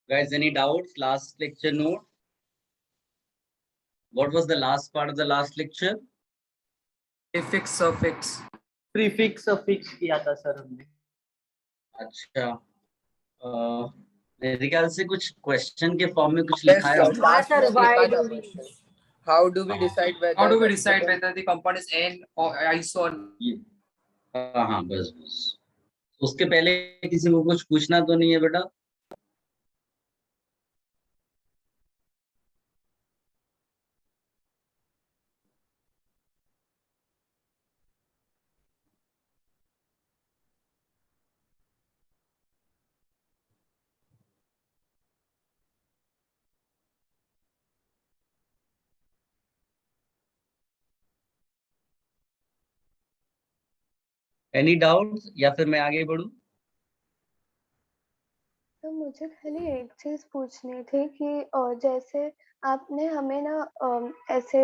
Guys, any doubts? Last lecture note. What was the last part of the last lecture? Prefix, suffix. Prefix suffix किया था sir हमने। अच्छा, मेरे ख्याल से कुछ क्वेश्चन के फॉर्म में कुछ लिखा है। Last sir, में why लिखा do था we- question. How do we decide whether the compound is N or ISO or ये हाँ, बस बस। उसके पहले किसी को कुछ पूछना तो नहीं है बेटा? एनी डाउट्स या फिर मैं आगे बढ़ूं? तो मुझे खाली एक चीज पूछनी थी कि जैसे आपने हमें ना ऐसे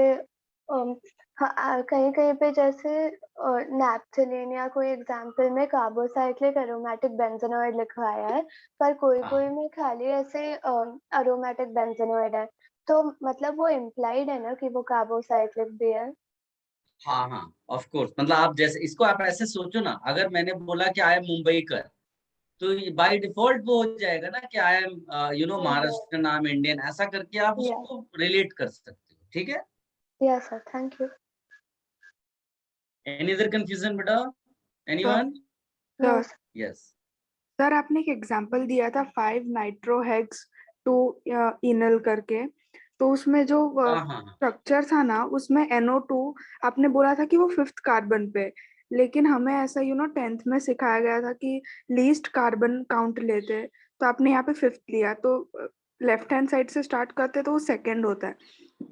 कहीं कहीं पे जैसे नैप्थलीन या कोई एग्जांपल में कार्बोसाइक्लिक एरोमेटिक बेंजोनॉइड लिखवाया है, पर कोई हाँ। कोई में खाली ऐसे एरोमेटिक बेंजोनॉइड है, तो मतलब वो इम्प्लाइड है ना कि वो कार्बोसाइक्लिक भी है? हाँ हाँ, ऑफ कोर्स। मतलब आप जैसे इसको आप ऐसे सोचो ना, अगर मैंने बोला कि आई एम मुंबईकर, तो बाय डिफॉल्ट वो हो जाएगा ना कि आई एम महाराष्ट्र, नाम इंडियन, ऐसा करके आप उसको रिलेट कर सकते हो। ठीक है? Yes sir, thank you. Any other confusion बेटा? Anyone? No sir yes. Sir आपने एक एग्जांपल दिया था 5 नाइट्रोहेक्स 2 इनल करके, तो उसमें जो हाँ हाँ हाँ। स्ट्रक्चर था ना उसमें NO2 आपने बोला था कि वो 5th कार्बन पे, लेकिन हमें ऐसा 10th में सिखाया गया था कि लीस्ट कार्बन काउंट लेते, तो आपने यहाँ पे 5th लिया, तो लेफ्ट हैंड साइड से स्टार्ट करते तो वो 2nd होता है,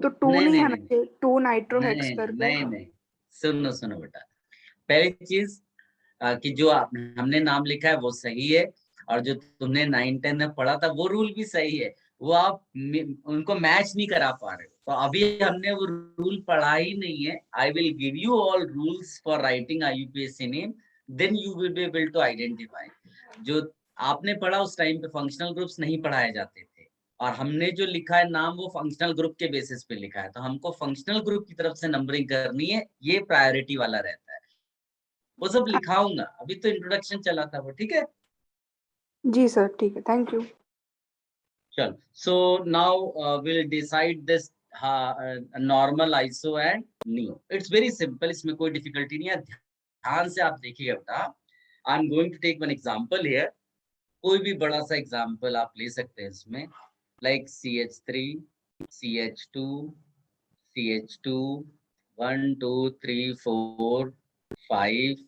तो 2 नहीं आना चाहिए, 2 नाइट्रोहेक्स नहीं करके। नहीं नहीं, सुनो सुनो बेटा, पहली चीज कि जो हमने नाम लिखा है वो सही है, और जो तुमने 9-10 में पढ़ा था वो रूल भी सही है, वो आप उनको मैच नहीं करा पा रहे हो। तो अभी हमने वो रूल पढ़ा ही नहीं है। I will give you all rules for writing IUPAC name, then you will be able to identify. जो आपने पढ़ा उस टाइम पे फंक्शनल ग्रुप्स नहीं पढ़ाए जाते थे, और हमने जो लिखा है नाम वो फंक्शनल ग्रुप के बेसिस पे लिखा है, तो हमको फंक्शनल ग्रुप की तरफ से नंबरिंग करनी है, ये प्रायोरिटी वाला रहता है। वो सब लिखाऊंगा, अभी तो इंट्रोडक्शन चला था वो। ठीक है? जी सर, ठीक है, थैंक यू। चल, so now will decide this normal, iso and neo. It's very simple, इसमें कोई डिफिकल्टी नहीं है। ध्यान से आप देखिएगा बेटा। I am going to take one example here. कोई भी बड़ा सा एग्जांपल आप ले सकते हैं इसमें, लाइक CH3, CH2, CH2, 1 2 3 4 5,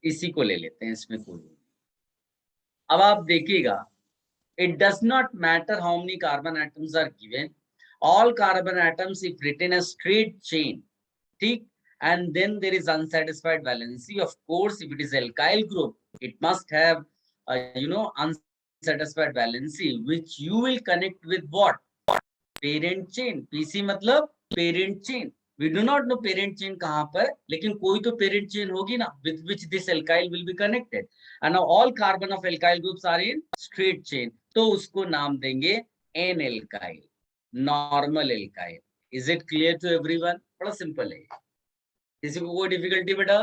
इसी को ले लेते हैं इसमें कोई। अब आप देखिएगा, it does not matter how many carbon atoms are given, all carbon atoms if written as straight chain, ठीक, and then there is unsatisfied valency, of course if it is alkyl group it must have unsatisfied valency, which you will connect with what? Parent chain. PC मतलब parent chain. We do not know parent chain कहाँ पर, लेकिन कोई तो parent chain होगी ना, with which this alkyl will be connected. And now all carbon of alkyl groups are in straight chain. तो उसको नाम देंगे N alkyl, normal alkyl. Is it clear to everyone? बड़ा simple है। किसी को कोई difficulty बेटा?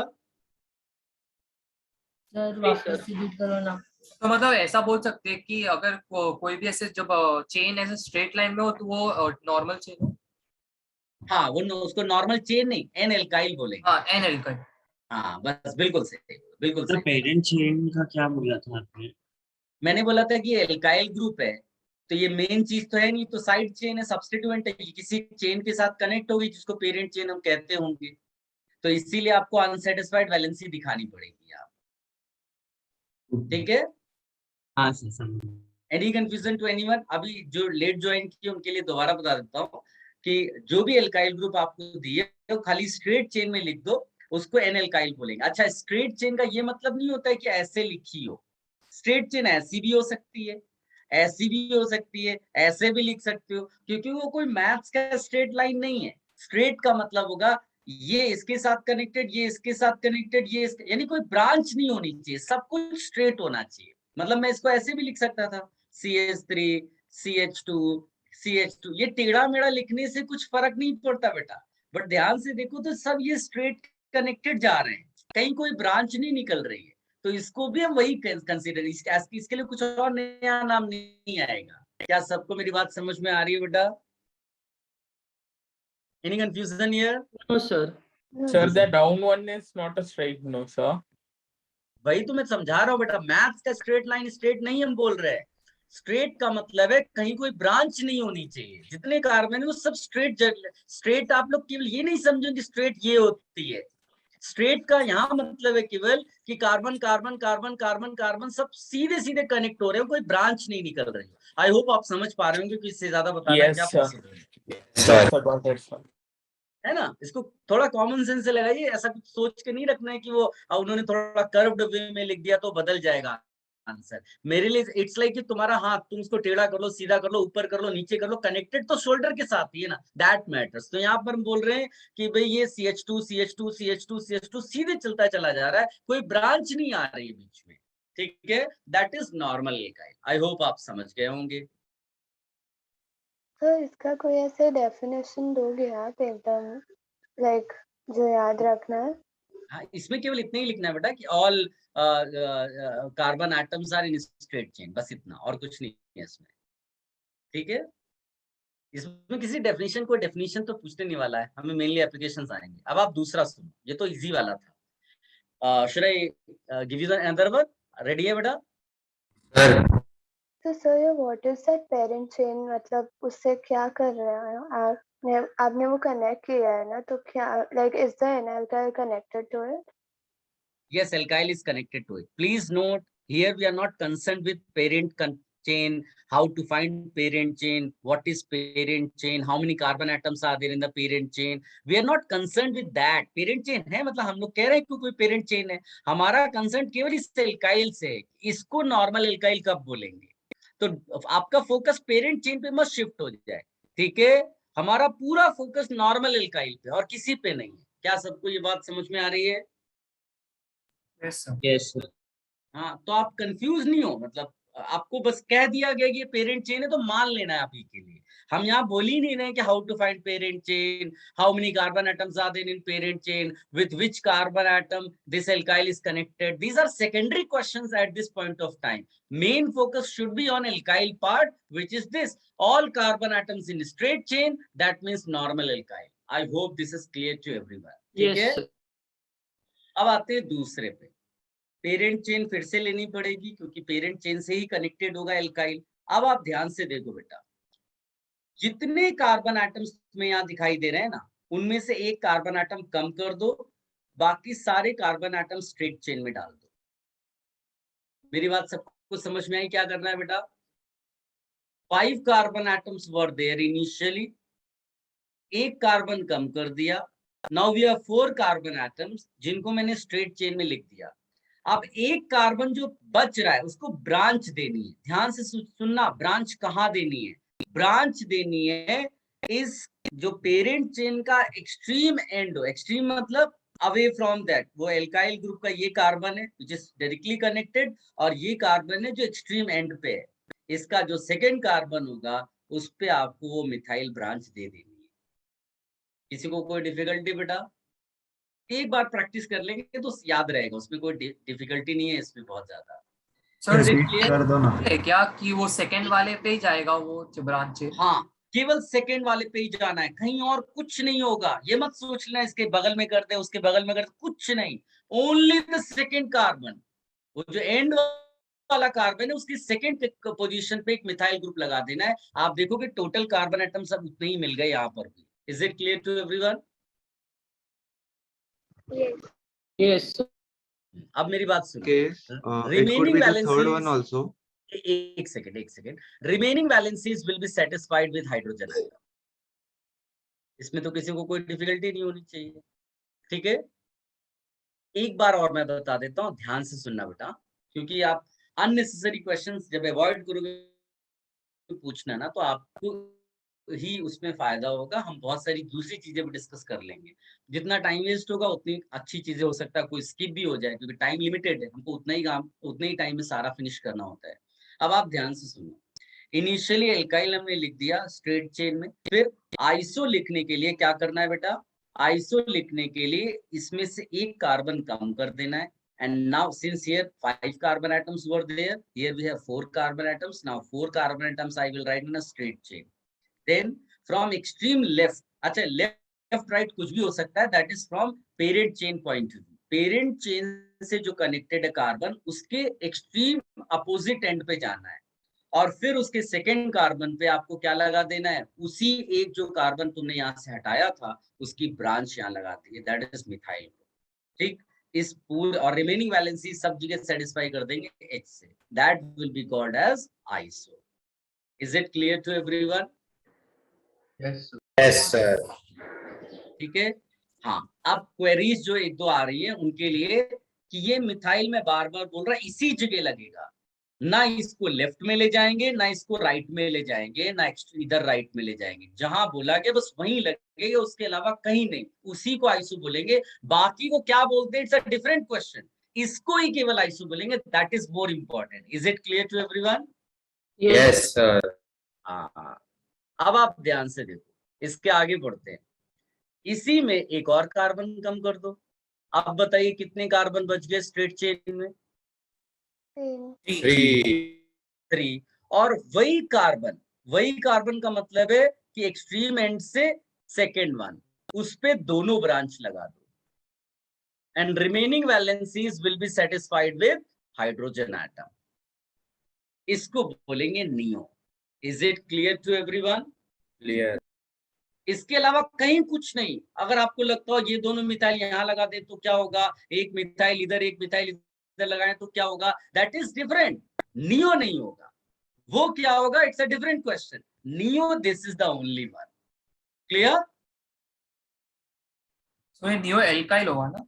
सर वापस रिपीट करो ना। तो मतलब ऐसा बोल सकते हैं कि अगर कोई भी ऐसे जब चेन ऐसे स्ट्रेट लाइन में हो तो वो नॉर्मल चेन हो। हाँ, वो उसको नॉर्मल चेन नहीं, N alkyl बोलेंगे। हाँ, एन एल्काइल। हाँ बस, बिल्कुल सही, बिल्कुल तो सही। पेरेंट चेन का क्या बोला था आपने? मैंने बोला था कि एल्काइल ग्रुप है, तो ये मेन चीज तो है नहीं, तो साइड चेन है, सब्स्टिट्यूएंट है, ये किसी चेन के साथ कनेक्ट होगी जिसको पेरेंट चेन हम कहते होंगे, तो इसीलिए आपको अनसेटिस्फाइड वैलेंसी दिखानी पड़ेगी आप। ठीक है? हाँ सर, समझ। Any confusion to anyone? अभी जो लेट ज्वाइन किए उनके लिए दोबारा बता देता हूँ कि जो भी एल्काइल ग्रुप आपको दिए तो खाली स्ट्रेट चेन में लिख दो, उसको एन एल्काइल बोलेंगे। अच्छा, स्ट्रेट चेन का ये मतलब नहीं होता है कि ऐसे लिखी हो। स्ट्रेट चेन ऐसी भी हो सकती है, ऐसी भी हो सकती है, ऐसे भी लिख सकते हो, क्योंकि वो कोई मैथ्स का स्ट्रेट लाइन नहीं है। स्ट्रेट का मतलब होगा ये इसके साथ कनेक्टेड, ये इसके साथ कनेक्टेड, ये यानी कोई ब्रांच नहीं होनी चाहिए, सब कुछ स्ट्रेट होना चाहिए। मतलब मैं इसको ऐसे भी लिख सकता था, CH3, CH2 ये टेढ़ा मेढ़ा लिखने से कुछ फर्क नहीं पड़ता बेटा, बट ध्यान से देखो तो सब ये स्ट्रेट कनेक्टेड जा रहे हैं, कहीं कोई ब्रांच नहीं निकल रही है, तो इसको भी हम वही कंसीडर, इसके लिए कुछ और नया नाम नहीं आएगा। क्या सबको मेरी बात समझ में आ रही है बेटा? Any confusion here? No, sir. Sir, the down one is not a straight, no, sir. वही तो मैं समझा रहा हूँ बेटा, मैथ्स का स्ट्रेट लाइन स्ट्रेट नहीं हम बोल रहे हैं, स्ट्रेट का मतलब है कहीं कोई ब्रांच नहीं होनी चाहिए, जितने कार्बन है वो सब स्ट्रेट आप लोग केवल ये नहीं समझो कि स्ट्रेट ये होती है, स्ट्रेट का यहाँ मतलब है केवल कि carbon carbon carbon carbon carbon सब सीधे सीधे कनेक्ट हो रहे हो, कोई ब्रांच नहीं निकल रही। आई होप आप समझ पा रहे होंगे कि इससे ज्यादा बताना Yes, क्या sir. पॉसिबल है, Yes, sir, got it, sir. है ना? इसको थोड़ा कॉमन सेंस से लगाइए, ऐसा कुछ सोच के नहीं रखना है कि वो उन्होंने थोड़ा कर्व्ड वे में लिख दिया तो बदल जाएगा आंसर। मेरे लिए इट्स लाइक कि तुम्हारा हाथ, तुम उसको टेढ़ा कर लो, सीधा कर लो, ऊपर कर लो, नीचे कर लो, कनेक्टेड तो शोल्डर के साथ ही है ना, दैट मैटर्स। तो यहाँ पर हम बोल रहे हैं कि भाई ये CH2 CH2 CH2 CH2 सीधे चलता चला जा रहा है, कोई ब्रांच नहीं आ रही है बीच में, ठीक है, that is normal alkyl. I hope आप समझ गए होंगे। तो इसका कोई ऐसे डेफिनेशन दोगे आप एकदम, लाइक जो याद रखना है? हाँ, इसमें केवल इतना ही लिखना है बेटा कि all carbon atoms are in straight chain, बस इतना, और कुछ नहीं है इसमें, ठीक है। इसमें किसी डेफिनेशन, कोई डेफिनेशन तो पूछने नहीं वाला है, हमें मेनली एप्लीकेशंस आएंगे। अब आप दूसरा सुनो, ये तो इजी वाला था। Should I give you another one? Ready है बेटा? तो सर ये what is that parent chain, मतलब उससे क्या कर रहे हैं आपने वो कनेक्ट किया है ना, तो क्या like is the alkyl connected to it? Yes, alkyl is connected to it. Please note, here we are not concerned with parent chain, how to find parent chain, what is parent chain, how many carbon atoms are there in the parent chain. We are not concerned with that. Parent chain है मतलब हम लोग कह रहे हैं कि कोई parent chain है, हमारा concern केवल इस alkyl से है, इसको normal alkyl कब बोलेंगे। तो आपका फोकस पेरेंट चेन पे मत शिफ्ट हो जाए, ठीक है, हमारा पूरा फोकस नॉर्मल एल्काइल पे और किसी पे नहीं है। क्या सबको ये बात समझ में आ रही है? Yes, sir. Yes, sir. हाँ, तो आप कंफ्यूज नहीं हो, मतलब आपको बस कह दिया गया कि ये पेरेंट चेन है तो मान लेना है आप ही के लिए। हम यहाँ बोल ही नहीं रहे कि how to find parent chain, how many carbon atoms are there in parent chain, with which carbon atom this alkyl is connected. These are secondary questions at this point of time. Main focus should be on alkyl part, which is this, all carbon atoms in straight chain, that means normal alkyl. I hope this is clear to everyone, ठीक Yes, है। sir. अब आते हैं दूसरे पे, parent chain फिर से लेनी पड़ेगी क्योंकि पेरेंट चेन से ही कनेक्टेड होगा एल्काइल। अब आप ध्यान से देखो बेटा, जितने कार्बन एटम्स में यहाँ दिखाई दे रहे हैं ना, उनमें से एक कार्बन एटम कम कर दो, बाकी सारे कार्बन एटम स्ट्रेट चेन में डाल दो। मेरी बात सबको समझ में आई? क्या करना है बेटा? 5 carbon atoms were there initially, एक कार्बन कम कर दिया, now we have 4 carbon atoms जिनको मैंने स्ट्रेट चेन में लिख दिया। अब एक कार्बन जो बच रहा है उसको ब्रांच देनी है, ध्यान से सुनना, ब्रांच कहाँ देनी है? ब्रांच देनी है इस जो पेरेंट चेन का एक्सट्रीम एंड हो, एक्सट्रीम मतलब अवे फ्रॉम दैट, वो एल्काइल ग्रुप का ये कार्बन है विच इज डायरेक्टली कनेक्टेड, और ये कार्बन है जो एक्सट्रीम एंड पे है, इसका जो सेकेंड कार्बन होगा उस पे आपको वो मिथाइल ब्रांच दे देनी है। किसी को कोई डिफिकल्टी बेटा? एक बार प्रैक्टिस कर लेंगे तो याद रहेगा, उसमें कोई डिफिकल्टी नहीं है इसमें बहुत ज्यादा। Sir Is it repeat clear? कर दो ना, है क्या कि वो सेकंड वाले पे ही जाएगा वो जो ब्रांच है? हाँ, केवल सेकेंड वाले पे ही जाना है, कहीं और कुछ नहीं होगा। ये मत सोच लेना इसके बगल में करते हैं उसके बगल में करते, कुछ नहीं, ओनली द सेकेंड कार्बन, वो जो एंड वाला कार्बन है उसकी सेकेंड पोजीशन पे एक मिथाइल ग्रुप लगा देना है। आप देखोगे टोटल कार्बन एटम सब उतने ही मिल गए यहाँ पर भी। Is it clear to everyone? Yes. Yes, sir. अब मेरी बात सुनो, case, it could remaining be the third one valencies, also. एक second, remaining valencies will be satisfied with hydrogen atom. इसमें तो किसी को कोई डिफिकल्टी नहीं होनी चाहिए, ठीक है। एक बार और मैं बता देता हूँ, ध्यान से सुनना बेटा, क्योंकि आप अननेसेसरी क्वेश्चंस जब अवॉइड करोगे पूछना ना, तो आपको ही उसमें फायदा होगा। हम बहुत सारी दूसरी चीजें भी डिस्कस कर लेंगे, जितना टाइम वेस्ट होगा उतनी अच्छी चीजें हो सकता है कोई स्किप भी हो जाए, क्योंकि टाइम लिमिटेड है, हमको उतना ही काम उतने ही टाइम में सारा फिनिश करना होता है। अब आप ध्यान से सुनो, इनिशियली एल्काइल हमने लिख दिया स्ट्रेट चेन में, फिर आइसो लिखने के लिए क्या करना है बेटा, आइसो लिखने के लिए इसमें से एक कार्बन कम कर देना है। And now since here 5 carbon atoms were there, here we have 4 carbon atoms. Now 4 carbon atoms I will write in a straight chain. Then from extreme left, अच्छा left right कुछ भी हो सकता है, that is from parent chain point of view. Parent chain से जो connected है carbon, उसके extreme opposite end पे जाना है और फिर उसके सेकेंड कार्बन पे आपको क्या लगा देना है, उसी एक जो कार्बन तुमने यहाँ से हटाया था उसकी ब्रांच यहाँ लगा दी है, दैट इज मिथाइल। ठीक, इस पूरे और रिमेनिंग वैलेंसी सब जगह सेटिस्फाई कर देंगे H से, that will be called as iso. Is it clear to everyone? Yes sir. ठीक है, हाँ। अब क्वेरीज जो एक दो आ रही है उनके लिए कि ये मिथाइल में बार बार बोल रहा है इसी जगह लगेगा, ना इसको लेफ्ट में ले जाएंगे ना इसको राइट में ले जाएंगे ना इधर राइट में ले जाएंगे, जहां बोला गया बस वहीं लगेगा, उसके अलावा कहीं नहीं, उसी को आइसो बोलेंगे। बाकी को क्या बोलते हैं इट्स अ डिफरेंट क्वेश्चन, इसको ही केवल आइसो बोलेंगे, that is more important. Is it clear to everyone? Yes sir. हाँ, अब आप ध्यान से देखो, इसके आगे बढ़ते हैं। इसी में एक और कार्बन कम कर दो, अब बताइए कितने कार्बन बच गए स्ट्रेट चेन में? 3। और वही कार्बन का मतलब है कि एक्सट्रीम एंड से सेकेंड वन, उस पे दोनों ब्रांच लगा दो and remaining valencies will be satisfied with hydrogen atom, इसको बोलेंगे neo. Is it clear to everyone? Clear. इसके अलावा कहीं कुछ नहीं। अगर आपको लगता हो ये दोनों मिथाइल यहाँ लगा दे तो क्या होगा, एक मिथाइल इधर एक मिथाइल इधर लगाए तो क्या होगा, दैट इज डिफरेंट। नियो नहीं होगा, वो क्या होगा, it's a different question. Neo this is the only one. Clear? तो ये नियो एल्काइल होगा ना?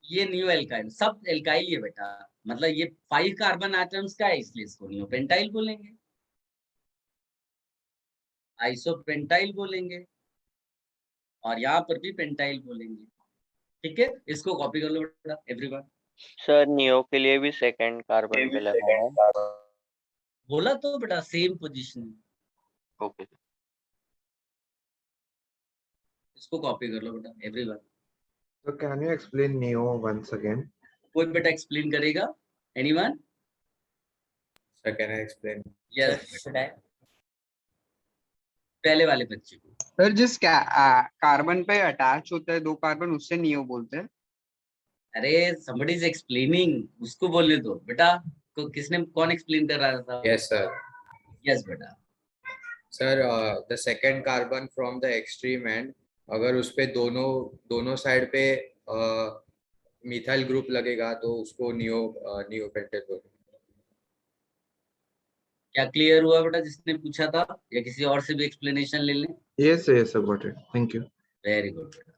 ये नियो एल्काइल, सब एल्काइल है बेटा, मतलब ये 5 कार्बन एटम्स का है इसलिए इसको नियो पेंटाइल बोलेंगे, आइसोपेंटाइल बोलेंगे और यहाँ पर भी पेंटाइल बोलेंगे। ठीक है, इसको कॉपी कर लो बेटा एवरीवन। सर नियो के लिए भी सेकंड कार्बन पे लगाना है। बोला तो बेटा सेम पोजीशन, ओके। इसको कॉपी कर लो बेटा everyone. So can you explain neo once again? कोई बेटा एक्सप्लेन करेगा? Anyone? Sir can I explain? Yes, पहले वाले बच्चे को। सर जिस कार्बन पे अटैच होता है 2 कार्बन, उससे नियो बोलते हैं। अरे somebody is explaining, उसको बोलने दो बेटा। को कौन एक्सप्लेन कर रहा था? Yes sir. यस बेटा। Sir the second carbon from the extreme and, अगर उस पे दोनों साइड पे मिथाइल ग्रुप लगेगा तो उसको नियो पेंटाइल बोलेंगे। क्या क्लियर हुआ बेटा जिसने पूछा था, या किसी और से भी एक्सप्लेनेशन ले लें? Yes, yes, I got it. Thank you. Very good बेटा।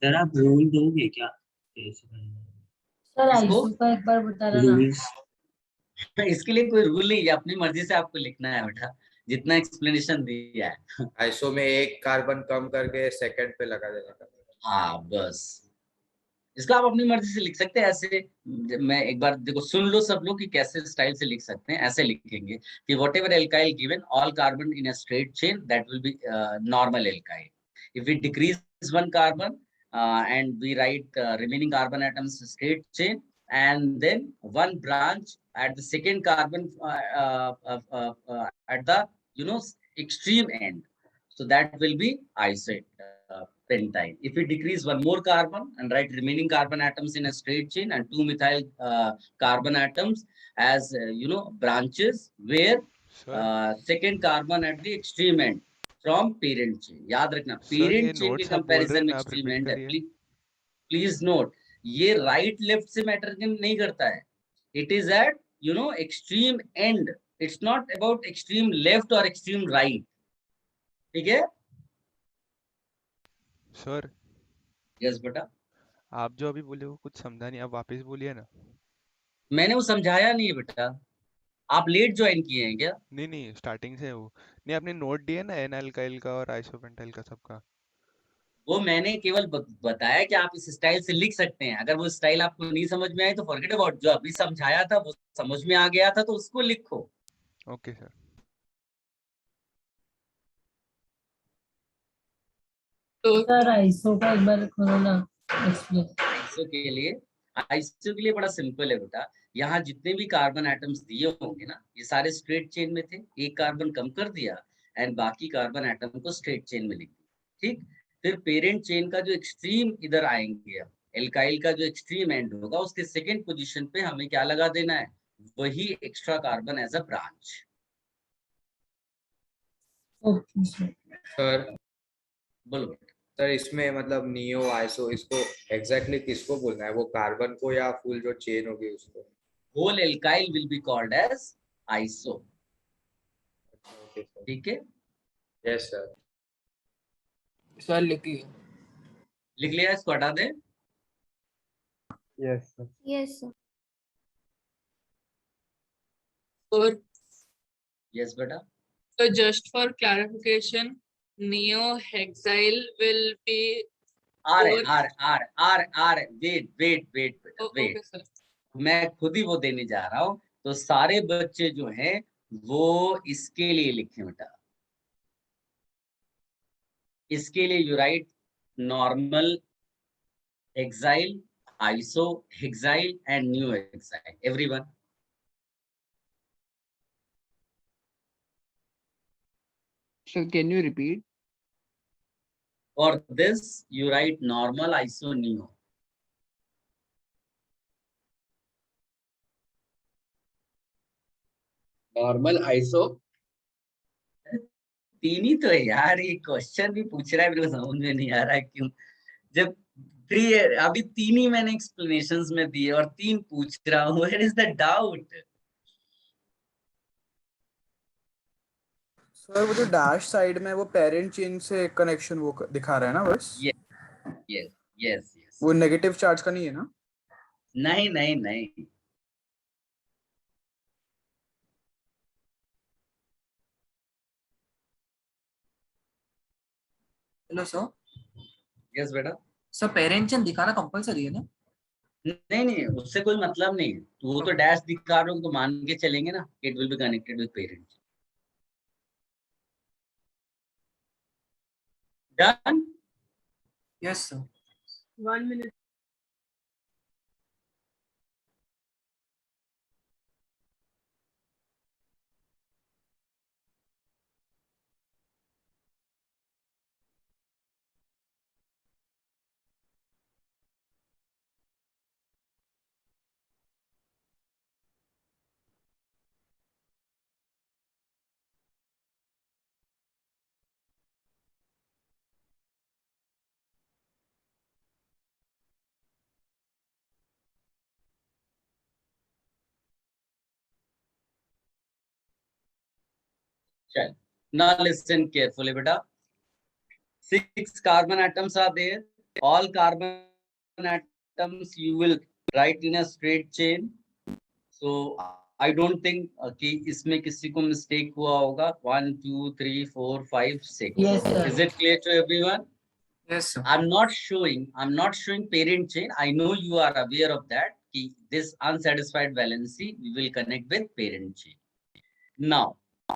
सर आप रूल दोगे क्या? सर आइसो का एक बार बता रहा ना। इसके लिए कोई रूल नहीं है, अपनी मर्जी से आपको लिखना है बेटा, जितना एक्सप्लेनेशन दिया है। आइसो में एक कार्बन कम करके सेकंड पे लगा देना। हाँ बस, इसको आप अपनी मर्जी से लिख सकते हैं। ऐसे मैं एक बार देखो, सुन लो सब लोग कि कैसे स्टाइल से लिख सकते हैं। ऐसे लिखेंगे कि whatever alkyl given all carbon in a straight chain that will be normal alkyl. If we decrease 1 carbon and we write remaining carbon atoms straight chain and then 1 branch at the second carbon at the extreme end, so that will be isopentyne. If we decrease 1 more carbon and write remaining carbon atoms in a straight chain and 2 methyl carbon atoms as branches where second carbon at the extreme end from parent chain. याद रखना parent chain के comparison में extreme and है। Please note, ये right left से matter नहीं करता है, it is eight extreme and, it's not about extreme left और एक्सट्रीम राइट। ठीक है सर? यस बेटा। आप जो अभी बोले वो कुछ समझा नहीं, आप वापस बोलिए ना। मैंने वो समझाया नहीं है बेटा, आप लेट ज्वाइन किए हैं क्या? नहीं स्टार्टिंग से वो नहीं, आपने नोट दिया ना एन एल्काइल का और आइसोपेंटाइल का सबका। वो मैंने केवल बताया कि आप इस स्टाइल से लिख सकते हैं। अगर वो स्टाइल आपको नहीं समझ में आई तो फॉरगेट अबाउट, जो अभी समझाया था वो समझ में आ गया था तो उसको लिखो। Okay sir. सर आइसो का एक बार खोलो ना एक्सप्लेन। आइसो के लिए बड़ा सिंपल है बेटा। यहाँ जितने भी कार्बन एटम्स दिए होंगे ना, ये सारे स्ट्रेट चेन में थे, एक कार्बन कम कर दिया एंड बाकी कार्बन एटम को स्ट्रेट चेन में लिख दिया। ठीक, फिर पेरेंट चेन का जो एक्सट्रीम इधर आएंगे, एल्काइल का जो एक्सट्रीम एंड होगा उसके सेकेंड पोजीशन पे हमें क्या लगा देना है, वही extra carbon as a branch. Okay sir. Sir बोलो। सर इसमें मतलब नियो आइसो इसको एग्जैक्टली किसको बोलना है, वो कार्बन को या फुल जो चेन होगी उसको? Whole alkyl will be called as iso. ठीक है, यस सर। सर लिखिए। लिख लिया, इसको हटा दे। Yes sir. Yes sir. Or yes बेटा। so just for clarification, neohexyl will be R four. R wait बेटा Okay, वेट, sir. मैं खुद ही वो देने जा रहा हूँ, तो सारे बच्चे जो हैं वो इसके लिए लिखें बेटा। इसके लिए you right normal hexyl, iso hexyl and new hexyl, everyone. So can you repeat? For this you write normal, iso, neo. Normal iso तीन ही तो है यार, ये क्वेश्चन भी पूछ रहा है, मेरे को समझ में नहीं आ रहा है क्यों। जब थ्री अभी तीन ही मैंने एक्सप्लेनेशंस में दिए और तीन पूछ रहा हूँ, where is the doubt? Sir वो जो डैश साइड में वो पेरेंट चेन से कनेक्शन वो दिखा रहा है ना बस? Yes yes yes. वो नेगेटिव चार्ज का नहीं है ना? नहीं नहीं नहीं। Hello sir. यस बेटा। सर पेरेंट चेन दिखाना कंपलसरी है ना? नहीं, उससे कोई मतलब नहीं है, तो वो तो डैश दिखा रहे हो तो मान के चलेंगे ना, it will be connected with parent. Done? Yes sir. 1 minute. चल, now listen carefully beta. 6 carbon atoms are there. All carbon atoms you will write in a straight chain. So I don't think कि इसमें किसी को mistake हुआ होगा। 1 2 3 4 5 6। Yes, sir. Is it clear to everyone? Yes sir. I'm not showing parent chain. I know you are aware of that. कि this unsatisfied valency we will connect with parent chain. Now,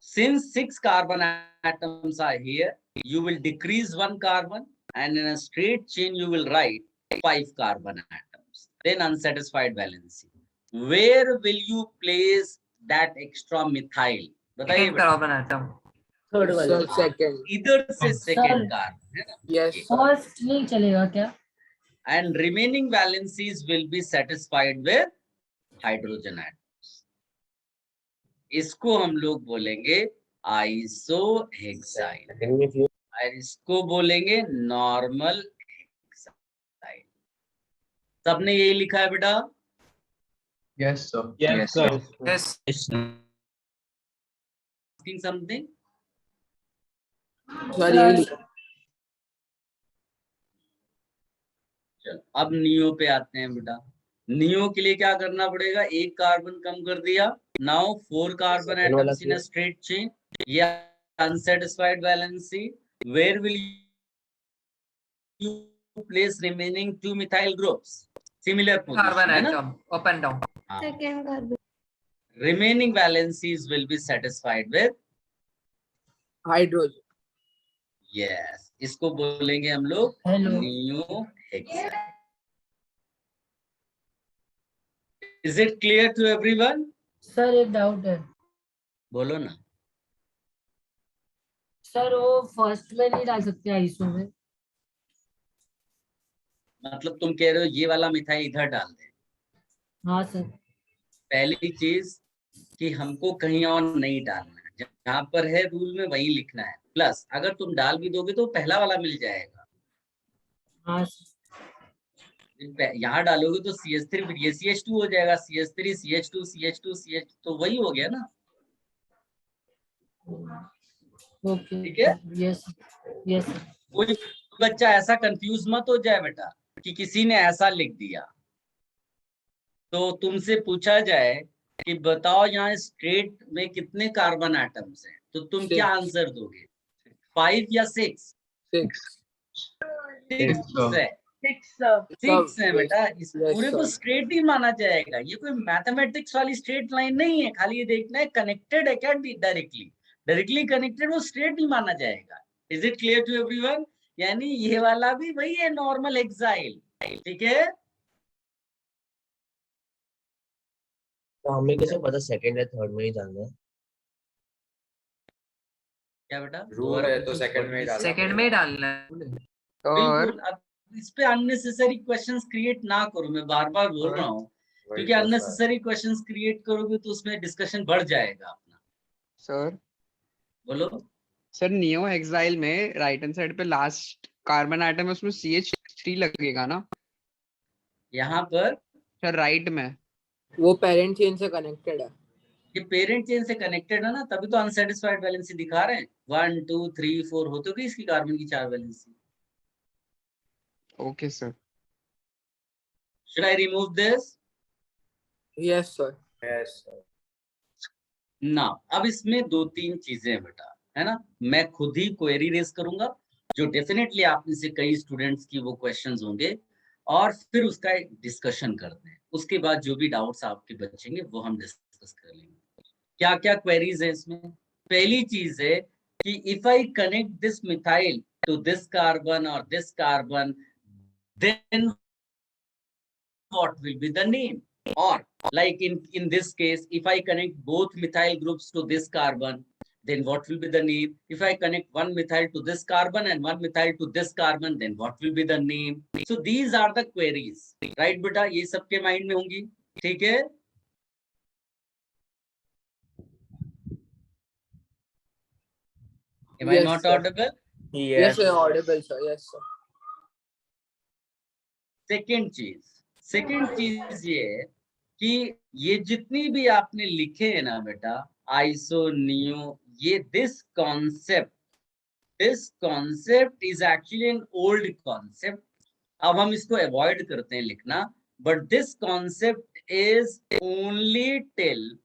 since 6 carbon atoms are here, you will decrease 1 carbon and in a straight chain you will write 5 carbon atoms. Then unsatisfied valency. Where will you place that extra methyl? बताइए Second carbon atom. Third वाले। Sir second. इधर से second Sir. carbon है ना? Yes sir. First नहीं चलेगा क्या? And remaining valencies will be satisfied with hydrogen atoms. इसको हम लोग बोलेंगे आइसोहेक्साइल और इसको बोलेंगे नॉर्मल हेक्साइल। सबने यही लिखा है बेटा? Yes sir. Yes sir. Yes. Asking something? Sir यही चलो अब नियो पे आते हैं बेटा। नियो के लिए क्या करना पड़ेगा? एक कार्बन कम कर दिया, now 4 carbon atoms in a straight chain. ये unsatisfied valency, where will you place remaining 2 methyl groups? Similar Carbon position है ना? atom. Up and down. Second carbon. Remaining valencies will be satisfied with hydrogen. yes. इसको बोलेंगे हम लोग hello neohexyl. Is it clear to everyone? Sir एक doubt है बोलो ना। सर, वो फर्स्ट में नहीं डाल सकते आइसो में? मतलब तुम कह रहे हो ये वाला मिथाइल इधर डाल दे? हाँ सर। पहली चीज कि हमको कहीं और नहीं डालना है, जहाँ पर है रूल में वही लिखना है। प्लस अगर तुम डाल भी दोगे तो पहला वाला मिल जाएगा। हाँ यहाँ डालोगे तो CH3 फिर ये CH2 हो जाएगा, CH3 CH2 CH2 CH, तो वही हो गया ना। ओके ठीक है। Yes yes. कोई बच्चा ऐसा कंफ्यूज मत हो जाए बेटा कि किसी ने ऐसा लिख दिया तो तुमसे पूछा जाए कि बताओ यहाँ स्ट्रेट में कितने कार्बन एटम्स हैं, तो तुम क्या आंसर दोगे? 5 या 6? 6 है। 6 है बेटा। इस पूरे को स्ट्रेट ही माना जाएगा। ये कोई मैथमेटिक्स वाली स्ट्रेट लाइन नहीं है। खाली ये देखना है कनेक्टेड है क्या डायरेक्टली कनेक्टेड, वो स्ट्रेट ही माना जाएगा। Is it clear to everyone? यानी ये वाला भी वही है, नॉर्मल हेक्साइल। ठीक है। तो हमें कैसे पता सेकंड या थर्ड में ही डालना है? क्या बेटा? रूल है तो सेकंड में ही डालना सेकंड में ही डालना है। और बिल्कुल। अब इस पे अननेसेसरी क्वेश्चंस क्रिएट ना करो, मैं बार बार बोल रहा हूँ, क्योंकि तो अननेसेसरी क्वेश्चंस क्रिएट करोगे तो उसमें डिस्कशन बढ़ जाएगा अपना। सर बोलो। सर नियो हेक्साइल में राइट हैंड साइड पे लास्ट कार्बन आइटम है, उसमें CH3 लगेगा ना यहाँ पर सर राइट में? वो पेरेंट चेन से कनेक्टेड है। ये पेरेंट चेन से कनेक्टेड है ना, तभी तो अनसेटिस्फाइड वैलेंसी दिखा रहे हैं। 1 2 3 4 होते होगी इसकी कार्बन की 4 valency. Okay sir. Should I remove this? Yes sir. Yes ना। अब इसमें 2-3 चीजें हैं बेटा, है ना। मैं खुद ही क्वेरी रेज करूंगा, जो डेफिनेटली आप में से कई स्टूडेंट्स की वो क्वेश्चंस होंगे, और फिर उसका एक डिस्कशन करते हैं। उसके बाद जो भी डाउट्स आपके बचेंगे वो हम डिस्कस कर लेंगे। क्या क्या क्वेरीज है इसमें? पहली चीज है कि if I connect this methyl to this carbon और this carbon, then what will be the name? Or like in this case, if I connect both methyl groups to this carbon, then what will be the name? If I connect one methyl to this carbon and one methyl to this carbon, then what will be the name? So these are the queries, right beta? ये सबके mind में होंगी। ठीक है। Am I not audible? Yes sir, audible sir. Yes sir. Second चीज ये है कि ये जितनी भी आपने लिखे हैं ना बेटा, आइसो नियो, ये this concept is actually an old concept. अब हम इसको अवॉइड करते हैं लिखना, but this concept is only till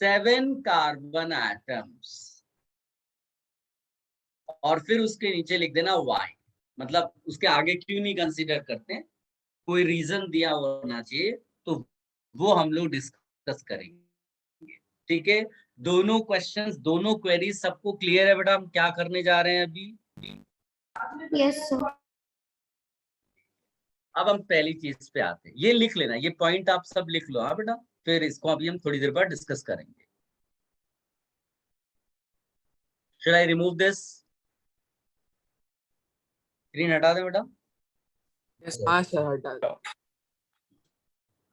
7 carbon atoms, और फिर उसके नीचे लिख देना Y। मतलब उसके आगे क्यों नहीं कंसीडर करते हैं, कोई रीजन दिया होना चाहिए, तो वो हम लोग डिस्कस करेंगे। ठीक है। दोनों क्वेश्चंस, दोनों क्वेरीज सबको क्लियर है बेटा? हम क्या करने जा रहे हैं अभी? Yes sir. अब हम पहली चीज पे आते हैं। ये लिख लेना, ये पॉइंट आप सब लिख लो। हाँ बेटा, फिर इसको अभी हम थोड़ी देर बाद डिस्कस करेंगे। Should I remove this? Screen हटा दे बेटा। हाँ सर हटा दो।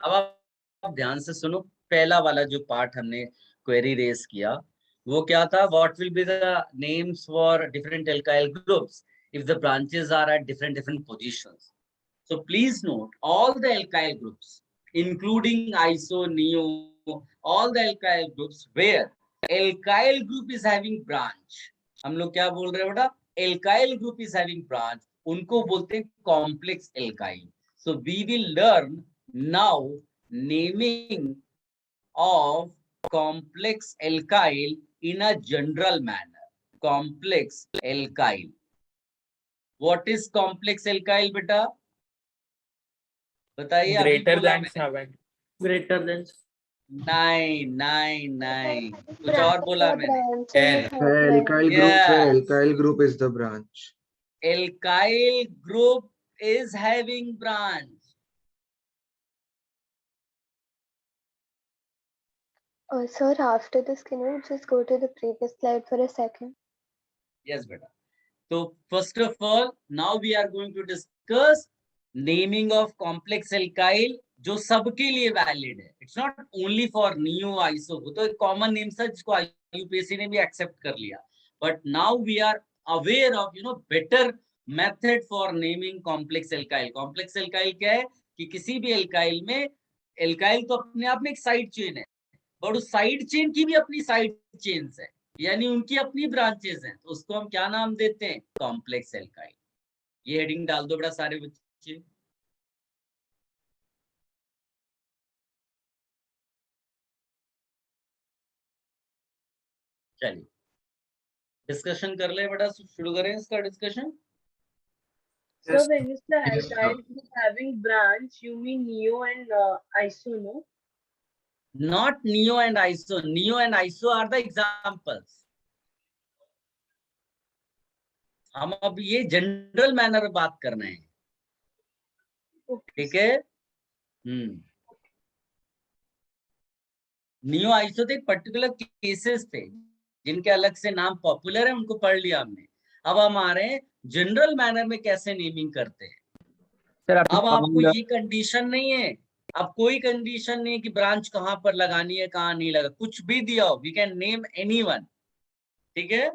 अब आप ध्यान से सुनो। पहला वाला जो पार्ट हमने क्वेरी रेज किया वो क्या था? What will be the names for different alkyl groups if the branches are at different positions. So please note all the alkyl groups including iso, neo, all the alkyl groups where alkyl group is having branch. हम लोग क्या बोल रहे हैं बेटा? Alkyl group is having branch, उनको बोलते हैं complex alkyl. So we will learn now naming of complex alkyl in a general manner. Complex alkyl. What is complex alkyl beta? बताइए। Greater than 7. Greater than नहीं कुछ और बोला मैंने। Alkyl group से Yes. alkyl group is the branch. Alkyl group is having branch. Sir, after this, can you just go to the previous slide for a second? Yes, beta. So first of all, now we are going to discuss naming of complex alkyl जो सबके लिए valid है. It's not only for neo iso, वो तो एक common name था जिसको UPSC ने भी एक्सेप्ट कर लिया. But now we are aware of better method for naming complex alkyl. Complex alkyl क्या है कि किसी भी एल्काइल में, एल्काइल तो अपने आप में एक साइड चेन है, बट उस साइड चेन की भी अपनी साइड चेन्स है, यानी उनकी अपनी ब्रांचेस हैं, तो उसको हम क्या नाम देते हैं? Complex alkyl. ये हेडिंग डाल दो बेटा सारे बच्चे. चलिए डिस्कशन कर ले बेटा, शुरू करें इसका discussion. So when you say alkyl group having branch, you mean neo and iso, no? Not neo and iso. Neo and iso are the examples. हम अब ये जनरल मैनर में बात कर रहे हैं, ठीक है. नियो आइसो तो एक पर्टिकुलर केसेस थे जिनके अलग से नाम पॉपुलर है, उनको पढ़ लिया हमने. अब हम आ रहे हैं जनरल मैनर में कैसे नेमिंग करते हैं. अब आपको ये कंडीशन नहीं है, अब कोई कंडीशन नहीं है कि ब्रांच कहां पर लगानी है कहां नहीं लगा, कुछ भी दिया हो, वी कैन नेम एनीवन. ठीक है.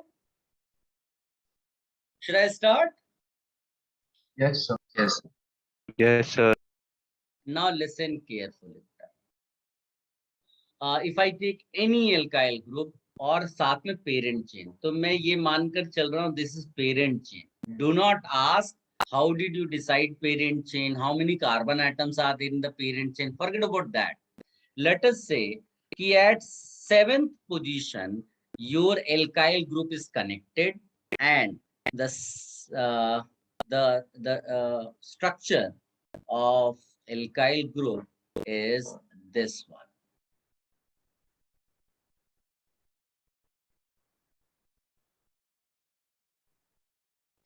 Should I start? Yes, sir. Yes. Yes, sir. Now listen carefully. If I take any alkyl group और साथ में पेरेंट चेन, तो मैं ये मानकर चल रहा हूँ this is parent chain. Do not ask how did you decide parent chain, how many carbon atoms are there in the parent chain, forget about that. Let us say कि at 7th position your alkyl group is connected and the structure of alkyl group is this one.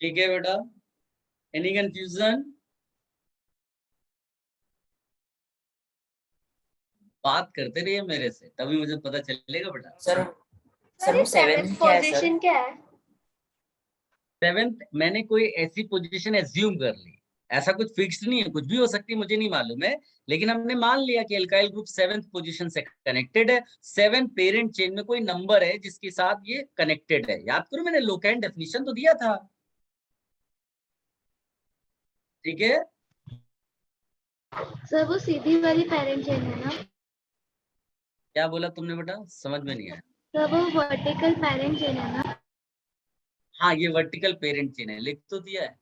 ठीक है बेटा. Any confusion? बात करते रहिए मेरे से, तभी मुझे पता चलेगा बेटा. सर वो 7th पोजीशन क्या है? 7th मैंने कोई ऐसी पोजीशन एज्यूम कर ली, ऐसा कुछ फिक्स्ड नहीं है, कुछ भी हो सकती है, मुझे नहीं मालूम है, लेकिन हमने मान लिया कि एल्काइल ग्रुप 7th पोजीशन से कनेक्टेड है. 7 पेरेंट चेन में कोई नंबर है जिसके साथ ये कनेक्टेड है. याद करो मैंने लोकेंट डेफिनेशन तो दिया था. ठीक है. सर वो सीधी वाली पेरेंट चेन है ना? क्या बोला तुमने बेटा, समझ में नहीं आया. सर वो वर्टिकल पेरेंट चेन है ना? हाँ ये वर्टिकल पेरेंट चेन है, लिख तो दिया है.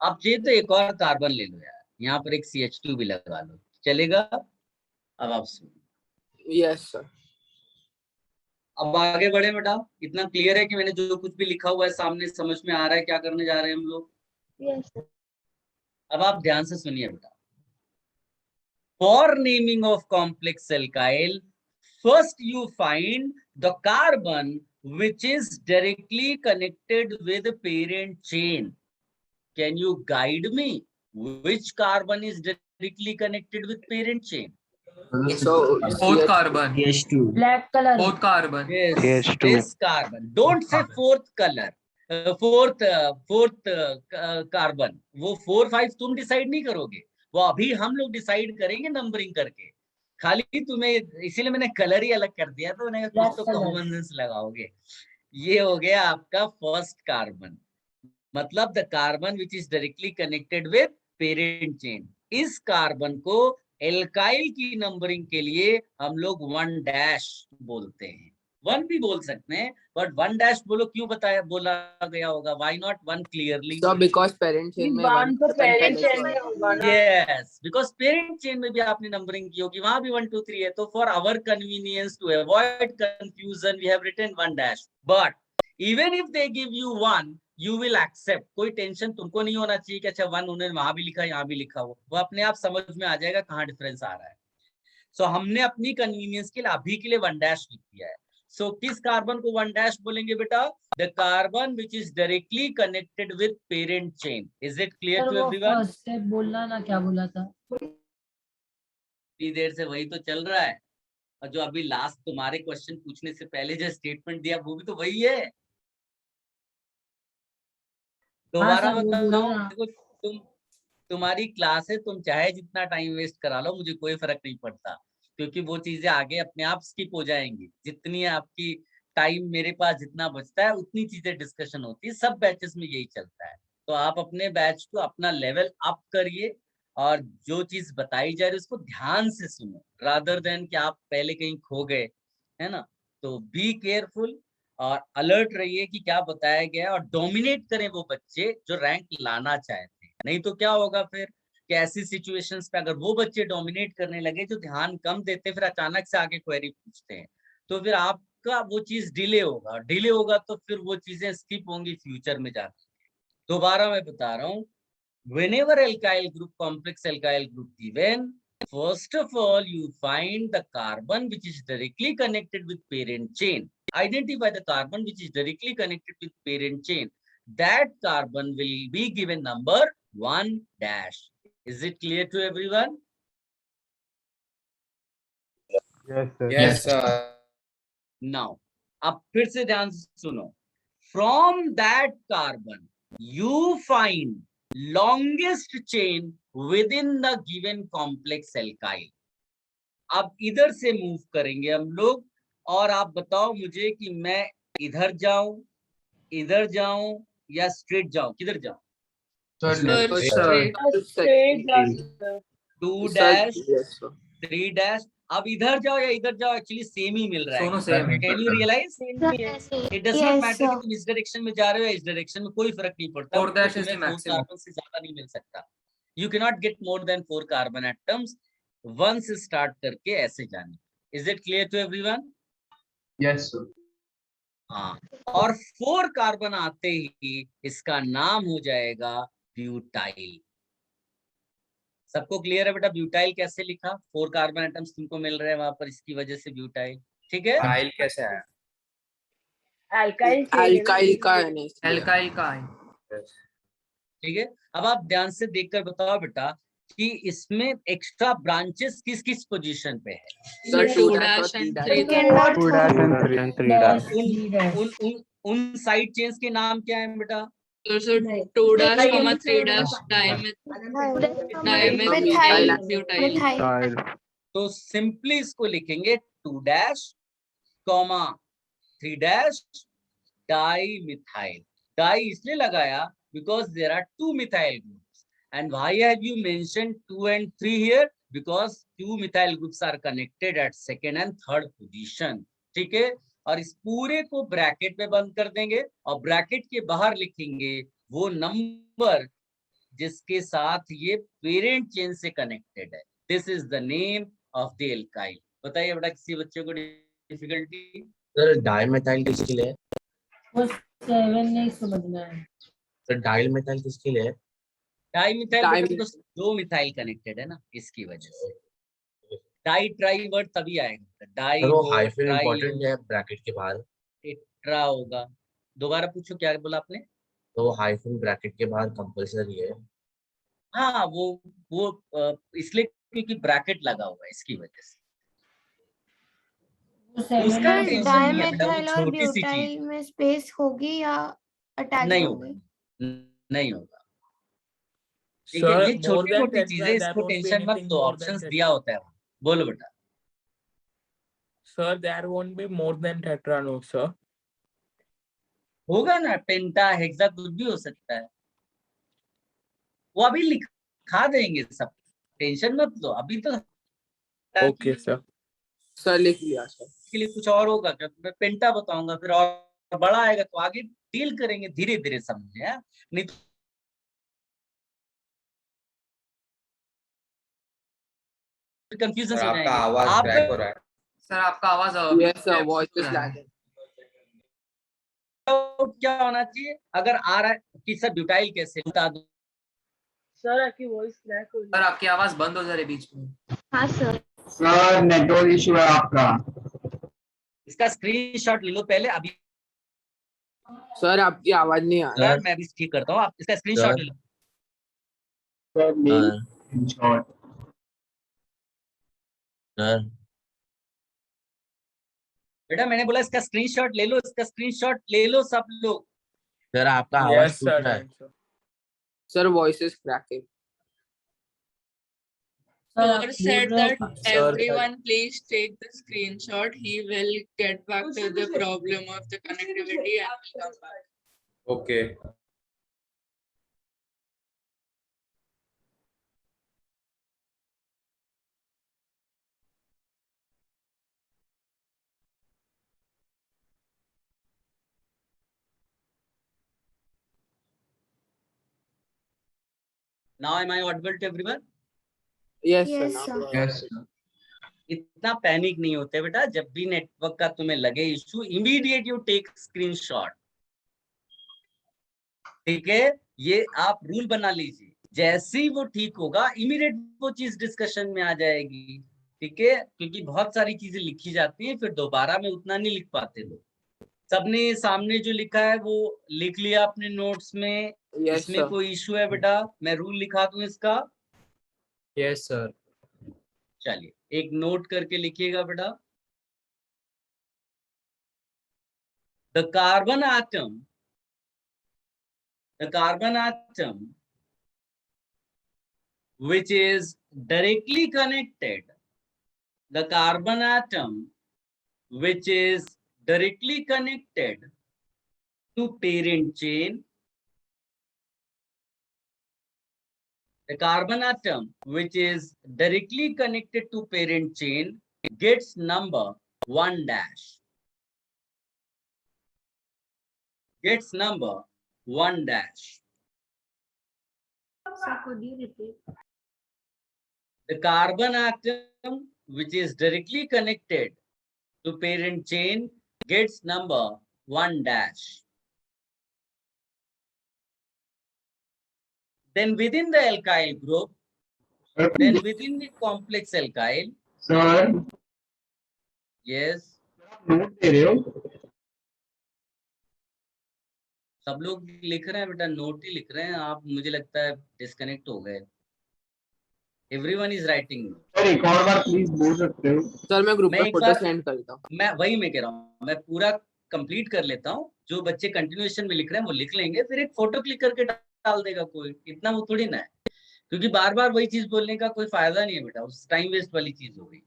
अब ये तो एक और कार्बन ले लो यार, यहाँ पर एक CH2 भी लगा लो, चलेगा. अब आप सुनो. Yes sir. अब आगे बढ़े बेटा. इतना क्लियर है कि मैंने जो कुछ भी लिखा हुआ है सामने समझ में आ रहा है क्या करने जा रहे हैं हम लोग. यस. अब आप ध्यान से सुनिए बेटा. For naming of complex alkyl, first you find the carbon which is directly connected with the parent chain. Can you guide me which carbon is directly connected with parent chain? So fourth carbon. CH2. Black color. Fourth carbon. Yes, CH2. this carbon. Don't say fourth color. Fourth carbon. वो 4 5 तुम decide नहीं करोगे, वो अभी हम लोग decide करेंगे numbering करके. खाली तुम्हें इसीलिए मैंने कलर ही अलग कर दिया, तो मैंने कुछ तो कॉमन सेंस लगाओगे. ये हो गया आपका फर्स्ट कार्बन, मतलब the carbon which is directly connected with parent chain. इस कार्बन को एल्काइल की नंबरिंग के लिए हम लोग 1' बोलते हैं. 1 भी बोल सकते हैं, बट 1' बोलो क्यों बताया बोला गया होगा, why not 1 clearly? So because parent chain में 1 तो पेरेंट चेन में होगा ना? Yes, because parent chain में भी आपने नंबरिंग की होगी, वहां भी 1 2 3 है. तो for our convenience to avoid confusion we have written 1'. But even if they give you 1 you will accept. कोई टेंशन तुमको नहीं होना चाहिए कि अच्छा 1 उन्होंने वहां भी लिखा यहाँ भी लिखा हो, वो अपने आप समझ में आ जाएगा कहाँ डिफरेंस आ रहा है. सो हमने अपनी कन्वीनियंस के लिए अभी के लिए 1 डैश लिख दिया है. सो किस कार्बन को 1 डैश बोलेंगे बेटा? The carbon which is directly connected with parent chain. Is it clear to everyone? First step बोलना ना, क्या बोला था? इतनी देर से वही तो चल रहा है, और जो अभी लास्ट तुम्हारे क्वेश्चन पूछने से पहले जो स्टेटमेंट दिया वो भी तो वही है. दोबारा बताओ. देखो तुम्हारी क्लास है, तुम चाहे जितना टाइम वेस्ट करा लो, मुझे कोई फर्क नहीं पड़ता, क्योंकि वो चीजें आगे अपने आप स्किप हो जाएंगी. जितनी आपकी टाइम मेरे पास जितना बचता है उतनी चीजें डिस्कशन होती है. सब बैचेस में यही चलता है. तो आप अपने बैच को अपना लेवल अप करिए, और जो चीज बताई जा रही है उसको ध्यान से सुनो, रादर देन कि आप पहले कहीं खो गए, है ना. तो बी केयरफुल और अलर्ट रहिए कि क्या बताया गया है, और डोमिनेट करें वो बच्चे जो रैंक लाना चाहते हैं. नहीं तो क्या होगा फिर कि ऐसी सिचुएशंस पे अगर वो बच्चे डोमिनेट करने लगे जो ध्यान कम देते, फिर अचानक से आगे क्वेरी पूछते हैं, तो फिर आपका वो चीज डिले होगा तो फिर वो चीजें स्किप होंगी फ्यूचर में जाकर. दोबारा मैं बता रहा हूँ, whenever alkyl group, complex alkyl group given, first of all you find the carbon which is directly connected with parent chain. Identify the carbon which is directly connected with parent chain. That carbon will be given number 1 dash. Is it clear to everyone? Yes, sir. Yes, sir. Now, अब फिर से ध्यान से सुनो. From that carbon, you find longest chain within the given complex alkyl. अब इधर से move करेंगे हम लोग, और आप बताओ मुझे कि मैं इधर जाऊं या स्ट्रेट जाऊं. किधर जाऊं? straight. 2 dash 3 dash. अब इधर जाओ या इधर जाओ, एक्चुअली सेम ही मिल रहा है. दोनों सेम है. Can you realise? It does not matter कि तुम इस डायरेक्शन में जा रहे हो या इस डायरेक्शन में, कोई फर्क नहीं पड़ता. 4 dash is the तुम्हें 4 maximum. कार्बन से ज्यादा नहीं मिल सकता. You can not get more than 4 carbon atoms one से स्टार्ट करके ऐसे जाने. Is it clear to everyone? Yes, sir. हाँ. और 4 कार्बन आते ही इसका नाम हो जाएगा ब्यूटाइल. सबको क्लियर है बेटा ब्यूटाइल कैसे लिखा? 4 कार्बन एटम्स तुमको मिल रहे हैं वहां पर, इसकी वजह से ब्यूटाइल. ठीक है. आइल कैसे आया? Alkyl अल्काइल का है नहीं. एल्काइल का है. ठीक है. अब आप ध्यान से देखकर बताओ बेटा कि इसमें एक्स्ट्रा ब्रांचेस किस किस पोजीशन पे है? Sir 2 dash and 3 dash. 2 dash and 3 dash. उन साइड चेन्स के नाम क्या है बेटा? 2 dash, 3 dash, Dimethyl. तो सिंपली इसको लिखेंगे 2 डैश, 3 डैश, डाइमिथाइल. डाई इसलिए लगाया because there are 2 methyl groups. And why have you mentioned 2 and 3 here? Because 2 methyl groups are connected at 2nd and 3rd position. ठीक है. और इस पूरे को ब्रैकेट में बंद कर देंगे, और ब्रैकेट के बाहर लिखेंगे वो नंबर जिसके साथ ये पेरेंट चेन से कनेक्टेड है. This is the name of the alkyl. बताइए बेटा किसी बच्चे को डिफिकल्टी? सर डाइमेथाइल किसके लिए? वो 7 नहीं समझना है. सर डाइमेथाइल किसके लिए? डाइमिथाइल तो 2 मिथाइल कनेक्टेड है ना, इसकी वजह से. डाई ट्राई वर्ड तभी आएगा. डाई वो हाइफन इंपॉर्टेंट है ब्रैकेट के बाहर. टेट्रा होगा. दोबारा पूछो क्या बोला आपने? तो हाइफन ब्रैकेट के बाहर कंपल्सरी है. हाँ वो इसलिए क्योंकि ब्रैकेट लगा हुआ है, इसकी वजह से. उसका टेंशन नहीं है बेटा, वो छोटी सी चीज में स्पेस होगी या अटैच नहीं होगी? नहीं होगा. ठीक Sir, है. ये more छोटी than मोटी 10 चीजें, there इसको won't be टेंशन मत anything दो. more than options 10. दिया होता है. बोलो बेटा. Sir, there won't be more than tetra, no, sir. होगा ना, पेंटा हेक्सा कुछ भी हो सकता है. वो अभी लिखा देंगे सब, टेंशन मत लो अभी तो. Okay, sir. सर लिख लिया सर. इसके लिए कुछ और होगा क्या? मैं पेंटा बताऊंगा, फिर और बड़ा आएगा तो आगे डील करेंगे धीरे धीरे, समझे? नहीं तो कंफ्यूजन हो आपका जाएंगे. आवाज ब्रेक हो रहा है. सर आपका आवाज yes sir, voice is lagging. क्या होना चाहिए अगर आ रहा है कि सर ब्यूटाइल कैसे, बता दो. सर आपकी वॉइस क्रैक हो रही सर आपकी आवाज बंद हो जा रही बीच में. हाँ सर. सर नेटवर्क इशू है आपका। इसका स्क्रीनशॉट ले लो पहले अभी। सर आपकी आवाज नहीं आ रही। सर मैं भी ठीक करता हूँ, आप इसका स्क्रीनशॉट ले लो। सर मेरी शॉट। सर बेटा मैंने बोला इसका स्क्रीनशॉट ले लो, इसका स्क्रीनशॉट ले लो सब लोग। सर आपका आवाज Yes, टूट sir. रहा है। Sir voice is cracking. Sir said that everyone please take the screenshot. He will get back to the problem of the connectivity and will come back. Okay. Now am I audible to everyone? Yes Yes, sir sir. Yes sir. इतना panic नहीं होते बेटा, जब भी network का तुम्हें लगे issue immediate you take screenshot. ठीक है, ये आप रूल बना लीजिए, जैसे ही वो ठीक होगा इमीडिएट वो चीज डिस्कशन में आ जाएगी। ठीक है, क्योंकि बहुत सारी चीजें लिखी जाती हैं, फिर दोबारा में उतना नहीं लिख पाते लोग। सबने सामने जो लिखा है वो लिख लिया अपने नोट्स में। यस इसमें सर। कोई इशू है बेटा? मैं रूल लिखा दूं इसका? Yes sir. चलिए एक नोट करके लिखिएगा बेटा। The carbon atom which is directly connected, the carbon atom which is directly connected to parent chain, the carbon atom which is directly connected to parent chain gets number 1 dash. Gets number 1 dash. Sir, could you repeat? The carbon atom which is directly connected to parent chain gets number 1 dash. Then within the alkyl group, then within the complex alkyl, sir yes, नोट दे रहे हो? सब लोग लिख रहे हैं बेटा, नोट ही लिख रहे हैं आप, मुझे लगता है डिस्कनेक्ट हो गए। Everyone is writing. सर एक और बार प्लीज बोल सकते हो? सर मैं ग्रुप मैं पे एक फोटो बार सेंड करता हूँ। मैं कह रहा हूँ, मैं पूरा कंप्लीट कर लेता हूँ। जो बच्चे कंटिन्यूएशन में लिख रहे हैं वो लिख लेंगे, फिर एक फोटो क्लिक करके डाल देगा कोई, इतना वो थोड़ी ना है। क्योंकि बार बार वही चीज बोलने का कोई फायदा नहीं है बेटा, उस टाइम वेस्ट वाली चीज हो गई।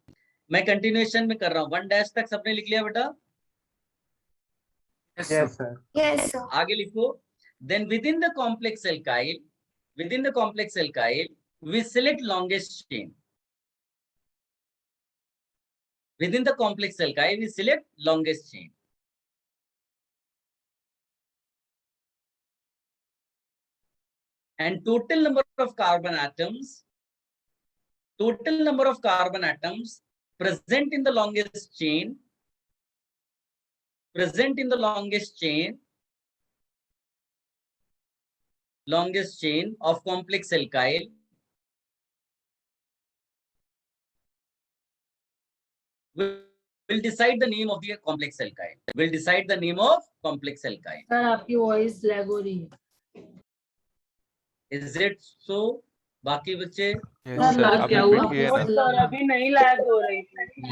मैं कंटिन्यूएशन में कर रहा हूँ। 1 डैश तक सबने लिख लिया बेटा? Yes sir. Yes, sir. आगे लिखो। Then within the complex alkyl, we select longest chain. Within the complex alkyl, we select longest chain. And total number of carbon atoms present in the longest chain, longest chain of complex alkyl will decide the name of the complex alkyl. Will decide the name of complex alkyl. Sir, आपकी voice lag हो रही है। Is it so? बाकी बच्चे? Yes, sir. क्या अभी हुआ? भी है ना? सर अभी नहीं लैग हो रही थी।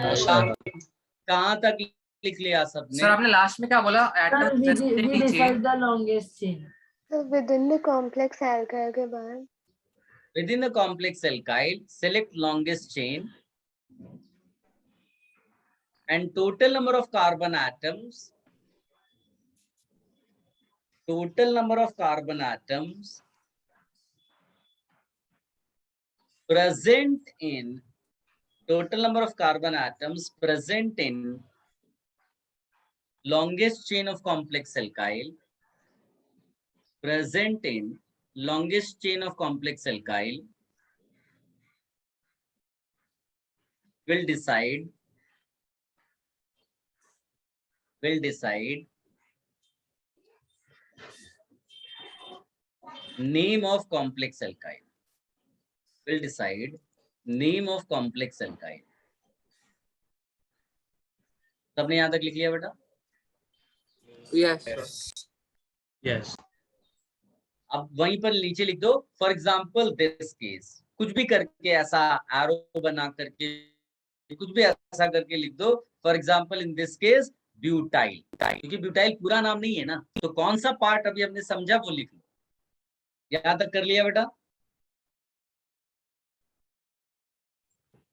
कहाँ तक लिख लिया सबने? सर आपने लास्ट में क्या बोला? Sir, we decide the longest chain. So within the complex alkyl के बाद Within the complex alkyl, select longest chain and total number of carbon atoms present in longest chain of complex alkyl will decide name of complex alkyl. सबने यहाँ तक लिख लिया बेटा? Yes yes. अब वहीं पर नीचे लिख दो फॉर एग्जाम्पल दिस केस, कुछ भी करके ऐसा एरो बना करके कुछ भी ऐसा करके लिख दो। For example in this case butyl, क्योंकि ब्यूटाइल पूरा नाम नहीं है ना, तो कौन सा पार्ट अभी हमने समझा वो लिख लो। यहाँ तक कर लिया बेटा?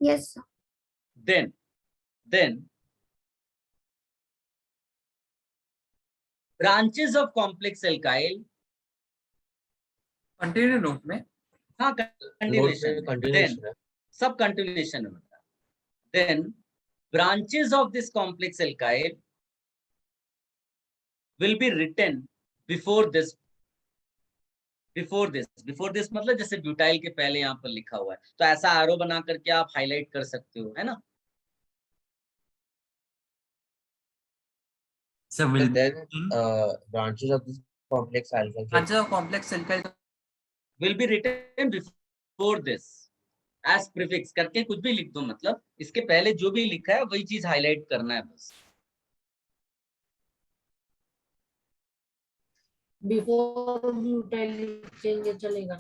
Yes then branches of complex alkyl, continue note में, हाँ नोट continuation में में, कंटिन्यूएशन then है। सब continuation में बता, then branches of this complex alkyl will be written before this मतलब जैसे ब्यूटाइल के पहले यहाँ पर लिखा हुआ है, तो ऐसा एरो बना करके आप हाईलाइट कर सकते हो, है ना? So then branches of this complex alkyl branches of complex alkyl will be written before this as prefix करके कुछ भी लिख दो, मतलब इसके पहले जो भी लिखा है वही चीज हाईलाइट करना है बस। बिफोर ब्यूटाइल लिखेंगे चलेगा?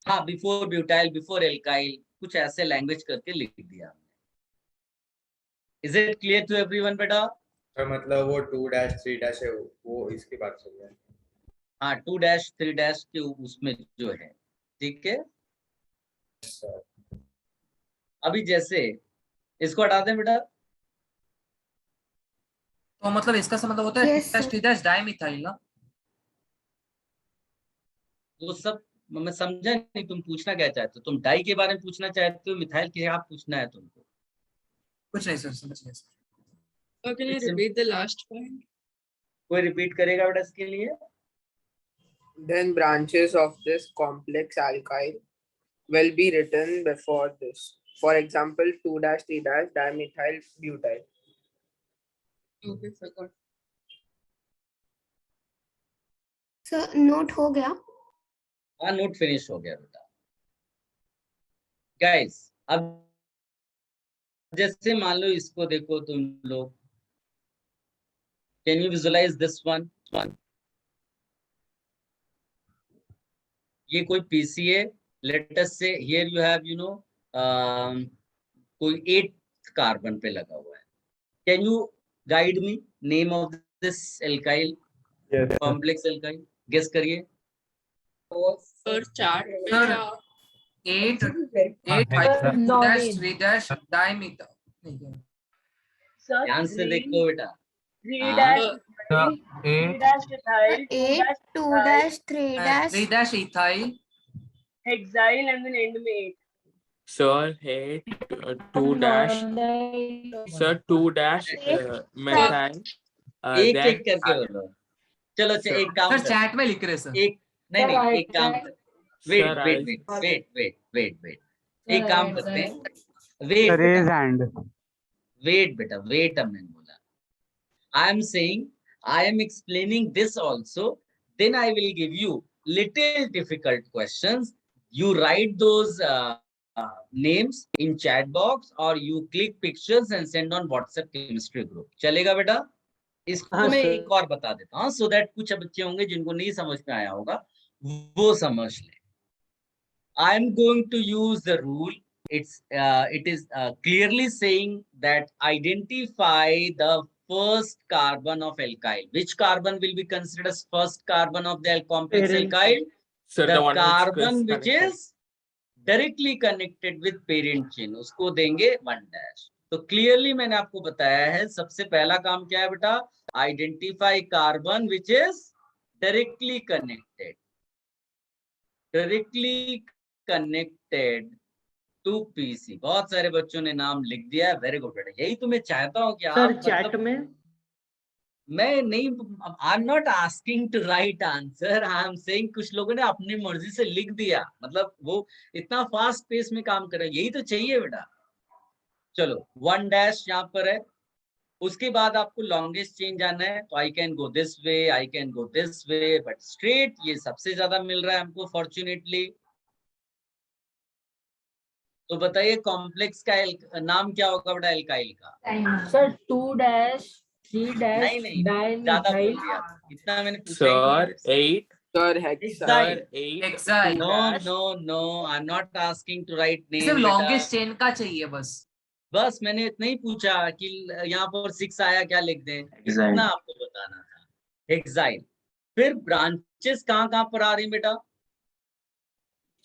हाँ, बिफोर ब्यूटाइल, बिफोर एल्काइल, कुछ ऐसे लैंग्वेज करके लिख दिया। Is it clear to everyone बेटा? मतलब वो 2-3 है वो इसकी बात चल रही है। हाँ, 2-3 के उसमें जो है, ठीक है। अभी जैसे इसको हटा दें बेटा, तो मतलब इसका से मतलब होता है Yes, sir. 2-3 डाइमिथाइल ना? वो सब मैं समझा नहीं, तुम पूछना क्या चाहते हो? तुम डाई के बारे में पूछना चाहते हो, मिथाइल के आप पूछना है तुमको? कुछ नहीं सर, समझ गया sir. Can you repeat the last point? कोई रिपीट करेगा बेटा इसके लिए? then branches of this complex alkyl will be written before this. For example, 2-3 dimethyl butyl. Okay, forgot. Sir note हो गया? हाँ, नोट फिनिश हो गया बेटा। गाइस, अब जैसे मान लो इसको देखो तुम लोग, can you visualise this one? ये कोई पीसी है, लेट अस से हियर यू हैव कोई 8 कार्बन पे लगा हुआ है। Can you guide me name of this alkyl, complex alkyl? Guess करिए। Sir, chart. Sir, 8 2-3 dimethyl। Sir, ध्यान से देखो बेटा। 3-ethyl, 8 3-ethyl, hexyl and then end में 8. Sir, 2- methyl. एक then एक करके बोलो। चलो एक काम सर चैट में लिख रहे सर। एक नहीं एक काम कर, wait Sir, wait wait wait wait wait एक काम करते हैं, वेट वेट बेटा वेट, अब मैंने बोला I am saying, I am explaining this also, then I will give you little difficult questions, you write those names in chat box or you click pictures and send on WhatsApp chemistry group. चलेगा बेटा? इसको मैं एक और बता देता हूँ, so that कुछ बच्चे होंगे जिनको नहीं समझ में आया होगा, वो समझ ले। I am going to use the rule. It is clearly saying that identify the first carbon of alkyl. Which carbon will be considered as first carbon of the complex alkyl? Sir, The the one carbon which connected. is directly connected with parent chain, उसको देंगे 1-। तो clearly मैंने आपको बताया है, सबसे पहला काम क्या है बेटा? Identify carbon which is directly connected to PC. बहुत सारे बच्चों ने नाम लिख दिया, वेरी गुड बेटा, यही तो मैं चाहता हूँ कि आप चैट में, मैं नहीं, I am not asking to write answer, I am saying कुछ लोगों ने अपनी मर्जी से लिख दिया, मतलब वो इतना फास्ट पेस में काम कर रहे हैं, यही तो चाहिए बेटा। चलो 1- यहाँ पर है, उसके बाद आपको लॉन्गेस्ट चेन जाना है, तो I can go this way, I can go this way, but straight ये सबसे ज्यादा मिल रहा है हमको फॉर्चुनेटली। तो बताइए कॉम्प्लेक्स का नाम क्या होगा बेटा एल्काइल का? सर 2-3 नहीं ज्यादा बोल डाइमिथाइल दिया, इतना मैंने पूछा ही नहीं है। Sir, 8. Sir, hexyl. Sir, 8. Hexyl No, I'm not asking to write name सिर्फ बेटा। लॉन्गेस्ट चेन का चाहिए बस। बस मैंने इतना ही पूछा कि यहाँ पर 6 आया क्या लिख दें, इतना आपको बताना था। हेक्साइल। फिर ब्रांचेस कहाँ कहाँ पर आ रही बेटा?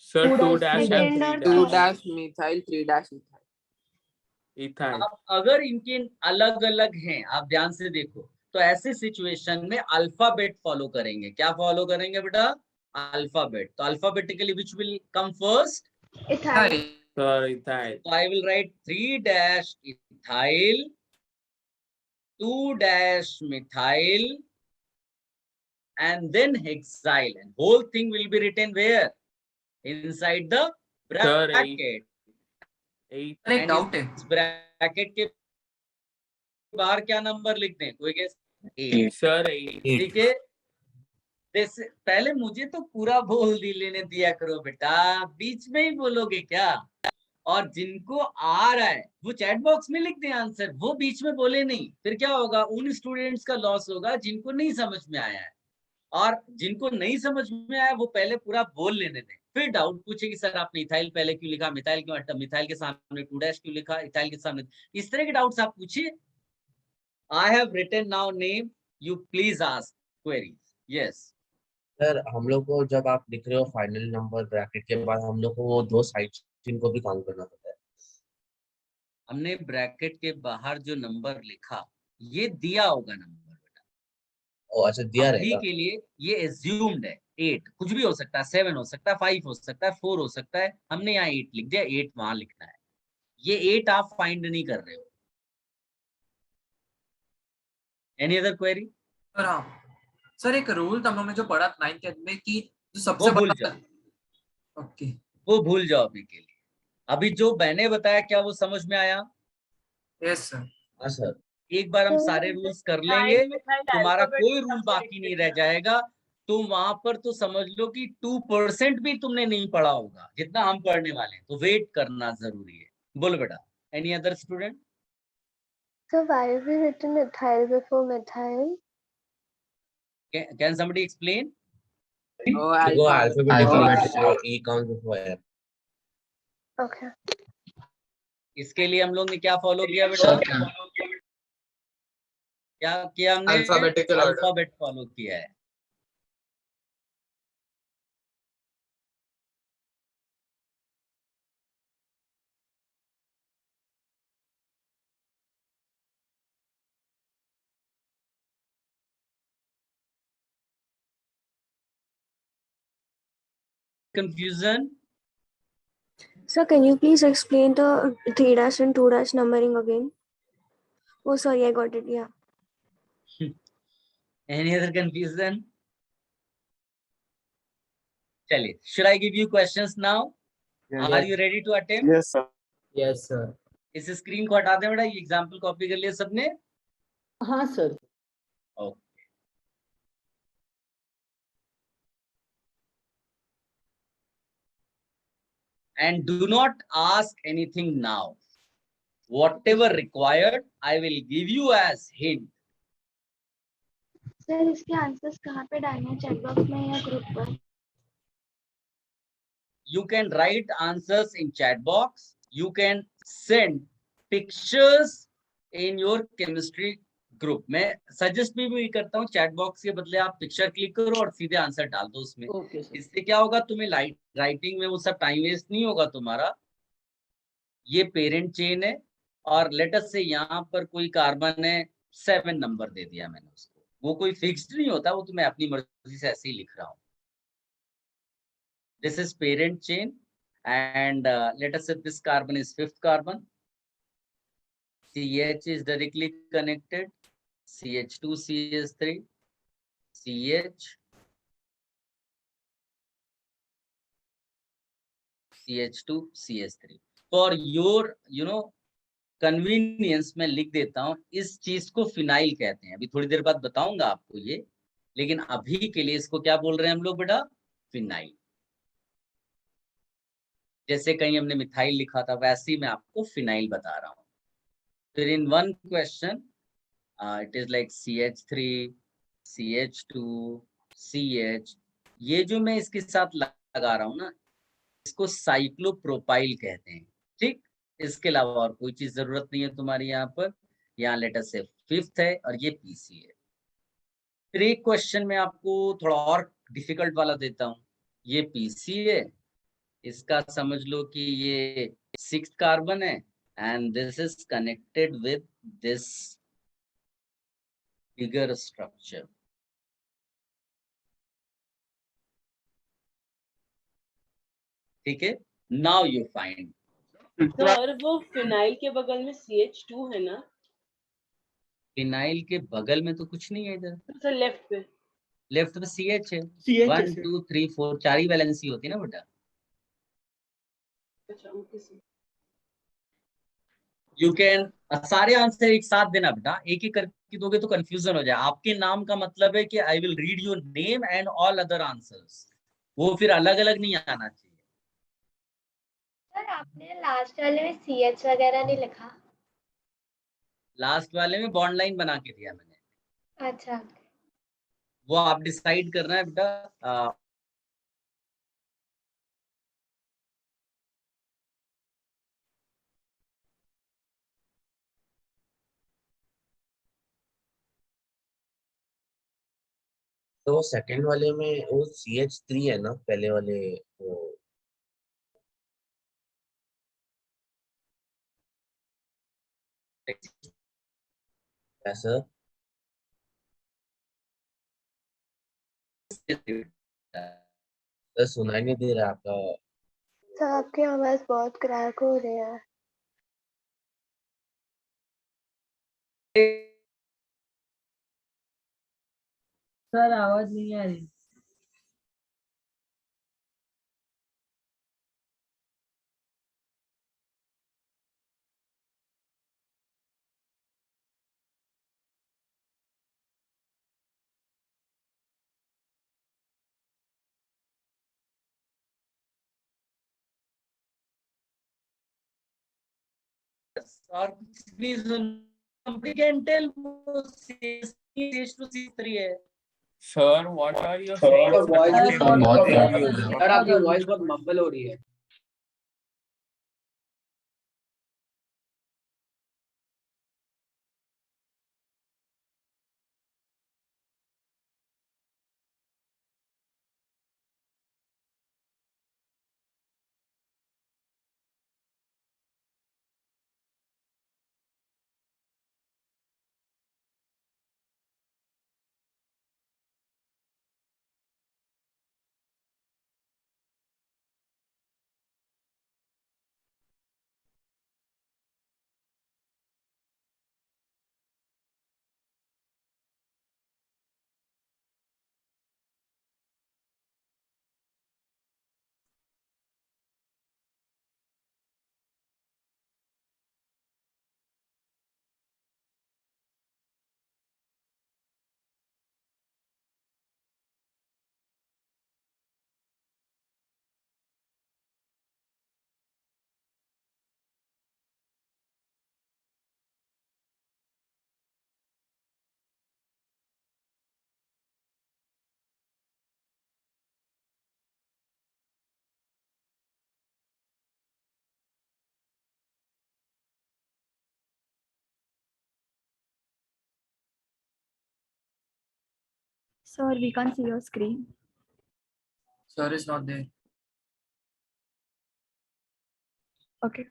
Sir, 2 2 dash dash and 3 2 dash. dash methyl, 3 dash ethyl. Ethyl. अब अगर इनके अलग अलग हैं, आप ध्यान से देखो, तो ऐसे सिचुएशन में अल्फाबेट फॉलो करेंगे। क्या फॉलो करेंगे बेटा? अल्फाबेट। तो alphabetically which will come first? Ethyl. Sir, ethyl. So I will write 3 dash ethyl, 2 dash methyl, and then hexyl. And whole thing will be written where? Inside the Sir, bracket. 8. Sir एक And doubt है, इस bracket के बाहर क्या number लिख दें? कोई guess? 8। Sir, 8. ठीक है। जैसे पहले मुझे तो पूरा बोल लेने दिया करो बेटा, बीच में ही बोलोगे क्या? और जिनको आ रहा है वो चैट बॉक्स में लिख दें आंसर, वो बीच में बोले नहीं। फिर क्या होगा? उन स्टूडेंट्स का लॉस होगा जिनको नहीं समझ में आया है, और जिनको नहीं समझ में आया वो पहले पूरा बोल लेने दें। फिर डाउट पूछे कि सर आपने इथाइल पहले क्यों लिखा, मिथाइल क्यों हटा, मिथाइल के सामने 2 डैश क्यों लिखा, इथाइल के सामने, इस तरह के डाउट्स आप पूछिए। I have written now name, you please ask queries. Yes sir हम लोग को जब आप लिख रहे हो फाइनल नंबर ब्रैकेट के बाद हम लोग को वो 2 साइड चेन को भी काउंट करना पड़ता है। हमने ब्रैकेट के बाहर जो नंबर लिखा ये दिया होगा नंबर बेटा। ओ अच्छा, दिया अभी रहेगा। के लिए ये एज्यूम्ड है 8, कुछ भी हो सकता है, 7 हो सकता है, 5 हो सकता है, 4 हो सकता है। हमने यहाँ 8 लिख दिया, 8 वहां लिखना है। ये 8 आप फाइंड नहीं कर रहे हो। Any other query? सर हाँ सर एक रूल था हम लोग ने जो पढ़ा 9th में कि जो वो सबसे भूल बड़ा। जाओ, ओके वो भूल जाओ अभी के लिए। अभी जो मैंने बताया क्या वो समझ में आया? Yes sir. हाँ सर। एक बार हम सारे रूल्स कर लेंगे, तुम्हारा कोई रूल बाकी नहीं रह जाएगा। तो वहां पर तो समझ लो कि 2% भी तुमने नहीं पढ़ा होगा जितना हम पढ़ने वाले हैं। तो वेट करना जरूरी है। बोलो बेटा। Any other student? So why have we written ethyl before methyl? Can somebody explain? Oh, Go alphabetically. alphabet. So E comes before F. Okay. इसके लिए हम लोग ने क्या फॉलो किया बेटा? क्या किया हमने? Alphabetical order. अल्फाबेट फॉलो किया है। Confusion? Sir, can you please explain the 3 dash and 2 dash numbering again? Oh, sorry, I got it. Yeah. Any other confusion? चलिए, should I give you questions now? Are you ready to attempt? Yes, sir. Yes, sir. इस screen को हटा दें बेटा, ये example copy कर लिया सबने? हाँ sir. Okay. And do not ask anything now. Whatever required, I will give you as hint. Sir इसके आंसर्स कहाँ पे डालने हैं, चैट बॉक्स में या ग्रुप पर? You can write answers in chat box. You can send pictures in your chemistry group. मैं suggest भी करता हूँ चैट बॉक्स के बदले आप पिक्चर क्लिक करो और सीधे आंसर डाल दो उसमें। इससे क्या होगा, तुम्हें राइटिंग में वो सब टाइम वेस्ट नहीं होगा तुम्हारा। ये पेरेंट चेन है और लेटर से यहाँ पर कोई कार्बन है, 7 नंबर दे दिया मैंने उसको। वो कोई फिक्स्ड नहीं होता, वो तो मैं अपनी मर्जी से ऐसे ही लिख रहा हूँ। This is parent chain, and let us say this carbon is 5th carbon. CH is directly connected. CH2, CH3, CH, CH2, CH3. For your, convenience मैं लिख देता हूँ, इस चीज को फिनाइल कहते हैं। अभी थोड़ी देर बाद बताऊंगा आपको ये, लेकिन अभी के लिए इसको क्या बोल रहे हैं हम लोग बेटा? फिनाइल। जैसे कहीं हमने मिथाइल लिखा था वैसे ही मैं आपको फिनाइल बता रहा हूँ। फिर in one question it is like CH3 CH2 CH, ये जो मैं इसके साथ लगा रहा हूँ ना, इसको साइक्लोप्रोपाइल कहते हैं। ठीक, इसके अलावा और कोई चीज जरूरत नहीं है तुम्हारी यहाँ पर। यहाँ लेटर से 5th है और ये PC है। फिर एक क्वेश्चन में आपको थोड़ा और डिफिकल्ट वाला देता हूँ। ये PC है, इसका समझ लो कि ये 6th कार्बन है and this is connected with this bigger structure. ठीक है, नाउ यू फाइंड। सर वो फिनाइल के बगल में CH2 है ना? फिनाइल के बगल में तो कुछ नहीं है इधर। सर लेफ्ट पे। लेफ्ट में CH है। CH 1 है। 2 3 4 4 ही वैलेंसी होती है ना बेटा। अच्छा ओके सर। यू कैन सारे आंसर एक साथ देना बेटा, एक एक करके दोगे तो कंफ्यूजन हो जाए। आपके नाम का मतलब है कि I will read your name and all other answers, वो फिर अलग अलग नहीं आना चाहिए। सर आपने लास्ट वाले में CH वगैरह नहीं लिखा? लास्ट वाले में बॉन्ड लाइन बना के दिया मैंने। अच्छा वो आप डिसाइड करना है बेटा। तो सेकंड वाले में वो CH3 है ना, पहले वाले वो ऐसा तो सुनाई नहीं दे रहा आपका। सर आपकी आवाज बहुत क्रैक हो रही है। सर आवाज नहीं आ रही। और please we can tell CH2CH3 है। Sir, what are you sir saying? आपका वॉइस Sir, बहुत बहुत मब्बल ज्यादा हो रही है। सर आपकी वॉइस बहुत मब्बल हो रही है। Sir, we can't see your screen. Sir is not there. Okay.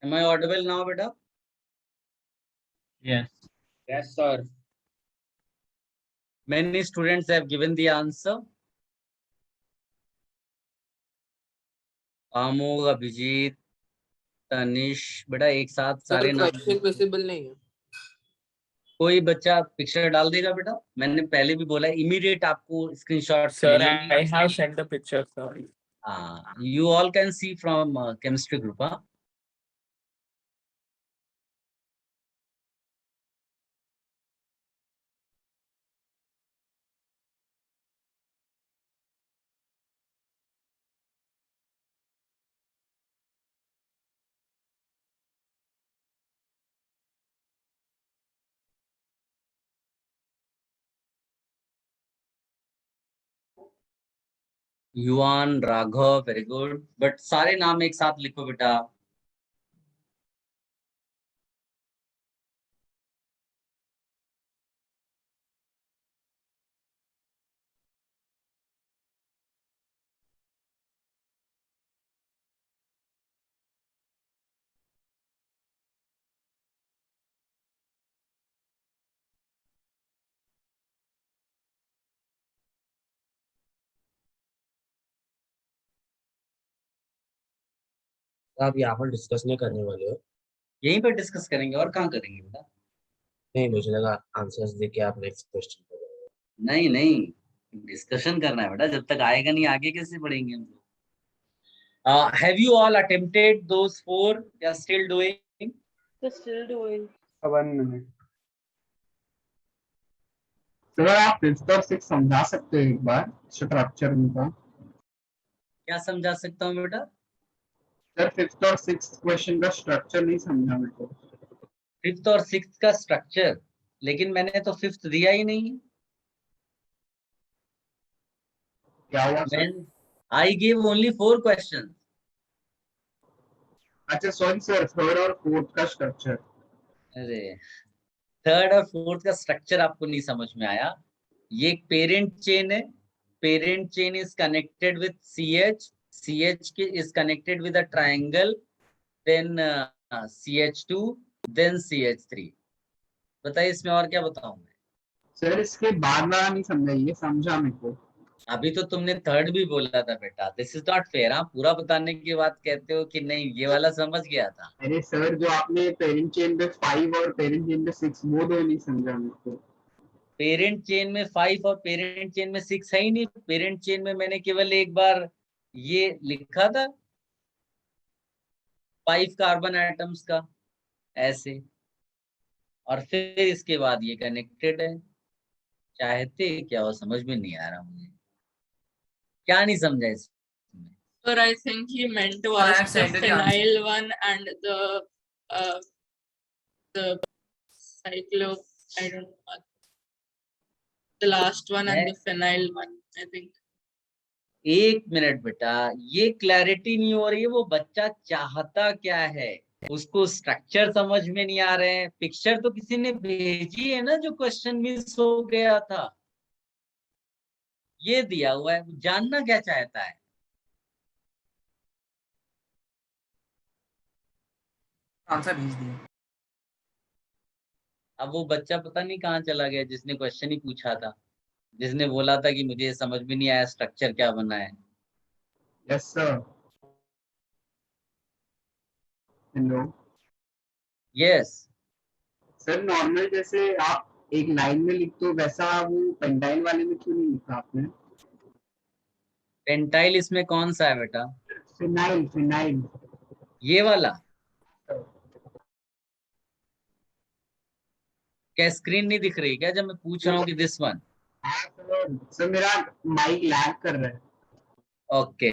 Am I audible now beta? Yes. Yes sir. Many students have given the answer. आमोग, Abhijit, Tanish, बेटा एक साथ सर सारे नाम। क्वेश्चन विजिबल नहीं है। कोई बच्चा पिक्चर डाल देगा बेटा, मैंने पहले भी बोला इमीडिएट आपको स्क्रीनशॉट Sir, मिलेंगे। I have sent the picture, sir. You all can see from chemistry group. युवान, राघव, वेरी गुड, बट सारे नाम एक साथ लिखो बेटा। आप यहाँ पर डिस्कस नहीं करने वाले हो? यहीं पर डिस्कस करेंगे, और कहाँ करेंगे बेटा? नहीं, मुझे लगा आंसर्स देके आप नेक्स्ट क्वेश्चन करोगे। नहीं नहीं, डिस्कशन करना है बेटा, जब तक आएगा नहीं आगे कैसे पढ़ेंगे हम लोग। हैव यू ऑल अटेम्प्टेड दोस 4 या still doing? Still doing. 1 minute। Sir आप 5th और 6th समझा सकते हो एक बार स्ट्रक्चर उनका? क्या समझा सकता हूँ बेटा? सर 5th और 6th क्वेश्चन का स्ट्रक्चर नहीं समझा मेरे को। 5th और 6th का स्ट्रक्चर, लेकिन मैंने तो 5th दिया ही नहीं। क्या हुआ sir? I gave only 4 questions. अच्छा सॉरी सर, 3rd और 4th का स्ट्रक्चर। अरे 3rd और 4th का स्ट्रक्चर आपको नहीं समझ में आया। ये एक पेरेंट चेन है, parent chain is connected with CH के is connected with a triangle, then CH2, then CH3। बताइए इसमें और क्या बताऊं मैं? सर इसके बाद वाला नहीं समझा, ये समझा मेरे को। अभी तो तुमने 3rd भी बोला था बेटा, दिस इज नॉट फेयर। आप पूरा बताने के बाद कहते हो कि नहीं ये वाला समझ गया था। अरे सर जो आपने पेरेंट चेन पे 5 और पेरेंट चेन पे 6 वो दो नहीं समझा मेरे को। पेरेंट चेन में 5 और पेरेंट चेन में 6 है ही नहीं। पेरेंट चेन में मैंने केवल एक बार ये लिखा था 5 कार्बन एटम्स का ऐसे, और फिर इसके बाद ये कनेक्टेड है। चाहते क्या हो, समझ में नहीं आ रहा मुझे, क्या नहीं समझा इसमें? Sir, I think he meant I was have the sent the answer. phenyl one and the cyclo, I don't know, the last one and the phenyl one, I think. एक मिनट बेटा, ये क्लैरिटी नहीं हो रही है वो बच्चा चाहता क्या है, उसको स्ट्रक्चर समझ में नहीं आ रहे हैं। पिक्चर तो किसी ने भेजी है ना, जो क्वेश्चन मिस हो गया था, ये दिया हुआ है, जानना क्या चाहता है? आंसर भेज दिया। अब वो बच्चा पता नहीं कहाँ चला गया जिसने क्वेश्चन ही पूछा था, जिसने बोला था कि मुझे समझ में नहीं आया स्ट्रक्चर क्या बना है। Yes sir. Hello. Yes sir normal जैसे आप एक लाइन में लिखते हो वैसा वो पेंटाइल वाले में क्यों नहीं लिखा आपने? पेंटाइल इसमें कौन सा है बेटा? Phenyl phenyl. ये वाला क्या स्क्रीन नहीं दिख रही क्या जब मैं पूछ रहा हूँ कि दिस वन? सर मेरा माइक लैग कर रहा है। ओके,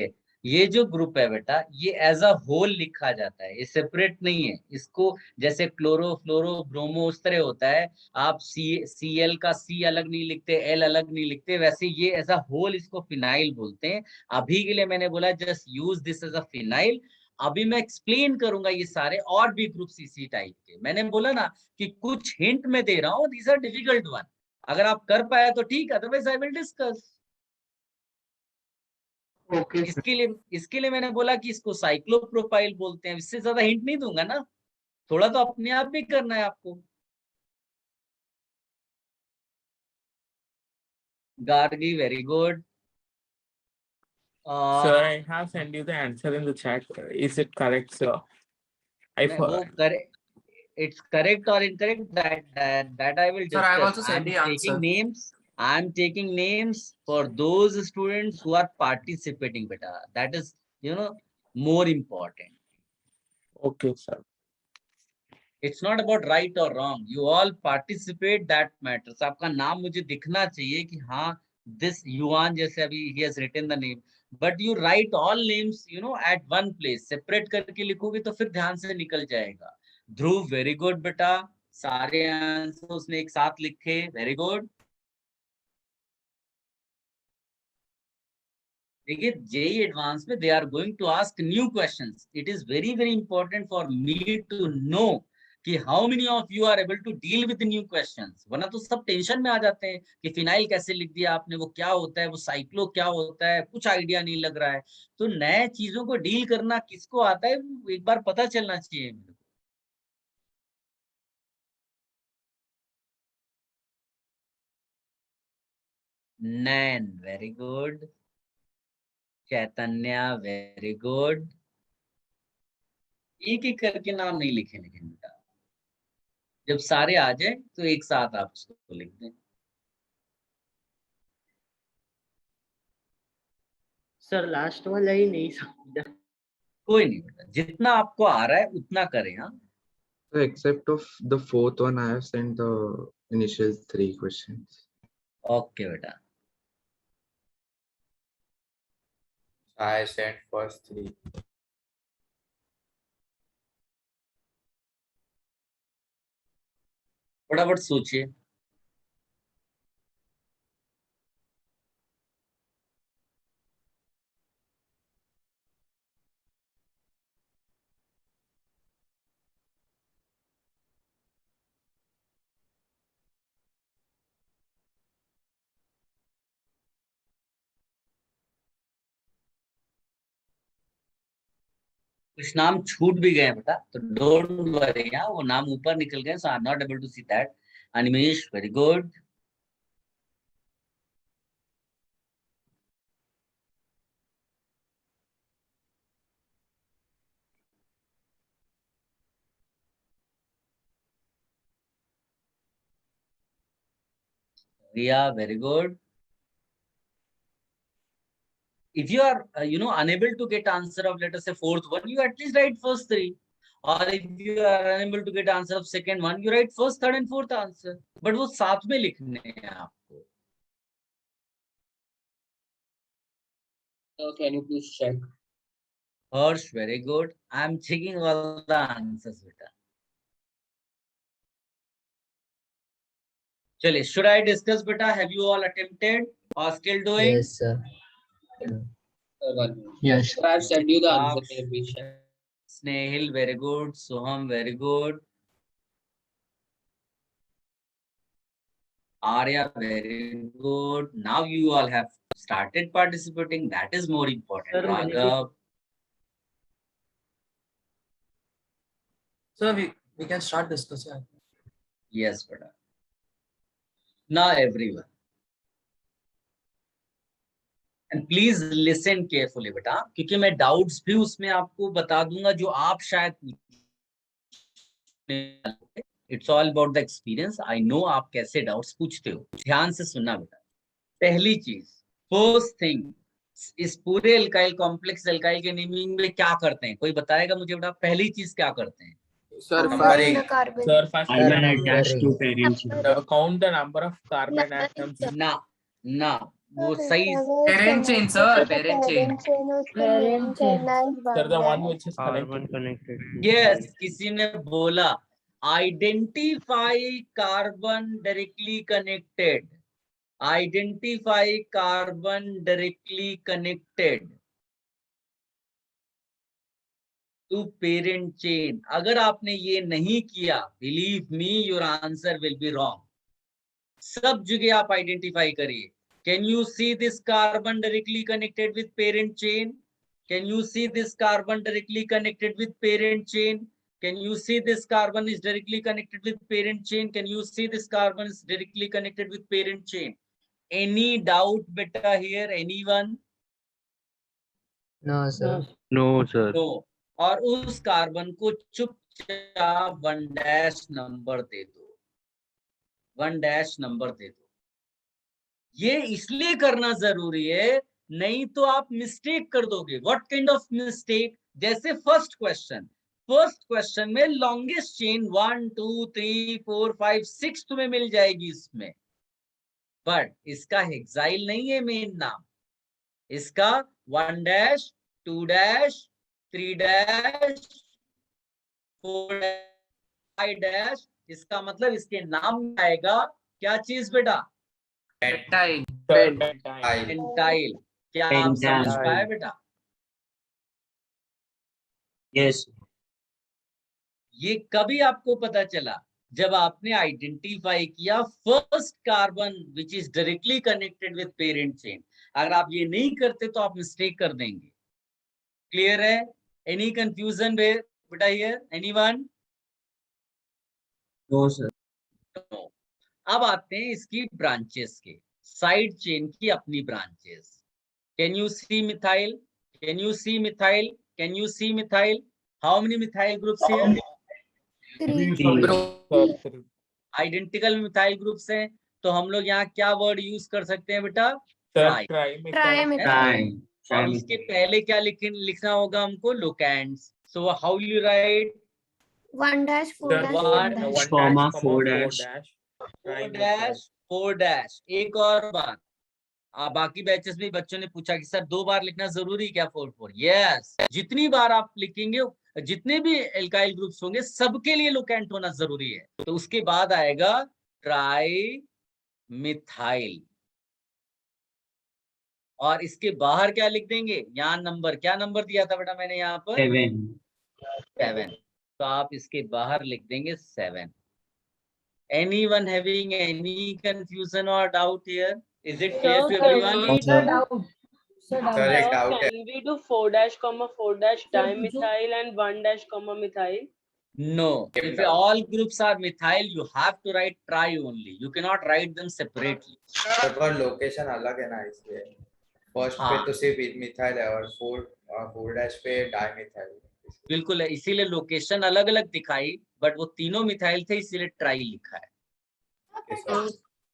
ये जो ग्रुप है बेटा ये एज अ होल लिखा जाता है, ये सेपरेट नहीं है। इसको जैसे क्लोरो फ्लोरो ब्रोमो उस तरह होता है, आप Cl का C अलग नहीं लिखते, L अलग नहीं लिखते, वैसे ये एज अ होल इसको फिनाइल बोलते हैं। अभी के लिए मैंने बोला just use this as a phenyl. अभी मैं एक्सप्लेन करूंगा ये सारे और भी ग्रुप्स इसी टाइप के। मैंने बोला ना कि कुछ हिंट में दे रहा हूँ, दीज आर डिफिकल्ट वन। अगर आप कर पाए तो ठीक, otherwise I will discuss. Okay इसके लिए मैंने बोला कि इसको साइक्लोप्रोपाइल बोलते हैं। इससे ज्यादा हिंट नहीं दूंगा ना, थोड़ा तो अपने आप भी करना है आपको। Gargi, very good. Sir, I have sent you the answer in the chat. Is it correct, sir? वो करे, it's correct or incorrect, that I will Sir, I have discuss. also said the answer. I'm taking names for those students who are participating, beta. That is, more important. Okay, sir. It's not about right or wrong. You all participate, that matters. आपका नाम मुझे दिखना चाहिए कि हाँ, this Yuan जैसे अभी he has written the name. But you write all names, at one place. Separate करके लिखोगे तो फिर ध्यान से निकल जाएगा. ध्रुव, very good बेटा. सारे आंसर उसने एक साथ लिखे. Very good. देखिए, JEE एडवांस में they are going to ask new questions. It is very very important for me to know कि how many of you are able to deal with new questions. वरना तो सब tension में आ जाते हैं कि फिनाइल कैसे लिख दिया आपने, वो क्या होता है, वो साइक्लो क्या होता है, कुछ आइडिया नहीं लग रहा है. तो नए चीजों को डील करना किसको आता है, एक बार पता चलना चाहिए. Nain, very good. Chaitanya, very good. एक एक करके नाम नहीं लिखे लेकिन बेटा, जब सारे आ जाए तो एक साथ आप उसको लिख दें. सर लास्ट वाला ही नहीं समझा. कोई नहीं बेटा, जितना आपको आ रहा है उतना करें. हाँ, So except of the fourth one, I have sent the initial 3 questions. Okay बेटा. I sent first 3. फटाफट सोचिए. कुछ नाम छूट भी गए बेटा, तो डोंट वरी. वो नाम ऊपर निकल गए, so I am not able to see that. Animesh, very good. Riya, very good. If you are unable to get answer of, let us say, fourth one, you at least write first 3. Or if you are unable to get answer of second one, you write first, third and fourth answer. But वो साथ में लिखने हैं आपको. Can you please check? Harsh, very good. I am checking all the answers beta. चलिए, should I discuss beta? Have you all attempted or still doing? Yes, sir. Yes. Sir, I have sent you the answer. Snehil, very good. Soham, very good. Arya, very good. Now you all have started participating. That is more important. Sir, Raghav. Sir, we can start discussing. Yes, beta. Now everyone. And please listen carefully बेटा, क्योंकि मैं doubts भी उसमें आपको बता दूंगा जो आप शायद. It's all about the experience. I know आप कैसे डाउट्स पूछते हो. ध्यान से सुनना बेटा. पहली चीज, फर्स्ट थिंग, इस पूरे एल्काइल कॉम्प्लेक्स एल्काइल के नेमिंग में क्या करते हैं, कोई बताएगा मुझे बेटा? पहली चीज क्या करते हैं? Sir, first Carbon attached to parent chain. count the number of carbon atoms. ना वो सही. Parent chain, sir. Parent chain. Sir, the one which is Carbon connected. connected. Yes, किसी ने बोला identify carbon directly connected. Identify carbon directly connected to parent chain. अगर आपने ये नहीं किया, believe me, your answer will be wrong. सब जगह आप आइडेंटिफाई करिए. Can you see this carbon directly connected with parent chain? Can you see this carbon directly connected with parent chain? Can you see this carbon is directly connected with parent chain? Can you see this carbon is directly connected with parent chain? Any doubt beta here? Anyone? No, sir. No, sir. No. और उस carbon को आप 1 number दे दो, 1 number दे दो। ये इसलिए करना जरूरी है, नहीं तो आप मिस्टेक कर दोगे। What kind of mistake? जैसे फर्स्ट क्वेश्चन में लॉन्गेस्ट चेन 1 2 3 4 5 6 तुम्हें मिल जाएगी इसमें, बट इसका हेक्साइल नहीं है मेन नाम, इसका 1 2 3 4 5 इसका मतलब इसके नाम में आएगा क्या चीज बेटा? पेंटाइल। पेंटाइल। क्या आप समझ पाए बेटा? यस। ये कभी आपको पता चला जब आपने आइडेंटिफाई किया first carbon which is directly connected with parent chain. अगर आप ये नहीं करते तो आप मिस्टेक कर देंगे। क्लियर है? एनी कंफ्यूजन बेटा हियर? एनीवन? No sir. अब आते हैं इसकी ब्रांचेस के, साइड चेन की अपनी branches. Can you see methyl? Can you see methyl? Can you see methyl? How many methyl groups here? Identical methyl groups हैं, तो हम लोग यहाँ क्या वर्ड यूज कर सकते हैं बेटा? ट्राई। और इसके पहले क्या लिखना होगा हमको? Locants. So how you write? 1 4 4 एक और बात, बाकी बैचेस में बच्चों ने पूछा कि सर 2 बार लिखना जरूरी क्या 4 4? यस, जितनी बार आप लिखेंगे, जितने भी एल्काइल ग्रुप्स होंगे सबके लिए लोकेंट होना जरूरी है। तो उसके बाद आएगा ट्राई मिथाइल, और इसके बाहर क्या लिख देंगे? यहाँ नंबर, क्या नंबर दिया था बेटा मैंने यहाँ पर? 7। तो आप इसके बाहर लिख देंगे 7। Anyone having any confusion or doubt here? Is it clear to everyone? Sir, Correct, doubt है। can we do 4 4 dimethyl and 1 methyl? No. If all groups are methyl, you have to write tri only. You cannot write them separately. पर location अलग है ना, इसलिए first पे तो सिर्फ methyl है और 4 पे डाइमिथाइल। बिल्कुल है, इसीलिए लोकेशन अलग अलग दिखाई, बट वो तीनों मिथाइल थे इसीलिए ट्राई लिखा है।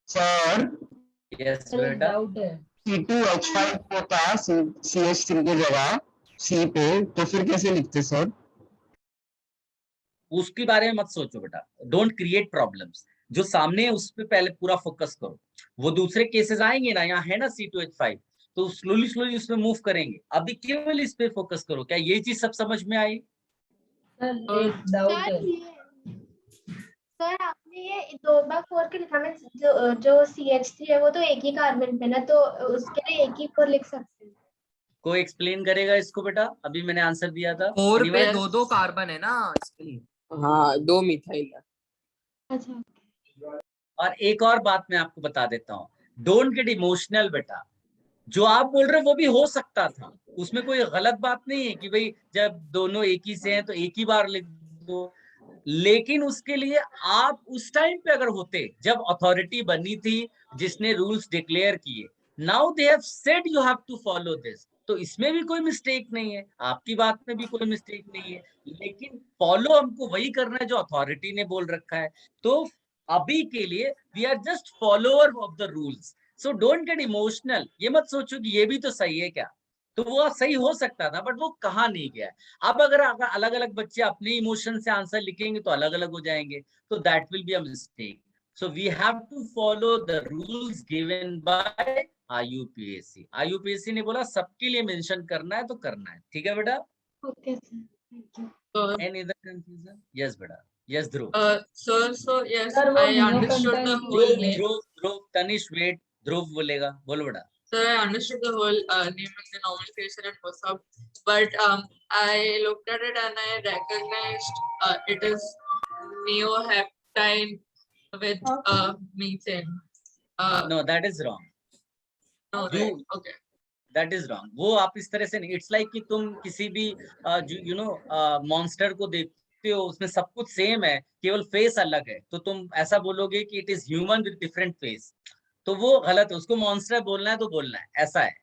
सर यस बेटा। C2H5 होता CH3 की जगह C पे, तो फिर कैसे लिखते सर? उसके बारे में मत सोचो बेटा, डोंट क्रिएट प्रॉब्लम्स। जो सामने है उस पर पहले पूरा फोकस करो। वो दूसरे केसेस आएंगे ना, यहाँ है ना C2H5, तो स्लोली उसमें मूव करेंगे। अभी केवल इस पे फोकस करो। क्या ये चीज सब समझ में आई? एक डाउट है सर, आपने ये 2/4 के लिखा में जो CH3 है वो तो एक ही कार्बन पे ना, तो उसके लिए एक ही 4 लिख सकते हैं। कोई एक्सप्लेन करेगा इसको बेटा? अभी मैंने आंसर दिया था। 4 पे 2 कार्बन है ना, इसके लिए। हाँ, 2 मिथाइल। अच्छा। और एक और बात मैं आपको बता देता हूँ, डोंट गेट इमोशनल बेटा। जो आप बोल रहे हो वो भी हो सकता था, उसमें कोई गलत बात नहीं है कि भाई जब दोनों एक ही से हैं तो एक ही बार लिख दो। लेकिन उसके लिए आप उस टाइम पे अगर होते जब अथॉरिटी बनी थी, जिसने रूल्स डिक्लेयर किए, now they have said you have to follow this, तो इसमें भी कोई मिस्टेक नहीं है, आपकी बात में भी कोई मिस्टेक नहीं है। लेकिन फॉलो हमको वही करना है जो अथॉरिटी ने बोल रखा है। तो अभी के लिए we are just follower of the rules, so don't get emotional. ये मत सोचो कि ये भी तो सही है क्या, तो वो सही हो सकता था बट वो कहाँ नहीं गया। अब अगर अलग अलग बच्चे अपने इमोशन से आंसर लिखेंगे तो अलग अलग हो जाएंगे, तो that will be a mistake. So we have to follow the rules given by IUPAC। IUPAC ने बोला सबके लिए मेंशन करना है तो करना है। ठीक है बेटा? Okay sir, thank you. Any other confusion? Yes बेटा। Yes, Dhruv. So yes, I understood the whole name. Dhruv, Tanish, wait. Dhruv बोलेगा, बोलो बेटा। So I understood the whole name and the nomenclature and what's up, but I looked at it and I recognized it is neoheptine with methane. No, that is wrong. No, right? Okay. That is wrong. वो आप इस तरह से नहीं, it's like कि तुम किसी भी मॉन्स्टर को देखते हो, उसमें सब कुछ सेम है, केवल फेस अलग है, तो तुम ऐसा बोलोगे कि it is human with different face, तो वो गलत है। उसको मॉन्स्टर बोलना है तो बोलना है, ऐसा है।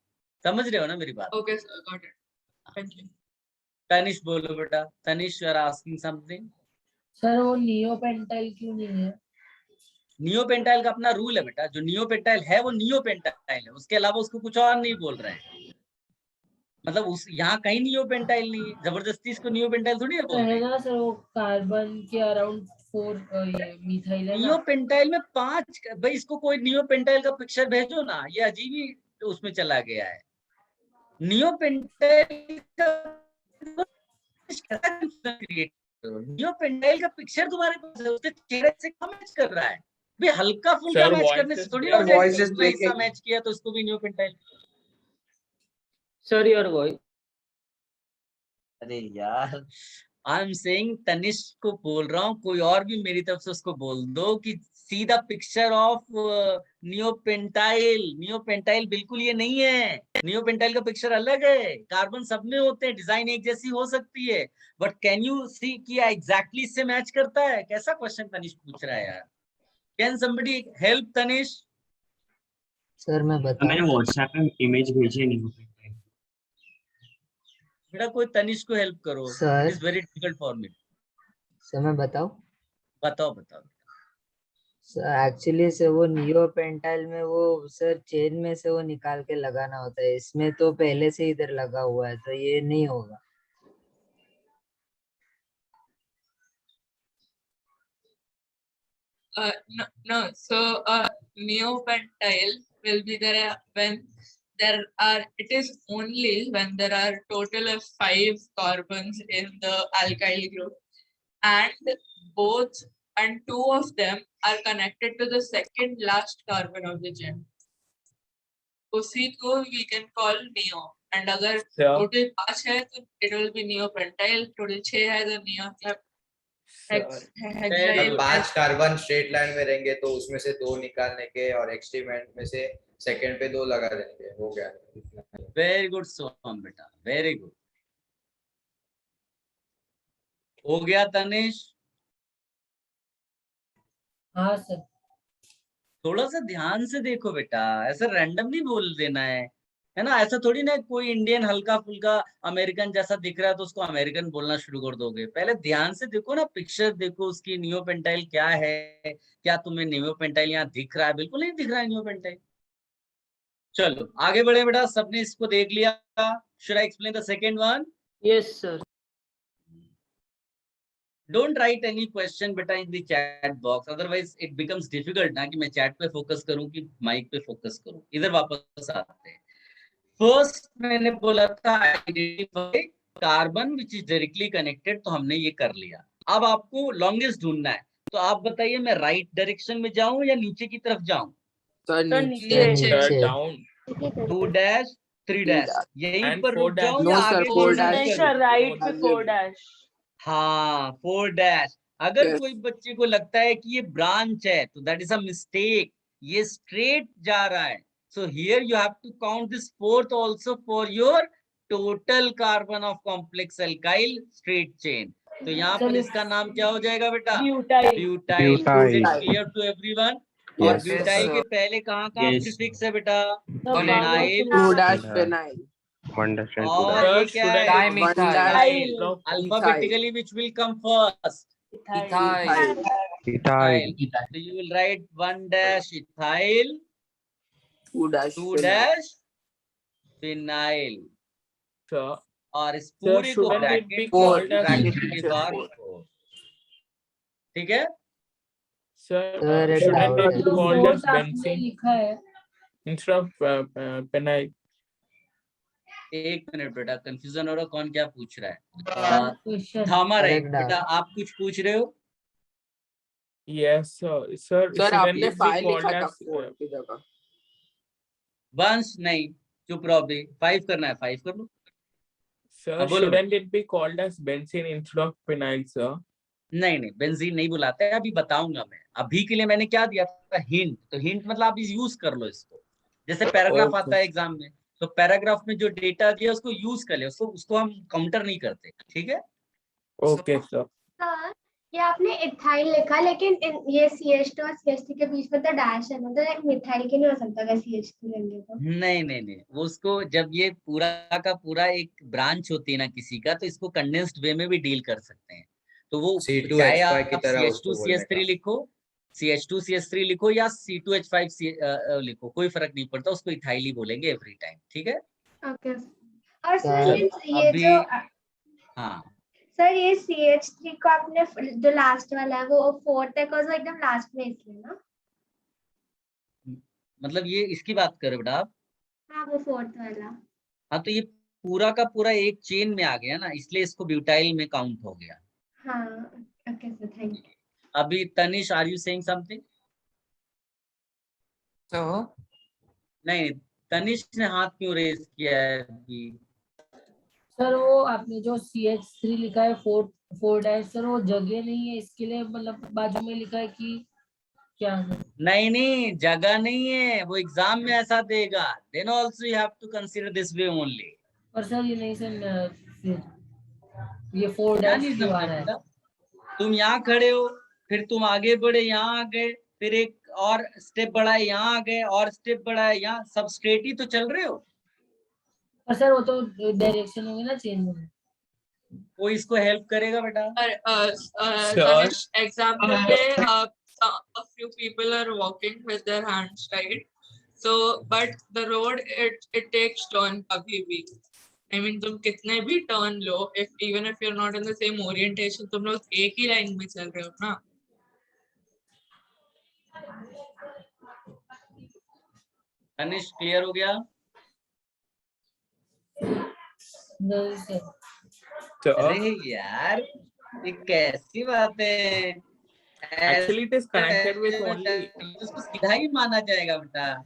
समझ रहे हो ना मेरी बात? Okay, sir, got it. Thank you. Tanish बोलो बेटा। Tanish, you are asking something. Sir वो नियोपेंटाइल क्यों नहीं है? नियोपेंटाइल का अपना रूल है बेटा, जो नियोपेंटाइल है वो नियोपेंटाइल है, उसके अलावा उसको कुछ और नहीं बोल रहे हैं। मतलब उस यहाँ कहीं नियोपेंटाइल नहीं है, जबरदस्ती इसको नियोपेंटाइल थोड़ी है बोल रहे है हैं। ना सर, वो कार्बन के अराउंड 4 ये मिथाइल है ना। नियोपेंटाइल में 5, भाई इसको कोई नियोपेंटाइल का पिक्चर भेजो ना, ये अजीब ही उसमें चला गया है। नियोपेंटाइल नियोपेंटाइल का पिक्चर तुम्हारे पास है, उसके चेहरे से क्या मैच कर रहा है भाई? हल्का फुल्का Sir, मैच voice करने से is थोड़ी breaking. हो जाएगा Voice is उसमें हिस्सा breaking. मैच किया तो इसको भी नियोपेंटाइल। Sir, your voice. अरे यार, आई एम सेइंग, तनिष्क को बोल रहा हूँ, कोई और भी मेरी तरफ से उसको बोल दो कि see the picture of neopentyl. Neopentyl बिल्कुल ये नहीं है, नियोपेंटाइल का पिक्चर अलग है। कार्बन सब में होते हैं, डिजाइन एक जैसी हो सकती है, बट कैन यू सी कि एग्जैक्टली इससे मैच करता है? कैसा क्वेश्चन तनिष्क पूछ रहा है यार। Can somebody help Tanishk? Sir मैं बता, मैंने व्हाट्सएप पे इमेज भेजी नहीं। बेटा कोई तनिष्क को हेल्प करो, Sir. It is very difficult for me. Sir मैं बताऊं? बताओ बताओ। सर एक्चुअली सर वो नियोपेंटाइल में वो सर चेन में से वो निकाल के लगाना होता है, इसमें तो पहले से इधर लगा हुआ है तो ये नहीं होगा। No, so neopentyl will be there when there are, it is only when there are total of 5 carbons in the alkyl group and and 2 of them are connected to the second last carbon of the chain. उसी को we can call neo, and अगर total 5 है तो it will be neopentyl, total 6 है तो neo मतलब 5 carbon straight line में रहेंगे तो उसमें से 2 निकालने के और एक्सट्रीम एंड में से सेकंड पे 2 लगा देंगे, हो गया। वेरी गुड सोहम बेटा, वेरी गुड। हो गया तनिष? हाँ सर। थोड़ा सा ध्यान से देखो बेटा, ऐसा रैंडम नहीं बोल देना है ना। ऐसा थोड़ी ना कोई इंडियन हल्का फुल्का अमेरिकन जैसा दिख रहा है तो उसको अमेरिकन बोलना शुरू कर दोगे। पहले ध्यान से देखो ना, पिक्चर देखो उसकी, नियोपेंटाइल क्या है। क्या तुम्हें नियोपेंटाइल यहाँ दिख रहा है? बिल्कुल नहीं दिख रहा है नियोपेंटाइल। चलो आगे बढ़े बेटा, सबने इसको देख लिया। Should I explain the second one? Yes sir. Don't write any question बेटा in the chat box, otherwise it becomes difficult ना कि मैं चैट पे फोकस करूं कि माइक पे फोकस करूं। इधर वापस आते हैं। फर्स्ट मैंने बोला था identify carbon which is directly connected, तो हमने ये कर लिया। अब आपको लॉन्गेस्ट ढूंढना है, तो आप बताइए मैं राइट डायरेक्शन में जाऊं या नीचे की तरफ जाऊं? नीचे। डाउन 2 डैश 3 डैश यहीं And पर 4 रुक जाऊं dash. या No, sir, आगे 4 से dash. शुरू नहीं करूं? सर, राइट पे 4 डैश। हाँ 4 डैश। अगर Yes. कोई बच्चे को लगता है कि ये ब्रांच है तो दैट इज अ मिस्टेक, ये स्ट्रेट जा रहा है। So here you have to count this fourth also for your total carbon of complex alkyl straight chain. तो यहाँ पर इसका नाम क्या हो जाएगा बेटा? Butyl. Butyl. Is it clear to everyone? और Yes. ब्यूटाइल Yes, के sir. पहले कहाँ Yes. प्रीफिक्स है बेटा? The phenyl. 2 dash phenyl. 1 dash and 2 और dash. ये Sir, क्या should I है? take 1 Dimethyl. dash Ethyl. Alphabetically which will come first? Ethyl. Ethyl. So you will write 1 dash ethyl, 2 dash 2 phenyl. dash phenyl, Sir, और इस sir, पूरे को shouldn't it be bracket called as के बाद 4। ठीक है? sir? Sir, a Shouldn't doubt it be है। called as आपने benzene लिखा है। instead of phenyl? एक मिनट बेटा, कंफ्यूजन हो रहा, कौन क्या पूछ रहा है? क्वेश्चन। थामा राइट Correct बेटा, आप कुछ पूछ रहे हो? Yes, sir. Sir, Sir, shouldn't आपने it be 5 called लिखा था as 4 की जगह। वंश नहीं, चुप रहो अभी। 5 करना है, 5 कर लो। sir? हाँ, बोलो Shouldn't it be called as benzene instead of phenyl, sir? नहीं नहीं, बेंजीन नहीं बुलाते हैं, अभी बताऊंगा मैं। अभी के लिए मैंने क्या दिया था? हिंट। तो हिंट मतलब आप यूज कर लो इसको। जैसे पैराग्राफ Okay. आता है एग्जाम में, तो पैराग्राफ में जो डेटा दिया उसको यूज कर ले, उसको हम काउंटर नहीं करते। ठीक है? Okay, sir. सर ये आपने इथाइल लिखा, लेकिन ये CH2 और CH3 के बीच में तो डैश है ना, तो मिथाइल के नहीं हो सकता अगर CH2 लेंगे तो। नहीं नहीं नहीं, वो उसको जब ये पूरा का पूरा एक ब्रांच होती है ना किसी का, तो इसको कंडेंस्ड वे में भी डील कर सकते हैं। तो वो C2H5 चाहे आप की तरह उसको बोलने CH2CH3 का। लिखो, CH2CH3 लिखो या C2H5 लिखो, कोई फर्क नहीं पड़ता, उसको इथाइल ही बोलेंगे एवरी टाइम, ठीक है। ओके। और सर चलो ये अभी जो हाँ सर ये CH3 को आपने जो लास्ट वाला है वो फोर्थ है cause वो एकदम लास्ट में इसलिए ना। मतलब ये इसकी बात कर रहे हो बेटा आप? हाँ वो फोर्थ वाला। हाँ तो ये पूरा का पूरा एक चेन में आ गया ना, इसलिए इसको ब्यूटाइल में काउंट हो गया। हाँ ओके सर थैंक यू। अभी Tanish, are you saying something? तो नहीं, तनिष ने हाथ क्यों रेज किया है अभी? सर वो आपने जो CH3 लिखा है 4 सर वो जगह नहीं है इसके लिए, मतलब बाजू में लिखा है कि क्या है? नहीं जगह नहीं है, वो एग्जाम में ऐसा देगा, then also you have to consider this way only. और सर ये नहीं सर ये 4 क्या नहीं क्यों आ समझे रहा है? बेटा? तुम यहाँ खड़े हो, फिर तुम आगे बढ़े यहाँ आ गए, फिर एक और स्टेप बढ़ा है यहाँ आ गए, और स्टेप बढ़ा है यहाँ, सब स्ट्रेट ही तो चल रहे हो। और सर वो तो डायरेक्शन होगी ना चेंज में। कोई इसको हेल्प करेगा बेटा? Tanish, example पे a few people are walking with their hands right, so but the road it takes turn कभी भी। I mean तुम कितने भी turn low, even if you're not in the same orientation, तुम लोग एक ही लाइन में चल रहे हो ना। तनिष क्लियर हो गया? नहीं सर। अरे यार ये कैसी बात है? Actually, it is connected with only. उसको सीधा ही माना जाएगा बेटा।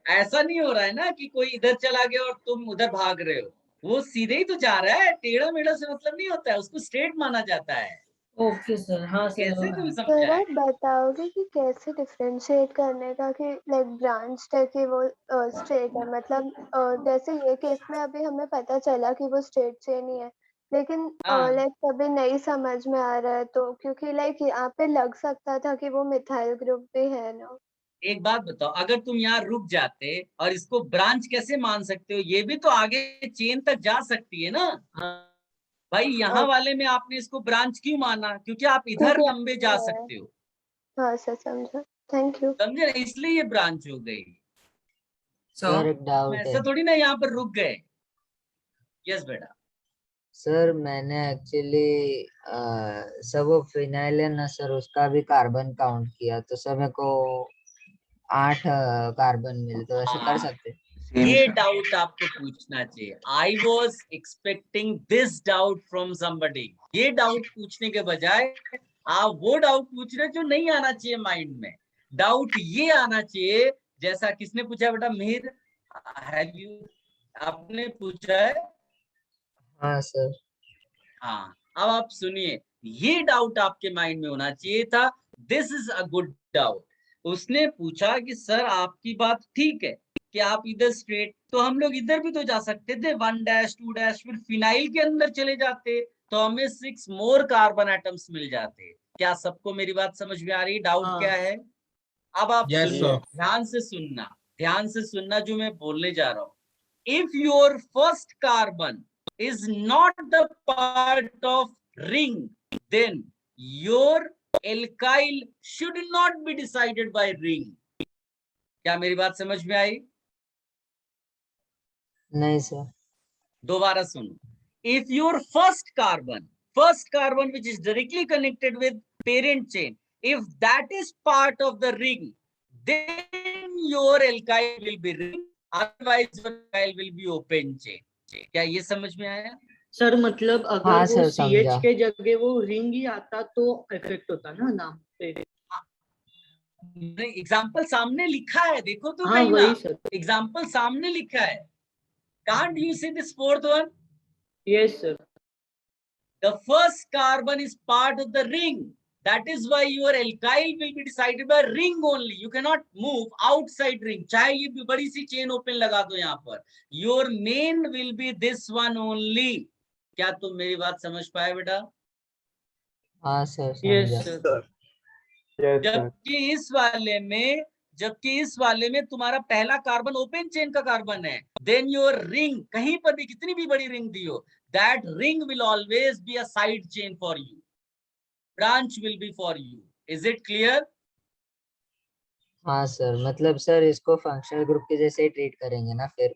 ऐसा नहीं हो रहा है ना कि कोई इधर चला गया और तुम उधर भाग रहे हो, वो सीधे ही तो जा रहा है, टेढ़ा मेढ़ा से मतलब नहीं होता है, उसको स्ट्रेट माना जाता है। Okay sir. हाँ सर। कैसे तुम सर समझाए? आप बताओगे कि कैसे डिफरेंशिएट करने का कि लाइक ब्रांच है कि वो स्ट्रेट है, मतलब जैसे ये केस में अभी हमें पता चला कि वो स्ट्रेट चेन ही है, लेकिन हाँ। लाइक कभी नहीं समझ में आ रहा है, तो क्योंकि लाइक यहाँ पे लग सकता था कि वो मिथाइल ग्रुप भी है ना। एक बात बताओ, अगर तुम यहाँ रुक जाते और इसको ब्रांच कैसे मान सकते हो? ये भी तो आगे चेन तक जा सकती है ना। भाई यहाँ वाले में आपने इसको ब्रांच क्यों माना? क्योंकि आप इधर क्योंकि लंबे जा सकते हो, हाँ सर समझा, थैंक यू। समझे ना, इसलिए ये ब्रांच हो गई। सर एक हम डाउट है ऐसा थोड़ी ना यहाँ पर रुक गए। यस बेटा। सर, मैंने एक्चुअली सर वो फिनाइल है ना सर, उसका भी कार्बन काउंट किया तो सर मेरे को 8 कार्बन मिले, तो ऐसे कर सकते हैं? ये डाउट आपको पूछना चाहिए। I was expecting this doubt from somebody. ये डाउट पूछने के बजाय आप वो डाउट पूछ रहे जो नहीं आना चाहिए माइंड में। डाउट ये आना चाहिए, जैसा किसने पूछा बेटा? मिहिर, हैव यू, आपने पूछा है? हाँ सर। हाँ, अब आप सुनिए, ये डाउट आपके माइंड में होना चाहिए था, this is a good doubt. उसने पूछा कि सर आपकी बात ठीक है कि आप इधर स्ट्रेट, तो हम लोग इधर भी तो जा सकते थे, 1 2 फिर फिनाइल के अंदर चले जाते तो हमें 6 मोर कार्बन एटम्स मिल जाते। क्या सबको मेरी बात समझ में आ रही? डाउट क्या है? अब आप सुनिए, ध्यान से सुनना, ध्यान से सुनना जो मैं बोलने जा रहा हूँ। If your first carbon is not the part of ring, then your alkyl should not be decided by ring. क्या मेरी बात समझ में आई? नहीं सर। दोबारा सुनो। If your first carbon which is directly connected with parent chain, if that is part of the ring, then your alkyl will be ring, otherwise your alkyl will be open chain. क्या ये समझ में आया? Sir मतलब अगर हाँ वो sir, CH समझा। के जगह वो रिंग ही आता तो इफेक्ट होता ना नाम पे। एग्जाम्पल सामने लिखा है, देखो तो हाँ कहीं वही ना, सर। एग्जाम्पल सामने लिखा है। Can't you see this fourth one? Yes sir. The first carbon is part of the ring. That is why your alkyl will be decided by ring only. You cannot move outside ring. चाहे ये भी बड़ी सी chain open लगा दो यहाँ पर, your main will be this one only. क्या तुम मेरी बात समझ पाए बेटा? हाँ सर, यस समझा। सर। जबकि इस वाले में तुम्हारा पहला कार्बन ओपन चेन का कार्बन है, देन योर रिंग, कहीं पर भी कितनी भी बड़ी रिंग दी हो, that ring will always be a side chain for you. branch will be for you. Is it clear? हाँ सर, मतलब सर इसको फंक्शनल ग्रुप के जैसे ही ट्रीट करेंगे ना फिर?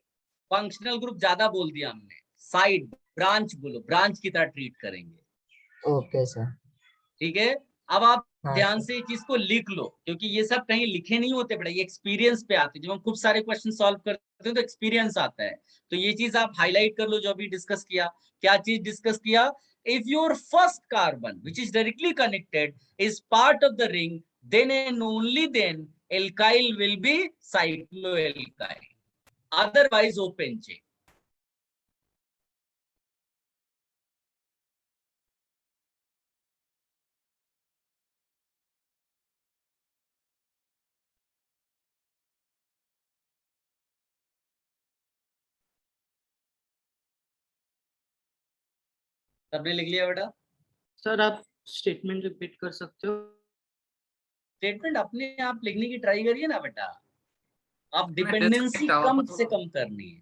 फंक्शनल ग्रुप ज्यादा बोल दिया हमने, साइड ब्रांच बोलो, ब्रांच की तरह ट्रीट करेंगे। Okay sir. ठीक है, अब आप हाँ ध्यान सर। से चीज को लिख लो, क्योंकि ये सब कहीं लिखे नहीं होते बेटा, ये एक्सपीरियंस पे आते हैं। जब हम खूब सारे क्वेश्चन सॉल्व करते हैं तो एक्सपीरियंस आता है। तो ये चीज आप हाईलाइट कर लो जो अभी डिस्कस किया। क्या चीज डिस्कस किया? If your first carbon which is directly connected is part of the ring, then and only then alkyl will be cycloalkyl, otherwise open chain. सबने लिख लिया बेटा? सर आप स्टेटमेंट रिपीट कर सकते हो? स्टेटमेंट अपने आप लिखने की ट्राई करिए ना बेटा, आप मैं डिपेंडेंसी disconnect हुआ कम तो से कम करनी है।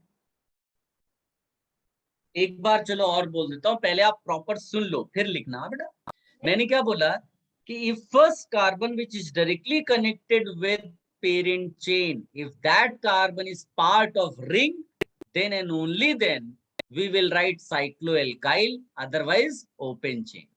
एक बार चलो और बोल देता हूँ, पहले आप प्रॉपर सुन लो फिर लिखना बेटा। मैंने क्या बोला कि if first carbon which is directly connected with parent chain, if that carbon is part of ring, then and only then we will write cycloalkyl, otherwise open chain.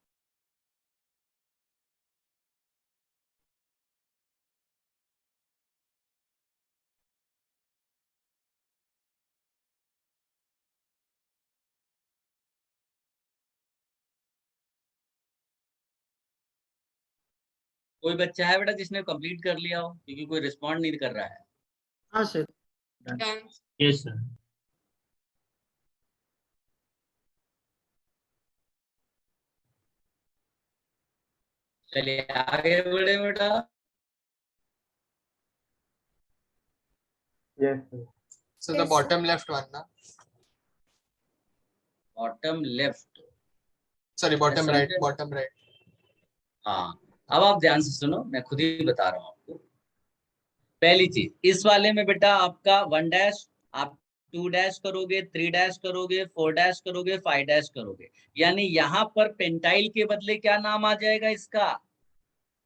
कोई बच्चा है बेटा जिसने कंप्लीट कर लिया हो? क्योंकि कोई रिस्पॉन्ड नहीं कर रहा है। हाँ सर। Yes sir. चलिए आगे बढ़े बेटा। Yes, sir. So the bottom left one, na? Bottom left, Sorry, bottom समझे? right, bottom right. हाँ, अब आप ध्यान से सुनो, मैं खुद ही बता रहा हूँ आपको। पहली चीज, इस वाले में बेटा आपका 1 डैश, आप 2 डैश करोगे, 3 डैश करोगे, 4 डैश करोगे, 5 डैश करोगे, यानी यहाँ पर पेंटाइल के बदले क्या नाम आ जाएगा इसका?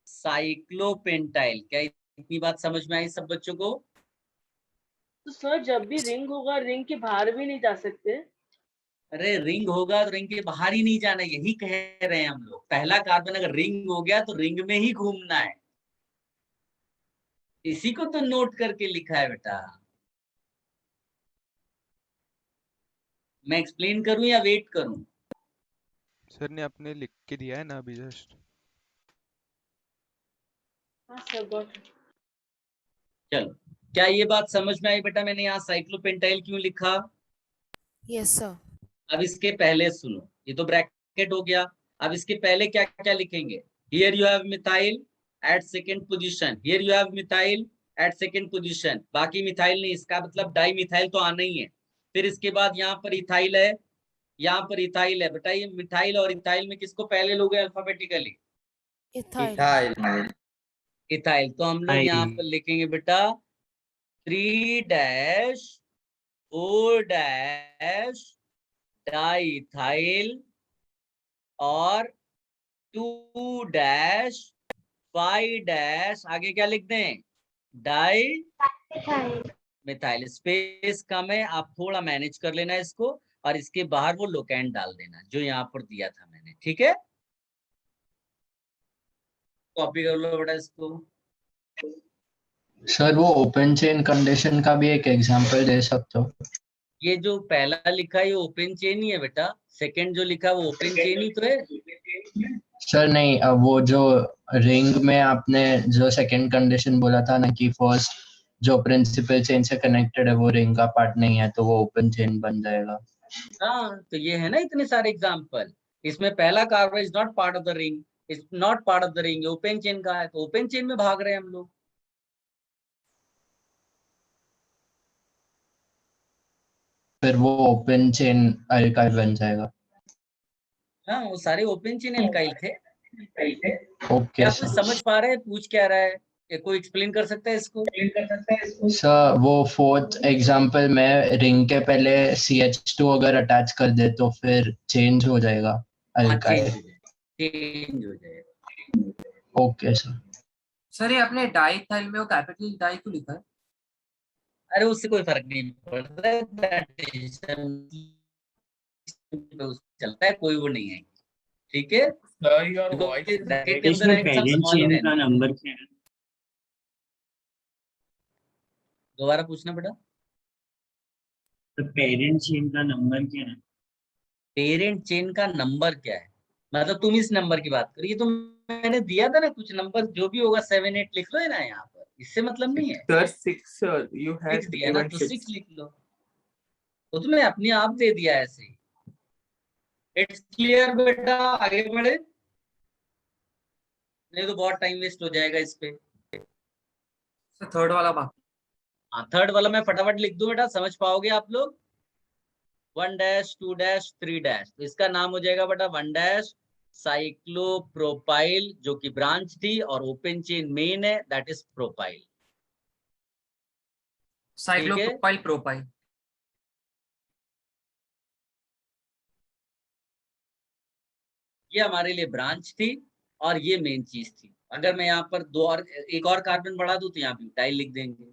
साइक्लोपेंटाइल। क्या इतनी बात समझ में आई सब बच्चों को? तो सर जब भी रिंग होगा रिंग के बाहर भी नहीं जा सकते? अरे रिंग होगा तो रिंग के बाहर ही नहीं जाना, यही कह रहे हैं हम लोग। पहला कार्बन अगर रिंग हो गया तो रिंग में ही घूमना है, इसी को तो नोट करके लिखा है बेटा। मैं एक्सप्लेन करूं या वेट करूं? सर ने अपने लिख के दिया है ना अभी जस्ट। हाँ सर गॉट इट। चलो, क्या ये बात समझ में आई बेटा? मैंने यहाँ साइक्लोपेंटाइल क्यों लिखा? Yes sir. अब इसके पहले सुनो, ये तो ब्रैकेट हो गया। अब इसके पहले क्या क्या लिखेंगे? Here you have methyl at second position, here you have methyl at second position. बाकी मिथाइल नहीं, इसका मतलब डाई मिथाइल तो आना ही है। फिर इसके बाद यहाँ पर इथाइल है, यहाँ पर इथाइल है। बेटा ये मिथाइल और इथाइल में किसको पहले लोगे अल्फाबेटिकली? इथाइल। इथाइल। तो हम लोग यहाँ पर लिखेंगे बेटा 3 डैश 4 डैश डाइथाइल और 2 डैश 5 डैश, आगे क्या लिख दें? Di methyl. स्पेस कम है, आप थोड़ा मैनेज कर लेना इसको, और इसके बाहर वो लोकेंड डाल देना जो यहाँ पर दिया था मैंने। ठीक है, कॉपी कर लो बेटा इसको। सर वो ओपन चेन कंडीशन का भी एक एग्जांपल दे सकते हो? ये जो पहला लिखा है ये ओपन चेन ही है बेटा, सेकंड जो लिखा है वो ओपन चेन ही तो है। सर नहीं, वो जो रिंग में आपने जो सेकंड कंडीशन बोला था ना कि फर्स्ट जो प्रिंसिपल चेन से कनेक्टेड है वो रिंग का पार्ट नहीं है, तो वो ओपन चेन बन जाएगा। हाँ, तो ये है ना इतने सारे एग्जांपल। इसमें पहला carbon is not part of the ring, is not part of the ring, open chain का है, तो ओपन चेन में भाग रहे हैं हम लोग। फिर वो ओपन चेन अल्काइल बन जाएगा। हाँ, वो सारे ओपन चेन एल्काइल थे। ओके क्या कोई समझ पा रहा है पूछ क्या रहा है? कोई एक्सप्लेन कर सकता है इसको? सर वो फोर्थ एग्जांपल में रिंग के पहले CH2 अगर अटैच कर दे तो फिर चेंज हो जाएगा अल्काइल। चेंज हो जाएगा। Okay sir. सर ये आपने डाइथाइल में वो कैपिटल डाई क्यों लिखा है? अरे उससे कोई फर्क नहीं पड़ता है, चलता है, कोई वो नहीं है, ठीक है। Sir, your देखो, voice is ब्रैकेट के breaking. अंदर एक सब पेरेंट स्मॉल चेन है। का नंबर क्या है? दोबारा पूछना बेटा। तो पेरेंट चेन का नंबर क्या है? पेरेंट चेन का नंबर क्या है, मतलब तुम इस नंबर की बात करो, ये तो मैंने दिया था ना कुछ नंबर, जो भी होगा 7 8 लिख लो है ना यहाँ पर, इससे मतलब नहीं है। Sir, 6, sir. You 6 had दिया ना given तो 6. 6 लिख लो, तो तुम्हें अपने आप दे दिया ऐसे ही। इट्स क्लियर बेटा, आगे बढ़े, नहीं तो बहुत टाइम वेस्ट हो जाएगा इस पे। सर थर्ड वाला बाकी। हाँ, थर्ड वाला मैं फटाफट लिख दूं बेटा, समझ पाओगे आप लोग। 1 डैश 2 डैश 3 डैश, तो इसका नाम हो जाएगा बेटा 1 डैश साइक्लोप्रोपाइल, जो कि ब्रांच थी, और ओपन चेन मेन है, that is propyl. Cyclopropyl propyl. ये हमारे लिए ब्रांच थी और ये मेन चीज थी। अगर मैं यहाँ पर दो और एक और कार्बन बढ़ा दूं तो यहाँ ब्यूटाइल लिख देंगे,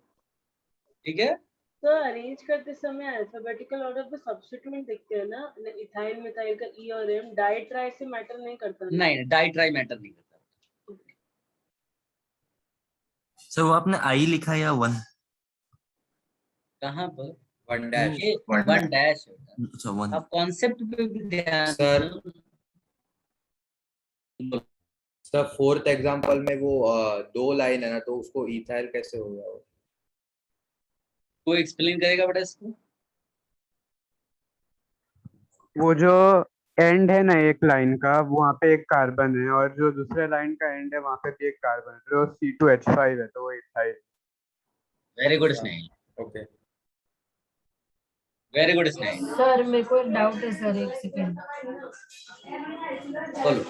ठीक है। तो अरेंज करते समय अल्फाबेटिकल ऑर्डर पे सब्स्टिट्यूएंट देखते हैं ना, इथाइल मिथाइल का ई और एम, डाई ट्राई से मैटर नहीं करता ना? नहीं, डाई ट्राई मैटर नहीं करता। सर वो आपने आई लिखा या 1? कहाँ पर? 1 डैश। ये 1 डैश होता है। अच्छा 1। अब कॉन्सेप्ट पे भी ध्यान सर दो। सर फोर्थ एग्जांपल में वो 2 लाइन है ना, तो उसको इथाइल कैसे हो गया वो? कोई एक्सप्लेन करेगा बेटा इसको? वो जो एंड है ना एक लाइन का, वहाँ पे एक कार्बन है, और जो दूसरे लाइन का एंड है वहाँ पे भी एक कार्बन है, जो C2H5 है, तो वो इथाइल। वेरी गुड स्नेहिल, ओके, वेरी गुड स्नेहिल। सर मेरे को एक डाउट है सर, एक सेकेंड। बोलो।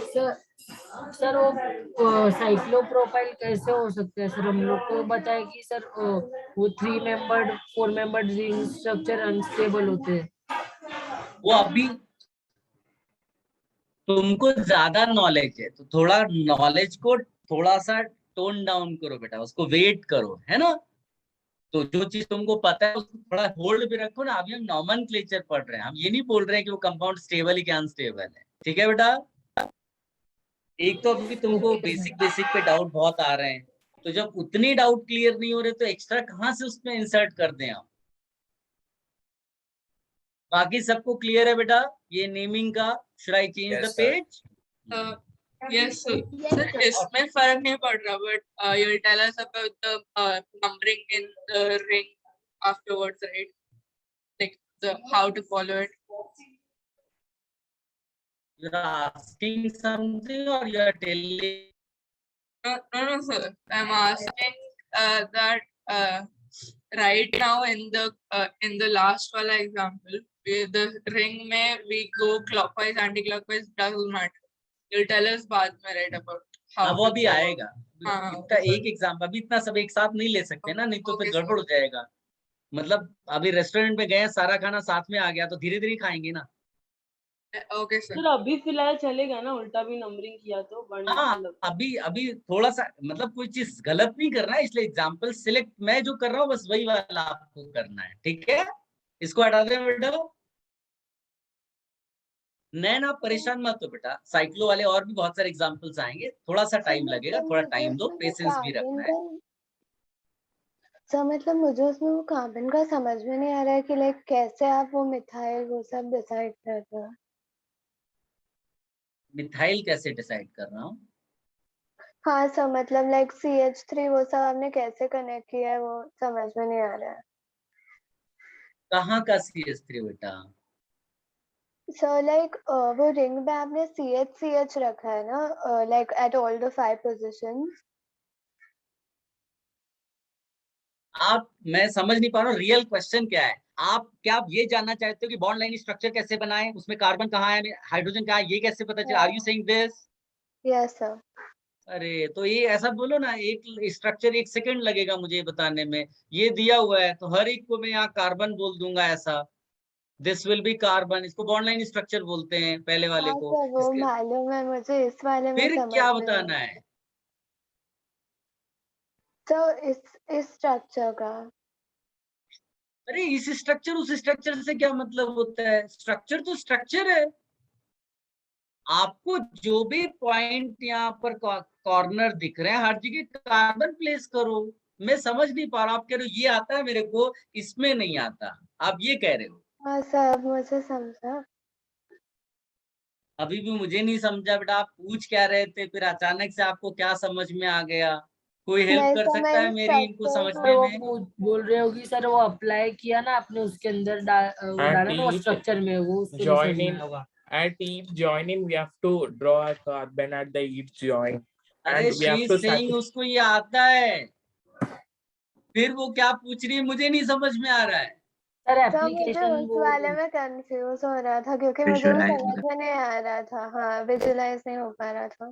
सर वो साइक्लोप्रोपाइल कैसे हो सकता है सर? हम लोग को बताया कि सर वो 3 membered 4 membered ring structure unstable होते हैं। वो अभी तुमको ज्यादा नॉलेज है, तो थोड़ा नॉलेज को थोड़ा सा टोन डाउन करो बेटा, उसको वेट करो, है ना। तो जो चीज तुमको पता है उसको थोड़ा होल्ड पे रखो ना। अभी हम नॉमेनक्लेचर पढ़ रहे हैं, हम ये नहीं बोल रहे हैं कि वो कंपाउंड स्टेबल है कि अनस्टेबल है, ठीक है बेटा। एक तो अभी तुमको बेसिक पे डाउट बहुत आ रहे हैं, तो जब उतनी डाउट क्लियर नहीं हो रहे तो एक्स्ट्रा कहाँ से उसमें इंसर्ट कर दें आप। बाकी सबको क्लियर है बेटा ये नेमिंग का? Should I change the page? Yes, sir. इसमें फर्क नहीं पड़ रहा, but you'll tell us about the numbering in the ring afterwards, right? Like how to follow it. You're asking something or you're telling? No, sir. I'm asking that right now in the last wala example, the ring में we go clockwise, anti-clockwise, doesn't matter. You'll tell us बाद में, right, about how वो to अभी follow. आएगा। इतना एक example, अभी इतना सब एक साथ नहीं ले सकते ना, नहीं तो फिर गड़बड़ हो जाएगा। मतलब अभी रेस्टोरेंट में गए, सारा खाना साथ में आ गया, तो धीरे धीरे खाएंगे ना। Okay, sir. सर अभी फिलहाल चलेगा ना, उल्टा भी नंबरिंग किया तो हाँ, अभी थोड़ा सा मतलब कोई चीज गलत नहीं करना है, इसलिए एग्जाम्पल सिलेक्ट मैं जो कर रहा हूँ बस वही वाला आपको करना है, ठीक है। इसको हटा दें बेटा। नैन आप परेशान मत हो बेटा, साइक्लो वाले और भी बहुत सारे एग्जाम्पल्स आएंगे, थोड़ा सा टाइम लगेगा, थोड़ा टाइम दो, पेशेंस भी रखना है। सर मतलब मुझे उसमें वो कार्बन का समझ में नहीं आ रहा है कि लाइक कैसे आप वो मिथाइल वो सब डिसाइड कर रहे हो। मिथाइल कैसे डिसाइड कर रहा हूँ? हाँ सर, मतलब लाइक CH3 वो सब आपने कैसे कनेक्ट किया है वो समझ में नहीं आ रहा है। कहाँ का CH3 बेटा? सर लाइक वो रिंग में आपने CH रखा है ना, like at all the 5 positions. मैं समझ नहीं पा रहा हूँ रियल क्वेश्चन क्या है। क्या आप ये जानना चाहते हो कि बॉन्ड लाइन स्ट्रक्चर कैसे बनाए, उसमें कार्बन कहाँ है, हाइड्रोजन कहाँ है, ये कैसे पता चला? Are you saying this? Yes sir. अरे तो ये ऐसा बोलो ना, एक स्ट्रक्चर 1 सेकंड लगेगा मुझे बताने में। ये दिया हुआ है तो हर एक को मैं यहाँ कार्बन बोल दूंगा ऐसा, दिस विल बी कार्बन। इसको बॉन्ड लाइन स्ट्रक्चर बोलते हैं पहले वाले को। वो मालूम है मुझे, इस वाले में फिर समझ क्या में बताना है? तो इस स्ट्रक्चर का अरे इस स्ट्रक्चर उस स्ट्रक्चर से क्या मतलब होता है? स्ट्रक्चर तो स्ट्रक्चर है। आपको जो भी पॉइंट यहाँ पर कॉर्नर दिख रहे हैं हर जगह कार्बन प्लेस करो। मैं समझ नहीं पा रहा, आप कह रहे हो ये आता है मेरे को, इसमें नहीं आता, आप ये कह रहे हो। हाँ सर, मुझे समझा। अभी भी मुझे नहीं समझा बेटा, आप पूछ क्या रहे थे, फिर अचानक से आपको क्या समझ में आ गया? कोई हेल्प नहीं कर सर, सकता है मैं मेरी इनको स्ट्रक्चर सर समझने वो में? बोल रहे होगी सर, वो अप्लाई किया ना आपने उसके अंदर वो At डाला ना वो each स्ट्रक्चर में, वो उसके लिए समझ में joining, होगा। at each joining, we have to draw a carbon at the each joint, अरे and we she have is to saying उसको ये आता है, फिर वो क्या पूछ रही है मुझे नहीं समझ में आ रहा है। सर तो मुझे एप्लीकेशन उस वो वाले में कंफ्यूज हो रहा था क्योंकि मुझे वो समझ में नहीं आ रहा था। हाँ, विजुलाइज नहीं हो पा रहा था।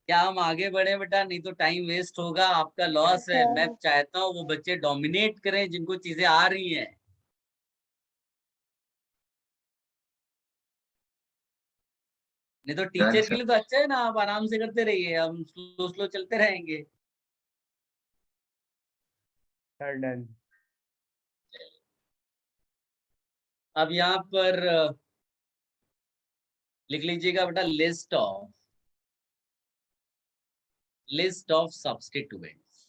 क्या हम आगे बढ़े बेटा? नहीं तो टाइम वेस्ट होगा, आपका लॉस है। मैं चाहता हूँ वो बच्चे डोमिनेट करें जिनको चीजें आ रही हैं। नहीं तो टीचर के लिए तो अच्छा है ना, आप आराम से करते रहिए, हम स्लो स्लो चलते रहेंगे। done. अब यहाँ पर लिख लीजिएगा बेटा, लिस्ट ऑफ सब्स्टिट्यूएंट्स।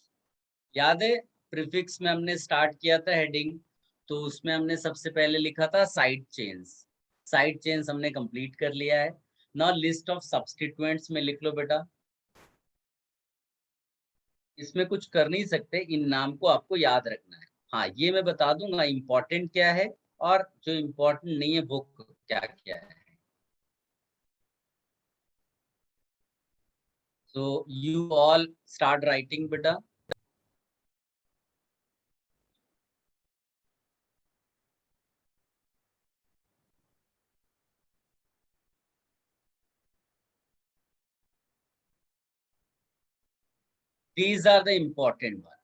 याद है प्रीफिक्स में हमने स्टार्ट किया था हेडिंग, तो उसमें हमने सबसे पहले लिखा था साइड चेन्स। साइड चेन्स हमने कंप्लीट कर लिया है। नाउ लिस्ट ऑफ सब्स्टिट्यूएंट्स में लिख लो बेटा। इसमें कुछ कर नहीं सकते, इन नाम को आपको याद रखना है। हाँ, ये मैं बता दूंगा इम्पोर्टेंट क्या है और जो इम्पोर्टेंट नहीं है वो क्या क्या है। So you all start writing beta. These are the important one.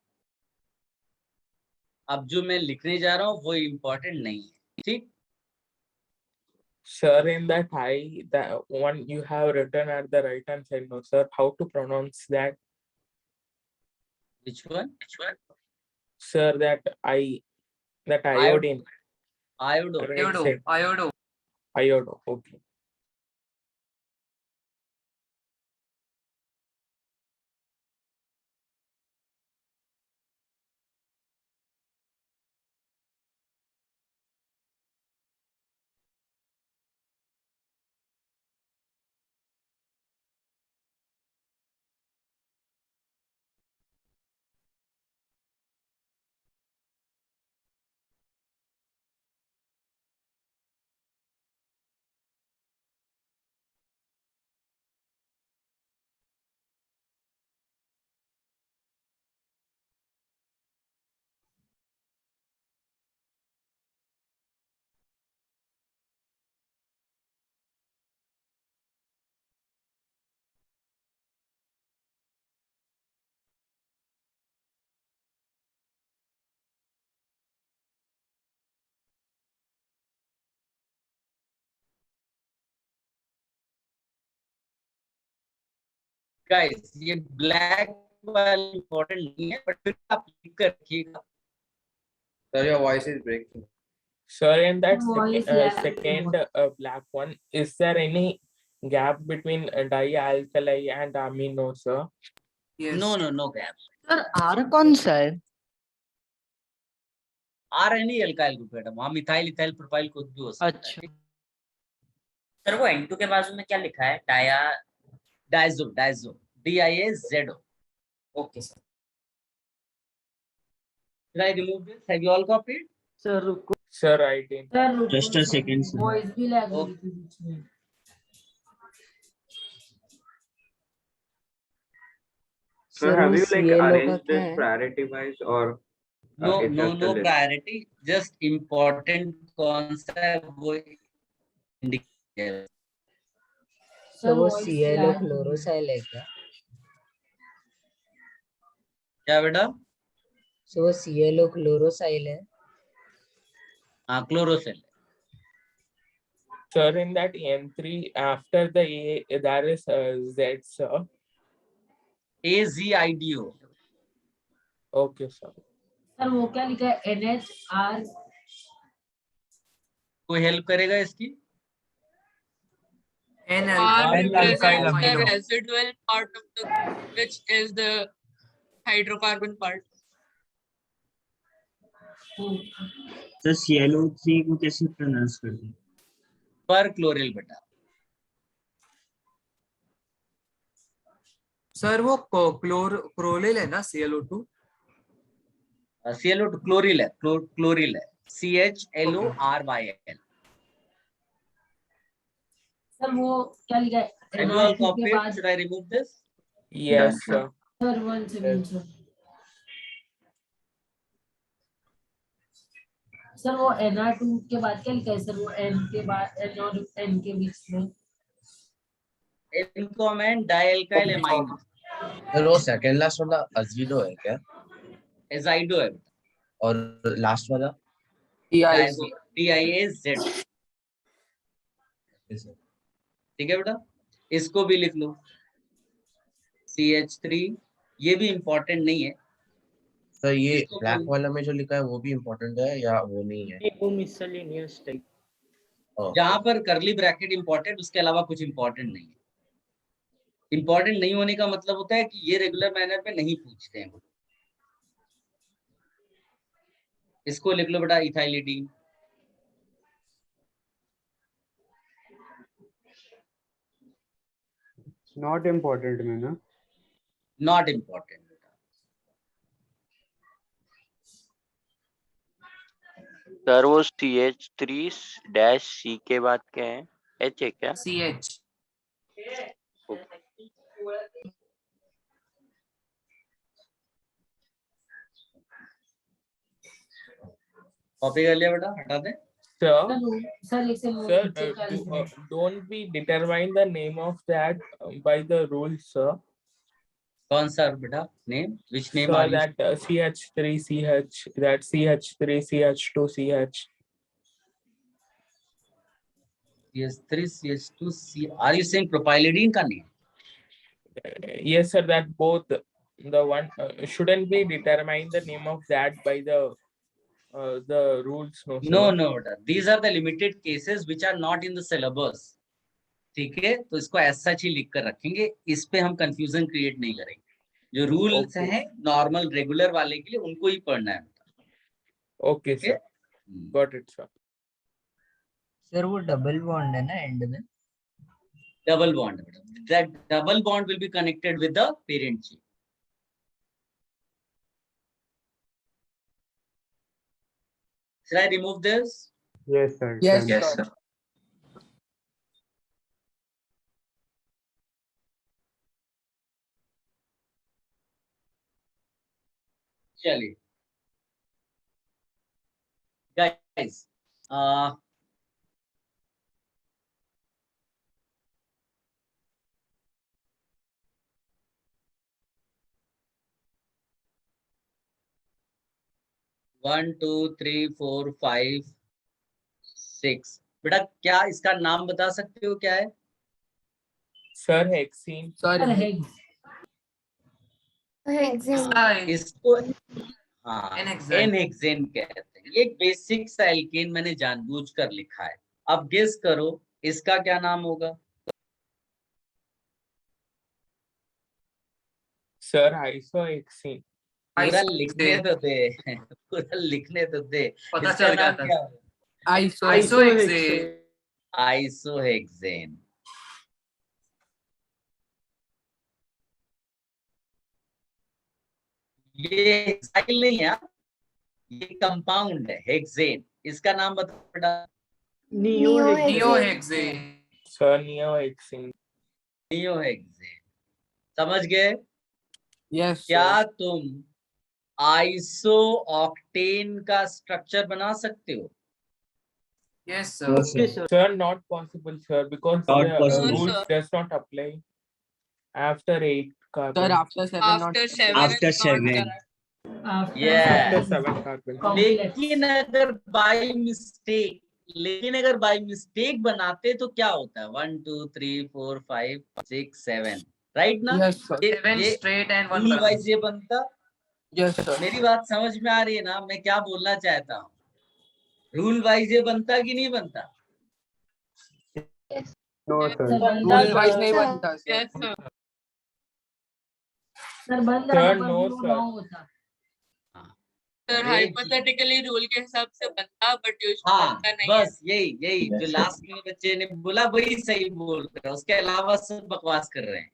अब जो मैं लिखने जा रहा हूँ वो इम्पोर्टेंट नहीं है, ठीक? Sir, in that the one you have written at the right hand side, no sir, how to pronounce that? Which one? Sir, that iodine. Iodo. Right side. Iodo, okay. Guys, ये black वाला important नहीं है, but फिर आप लिख कर रखिएगा। Sir, your voice is breaking. Sir, in that Voice second black one, is there any gap between dialkali and amino, sir? Yes. No gap. Sir R कौन सा है? आर एनी एल्काइल ग्रुप बेटा, वहां मिथाइल इथाइल प्रोपाइल कुछ भी हो सकता है। अच्छा सर वो N2 के बाजू में क्या लिखा है? Diazo DIAZO. Okay sir. Should I remove this? Have you all copied? Sir रुको Sir, I did. सर रुको, Just a second, sir. Voice भी लैग हो रही थी बीच में। So have you like CLO का arranged क्या it है? priority wise or No it's just a list? priority. Just important कौन सा है वो indicate। तो वो CLO क्लोरोसाइल है क्या? क्या बेटा? तो वो CLO क्लोरोसाइल है? हाँ, क्लोरोसिल। Sir, in that N3 after the A there is Z, sir, AZIDO. Okay, sir. Sir वो क्या लिखा है NHR? कोई हेल्प करेगा इसकी? R represents N-alkyl the amino. residual part of the group, which is the hydrocarbon part. Sir ClO3 को कैसे pronounce करते हैं? पर क्लोरिल बेटा। सर वो क्लोरिल है ना ClO2? ClO2 क्लोरिल है, क्लोरिल है, CHLORYL. सर वो क्या लिखा है Have you all NR2 के copied? बाद? Should I remove this? Yes, sir. Sir 1 second sir. Sir वो NR2 के बाद क्या लिखा है सर? वो N के बाद N और N के बीच में N डाइल्काइल एमाइनो। सर वो सेकंड लास्ट वाला अजीडो है क्या? एजाइडो है और लास्ट वाला TIAZ। ठीक है बेटा, इसको भी लिख लो CH3। ये भी इम्पोर्टेंट नहीं है सर। ये ब्लैक वाला में जो लिखा है वो भी इम्पोर्टेंट है या वो नहीं है? वो मिसलेनियस टाइप। जहां पर करली ब्रैकेट इम्पोर्टेंट, उसके अलावा कुछ इम्पोर्टेंट नहीं है। इम्पोर्टेंट नहीं होने का मतलब होता है कि ये रेगुलर मैनर पे नहीं पूछते हैं। इसको लिख लो बेटा इथाइलिडीन। नॉट इम्पोर्टेंट में ना? Not important. सर वो CH3-C के बाद क्या है? H है क्या? CH। कॉपी कर लिया बेटा, हटा दे। Sir, don't we determine the name of that by the rules, sir? कौन सा बेटा name? Which name Sir, are you? that CH3CH, that CH3CH2CH. CH3CH2C. Are you saying propylidine का name? Yes, sir. That both the one shouldn't be determine the name of that by the rules. No, sir. No, बेटा. These are the limited cases which are not in the syllabus. ठीक है, तो इसको ऐसा ही लिख कर रखेंगे। इस पे हम कंफ्यूजन क्रिएट नहीं करेंगे। जो रूल्स हैं नॉर्मल रेगुलर वाले के लिए, उनको ही पढ़ना है। Okay sir, got it sir. Sir वो डबल बॉन्ड है ना एंड में? Double bond, that double bond will be connected with the parent chain. Should I remove this? Yes, sir. Yes, sir. चलिए guys, 1 2 3 4 5 6 बेटा, क्या इसका नाम बता सकते हो क्या है? Sir hexene. इसको एनहेक्सेन कहते हैं। ये एक बेसिक सा एल्केन मैंने जानबूझकर लिखा है। अब गेस करो इसका क्या नाम होगा? सर आइसोहेक्सीन। पूरा लिखने तो दे, पूरा लिखने तो दे। पता चल गया था। आइसोहेक्सेन। ये हेक्साइल नहीं है, ये कंपाउंड है हेक्सेन। इसका नाम बताओ बेटा। नियोहेक्सेन। सर नियोहेक्सेन। नियोहेक्सेन समझ गए? यस। क्या तुम आइसो ऑक्टेन का स्ट्रक्चर बना सकते हो? Yes, sir. Okay, sir. Sir, not possible, sir, because Not the possible. rules does not apply after 8 carbon. Sir, after 7 not. After 7. After 7 carbon. लेकिन अगर बाय मिस्टेक बनाते तो क्या होता है? 1 2 3 4 5 6 7 राइट ना? Yes, sir. Seven straight and one rule carbon. Wise ये बनता। Yes, sir. मेरी बात समझ में आ रही है ना मैं क्या बोलना चाहता हूँ? रूल वाइज ये बनता कि नहीं बनता? नो सर, Rule wise नहीं बनता sir. Yes, sir. सर बन Sir, जाता पर no, वो sir. wrong होता। Sir, अरे hypothetically rule के हिसाब से बनता, but usually हाँ बनता नहीं है। बस यही जो लास्ट में बच्चे ने बोला वही सही बोल रहे हैं, उसके अलावा सब बकवास कर रहे हैं।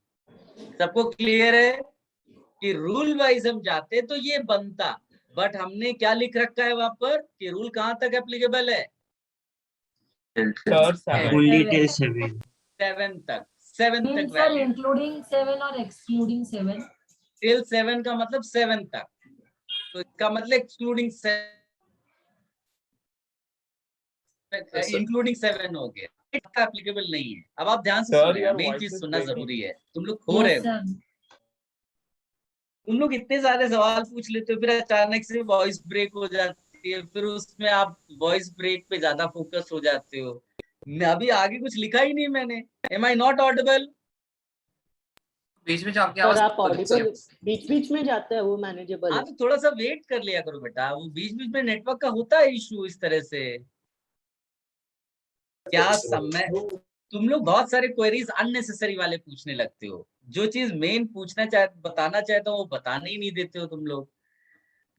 सबको क्लियर है कि रूल वाइज हम जाते तो ये बनता, बट हमने क्या लिख रखा है वहां पर कि रूल कहाँ तक एप्लीकेबल है? Sir, 7. Only till 7. 7 तक, 7 तक Means sir valid. including 7 or excluding 7? Till 7 का मतलब 7 तक, तो इसका मतलब एक्सक्लूडिंग 7 इंक्लूडिंग 7 हो गया, एप्लीकेबल नहीं है। अब आप ध्यान से Sir, सुनिएगा, your मेन voice चीज is सुनना breaking. जरूरी है। तुम लोग खो रहे Yes हो, sir. तुम लोग इतने सारे सवाल पूछ लेते हो, फिर अचानक से वॉइस ब्रेक हो जाती है, फिर उसमें आप वॉइस ब्रेक पे ज्यादा फोकस हो जाते हो। अभी आगे कुछ लिखा ही नहीं मैंने। Am I not audible? बीच में जो आपकी सर आवाज आप ऑडिबल बीच बीच में जाते हैं, वो मैनेजेबल हाँ है। तो थोड़ा सा वेट कर लिया करो बेटा, वो बीच बीच में नेटवर्क का होता है इशू इस तरह से। क्या समय तुम लोग बहुत सारे क्वेरीज अननेसेसरी वाले पूछने लगते हो, जो चीज मेन बताना चाहता हूँ वो बताने ही नहीं देते हो तुम लोग।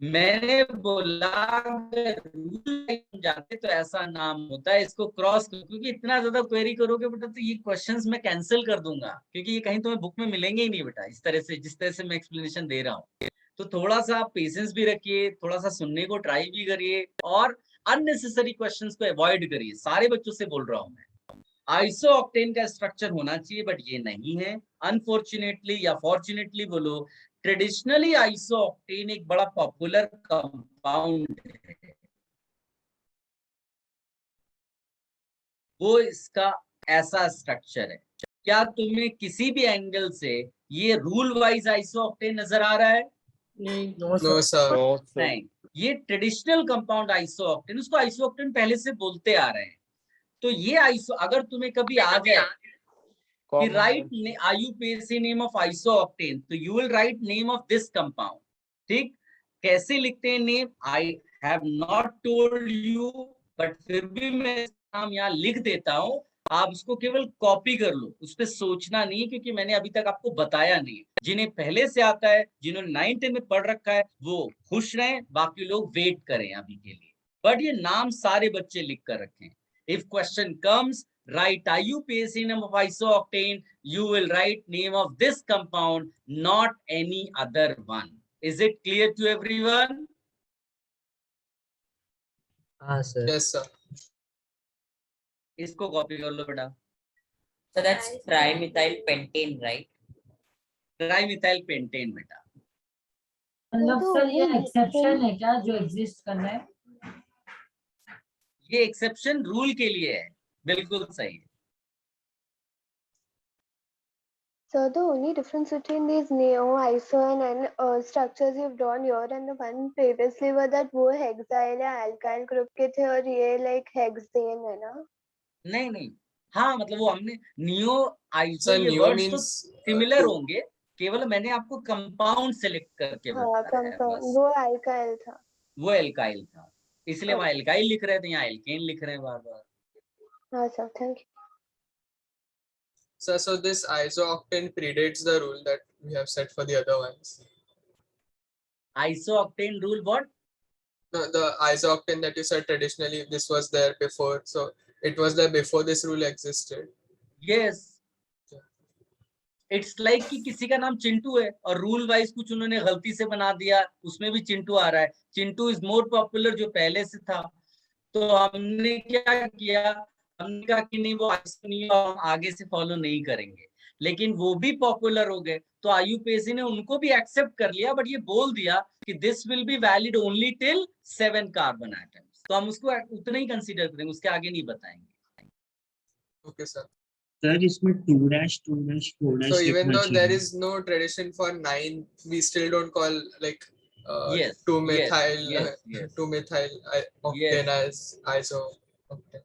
मैंने बोला अगर रूल जाते तो ऐसा नाम होता है, इसको क्रॉस, क्योंकि इतना ज्यादा क्वेरी करोगे बेटा तो ये क्वेश्चंस मैं कैंसिल कर दूंगा, क्योंकि ये कहीं तुम्हें बुक में मिलेंगे ही नहीं बेटा, इस तरह से जिस तरह से मैं एक्सप्लेनेशन दे रहा हूँ। तो थोड़ा सा पेशेंस भी रखिए, थोड़ा सा सुनने को ट्राई भी करिए, और अननेसेसरी क्वेश्चंस को अवॉइड करिए। सारे बच्चों से बोल रहा हूँ मैं। आइसो ऑक्टेन का स्ट्रक्चर होना चाहिए, बट ये नहीं है अनफॉर्चुनेटली, या फॉर्चुनेटली बोलो। ट्रेडिशनली आइसो ऑक्टेन एक बड़ा पॉपुलर कंपाउंड है, वो इसका ऐसा स्ट्रक्चर है। क्या तुम्हें किसी भी एंगल से ये रूल वाइज आइसो ऑक्टेन नजर आ रहा है? नहीं No sir. नहीं, ये ट्रेडिशनल कंपाउंड आइसो ऑक्टेन, उसको आइसो ऑक्टेन पहले से बोलते आ रहे हैं। तो ये आइसो, अगर तुम्हें कभी आ जाए कि write IUPAC name of isooctane, तो you will write name of this compound. ठीक, कैसे लिखते हैं name I have not told you, but फिर भी मैं नाम यहाँ लिख देता हूँ, आप उसको केवल कॉपी कर लो, उस पर सोचना नहीं, क्योंकि मैंने अभी तक आपको बताया नहीं। जिन्हें पहले से आता है, जिन्होंने 9th में पढ़ रखा है, वो खुश रहें, बाकी लोग वेट करें अभी के लिए। बट ये नाम सारे बच्चे लिख कर रखें। If question comes, write IUPAC name of isooctane, you will write name of this compound, not any other one. Is it clear to everyone? हाँ सर। Yes sir. इसको कॉपी कर लो बेटा। So that's trimethyl pentane, right? Trimethyl pentane बेटा। मतलब sir ये exception है क्या जो एग्जिस्ट कर रहा है? ये एक्सेप्शन रूल के लिए है, बिल्कुल सही है। So the only difference between these neo, iso and structures you've drawn here and the one previously were that वो hexyl या alkyl group के थे और ये like hexane है ना? नहीं, हाँ मतलब वो हमने नियो आइसो, Sir, ये neo वर्ड्स तो means सिमिलर होंगे, केवल मैंने आपको कंपाउंड सेलेक्ट करके हाँ बताया है कंपाउंड, बस। वो alkyl था। वो एल्काइल था, इसलिए वहां एल्काइल लिख रहे थे, यहाँ एल्केन लिख रहे हैं बार बार। हाँ sir, thank you. Sir, so this isooctane predates the rule that we have set for the other ones. Isooctane rule what? No, the isooctane that you said traditionally, this was there before, so it was there before this rule existed. Yes. It's like कि किसी का नाम चिंटू है और rule wise कुछ उन्होंने गलती से बना दिया, उसमें भी चिंटू आ रहा है। चिंटू इज मोर पॉपुलर जो पहले से था, तो हमने क्या किया, हमने कहा कि नहीं वो हम आगे से फॉलो नहीं करेंगे, लेकिन वो भी पॉपुलर हो गए, तो IUPAC ने उनको भी एक्सेप्ट कर लिया, बट ये बोल दिया कि this will be valid only till 7 carbon atoms, तो हम उसको उतना ही कंसीडर करेंगे, उसके आगे नहीं बताएंगे। Okay sir. Sir, इसमें 2-2-4- So even लिखना though there चाहिए। is no tradition for 9, we still don't call like Yes, 2-methyl yes. 2-methyl octane as isooctane.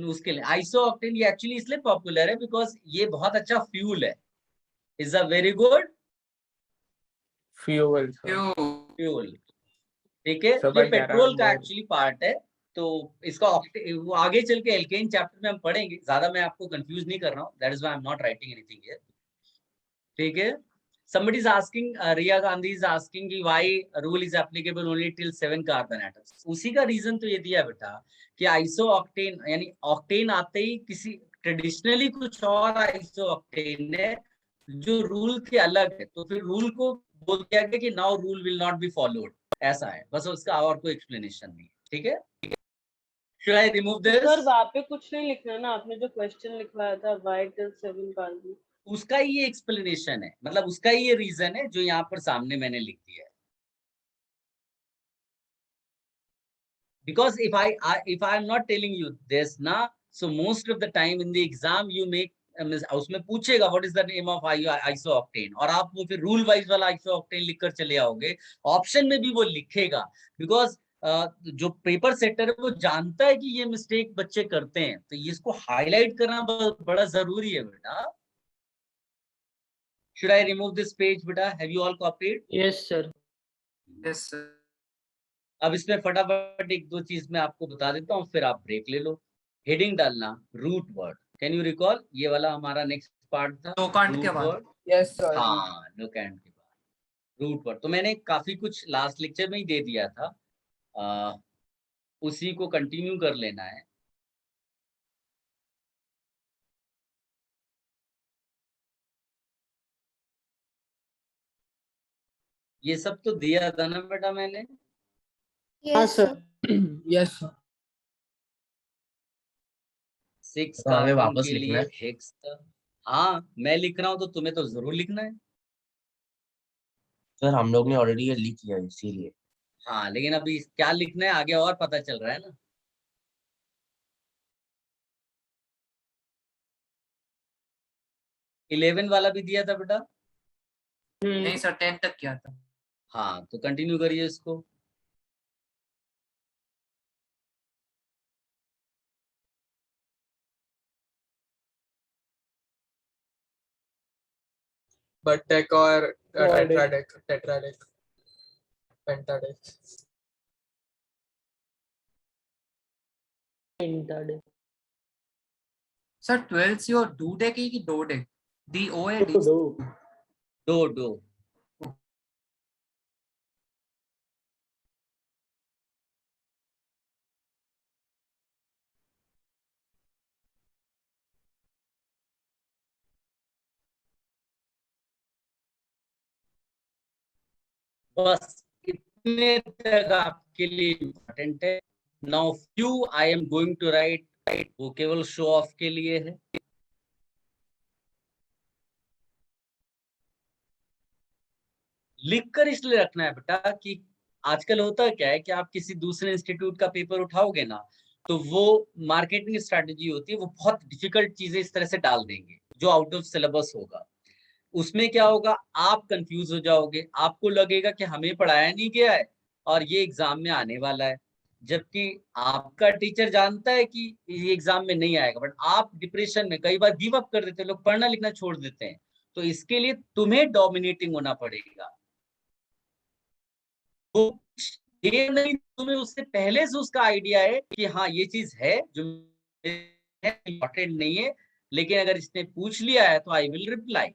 उसके लिए आइसोऑक्टेन ये एक्चुअली इसलिए पॉपुलर है बिकॉज ये बहुत अच्छा फ्यूल है, is a very good fuel fuel. ठीक है, So ये by there पेट्रोल are का more- एक्चुअली पार्ट है। तो इसका वो आगे चल के एल्केन चैप्टर में हम पढ़ेंगे, ज्यादा मैं आपको कंफ्यूज नहीं कर रहा हूँ, that is why I am not writing anything here. ठीक है, somebody is asking, Riya Gandhi is asking कि why rule is applicable only till 7 carbon atoms। उसी का रीजन तो ये दिया बेटा कि आइसो ऑक्टेन यानी ऑक्टेन आते ही किसी ट्रेडिशनली कुछ और आइसो ऑक्टेन है जो रूल के अलग है, तो फिर रूल को बोल दिया गया कि now rule will not be followed, ऐसा है बस, उसका और कोई एक्सप्लेनेशन नहीं। ठीक है, should I remove this? Sir वहाँ पे कुछ नहीं लिखना ना, आपने जो क्वेश्चन लिखवाया था why till 7 carbon, उसका ही ये एक्सप्लेनेशन है, मतलब उसका ही ये रीजन है जो यहाँ पर सामने मैंने लिख दिया है। Because if I am not telling you this ना, so most of the time in the exam you make उसमें पूछेगा what is the name of isooctane, और आप वो फिर रूल वाइज वाला isooctane लिखकर चले आओगे, ऑप्शन में भी वो लिखेगा। बिकॉज जो पेपर सेटर है वो जानता है कि ये मिस्टेक बच्चे करते हैं, तो ये इसको हाईलाइट करना बड़ा जरूरी है बेटा। Should I remove this page बेटा? Have you all copied? Yes sir. Yes sir. अब इसमें फटाफट एक दो चीज मैं आपको बता देता हूँ, फिर आप ब्रेक ले लो। हेडिंग डालना root word, can you recall? ये वाला हमारा नेक्स्ट पार्ट था, लोकांड के बाद। Yes sir. हाँ, लोकांड के बाद रूट वर्ड, तो मैंने काफी कुछ लास्ट लेक्चर में ही दे दिया था, उसी को कंटिन्यू कर लेना है। ये सब तो दिया था ना बेटा मैंने? हाँ सर। Yes sir. 6 तो हमें कार्बन वापस के लिखना लिए है? हेक्स था। हाँ मैं लिख रहा हूँ तो तुम्हें तो जरूर लिखना है। सर हम लोग ने ऑलरेडी ये लिख लिया इसीलिए। हाँ लेकिन अभी क्या लिखना है आगे और पता चल रहा है ना। इलेवन वाला भी दिया था बेटा? नहीं सर 10 तक किया था। हाँ तो कंटिन्यू करिए इसको। but deck or tetradeck, pentadeck. Sir 12 सी और डू डेक है कि दो डेक? DO है D? दो। बस इतने तक आपके लिए इम्पोर्टेंट है। Now few I am going to write, वो केवल शो ऑफ के लिए है। लिखकर इसलिए रखना है बेटा कि आजकल होता क्या है कि आप किसी दूसरे इंस्टीट्यूट का पेपर उठाओगे ना, तो वो मार्केटिंग स्ट्रेटेजी होती है, वो बहुत डिफिकल्ट चीजें इस तरह से डाल देंगे जो आउट ऑफ सिलेबस होगा। उसमें क्या होगा, आप कंफ्यूज हो जाओगे, आपको लगेगा कि हमें पढ़ाया नहीं गया है और ये एग्जाम में आने वाला है, जबकि आपका टीचर जानता है कि ये एग्जाम में नहीं आएगा, बट आप डिप्रेशन में कई बार गिव अप कर देते हैं, लोग पढ़ना लिखना छोड़ देते हैं। तो इसके लिए तुम्हें डोमिनेटिंग होना पड़ेगा। तो ये नहीं, तुम्हें उससे पहले से उसका आइडिया है कि हाँ ये चीज है जो इम्पोर्टेंट नहीं है, लेकिन अगर इसने पूछ लिया है तो आई विल रिप्लाई।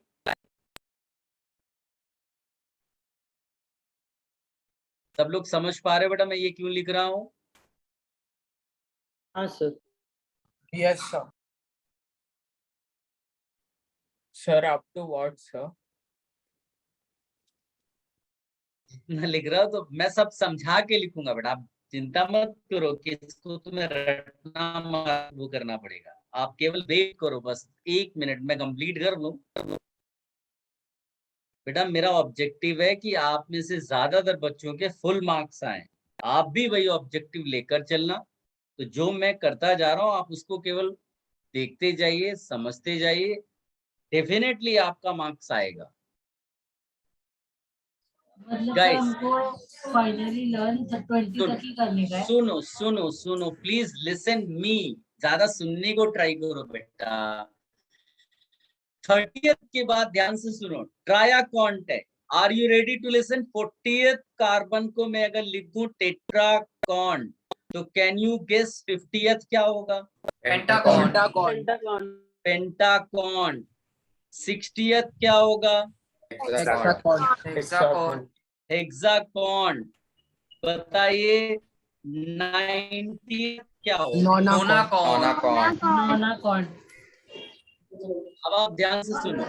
सब लोग समझ पा रहे बेटा मैं ये क्यों लिख रहा हूँ? हाँ sir. Yes sir. Sir up to what sir? मैं लिख रहा हूँ तो मैं सब समझा के लिखूंगा बेटा, आप चिंता मत करो कि इसको तुम्हें रटना वो करना पड़ेगा। आप केवल वेट करो, बस 1 मिनट में कंप्लीट कर लूं। बेटा मेरा ऑब्जेक्टिव है कि आप में से ज्यादातर बच्चों के फुल मार्क्स आए, आप भी वही ऑब्जेक्टिव लेकर चलना। तो जो मैं करता जा रहा हूँ आप उसको केवल देखते जाइए, समझते जाइए, डेफिनेटली आपका मार्क्स आएगा। मतलब Guys, हमको फाइनली लर्न 20 तक ही करने का है। सुनो प्लीज लिसन मी, ज्यादा सुनने को ट्राई करो बेटा। 30th के बाद ध्यान से सुनो, ट्राया contact. Are you ready to listen? 40th carbon को मैं अगर लिख दूं टेट्राकॉन, तो कैन यू गेस 50th क्या होगा? पेंटाकॉन। पेंटाकॉन। 60th क्या होगा? हेक्साकॉन। हेक्साकॉन। बताइए 90th क्या होगा? नोनाकॉन। अब आप ध्यान से सुनो,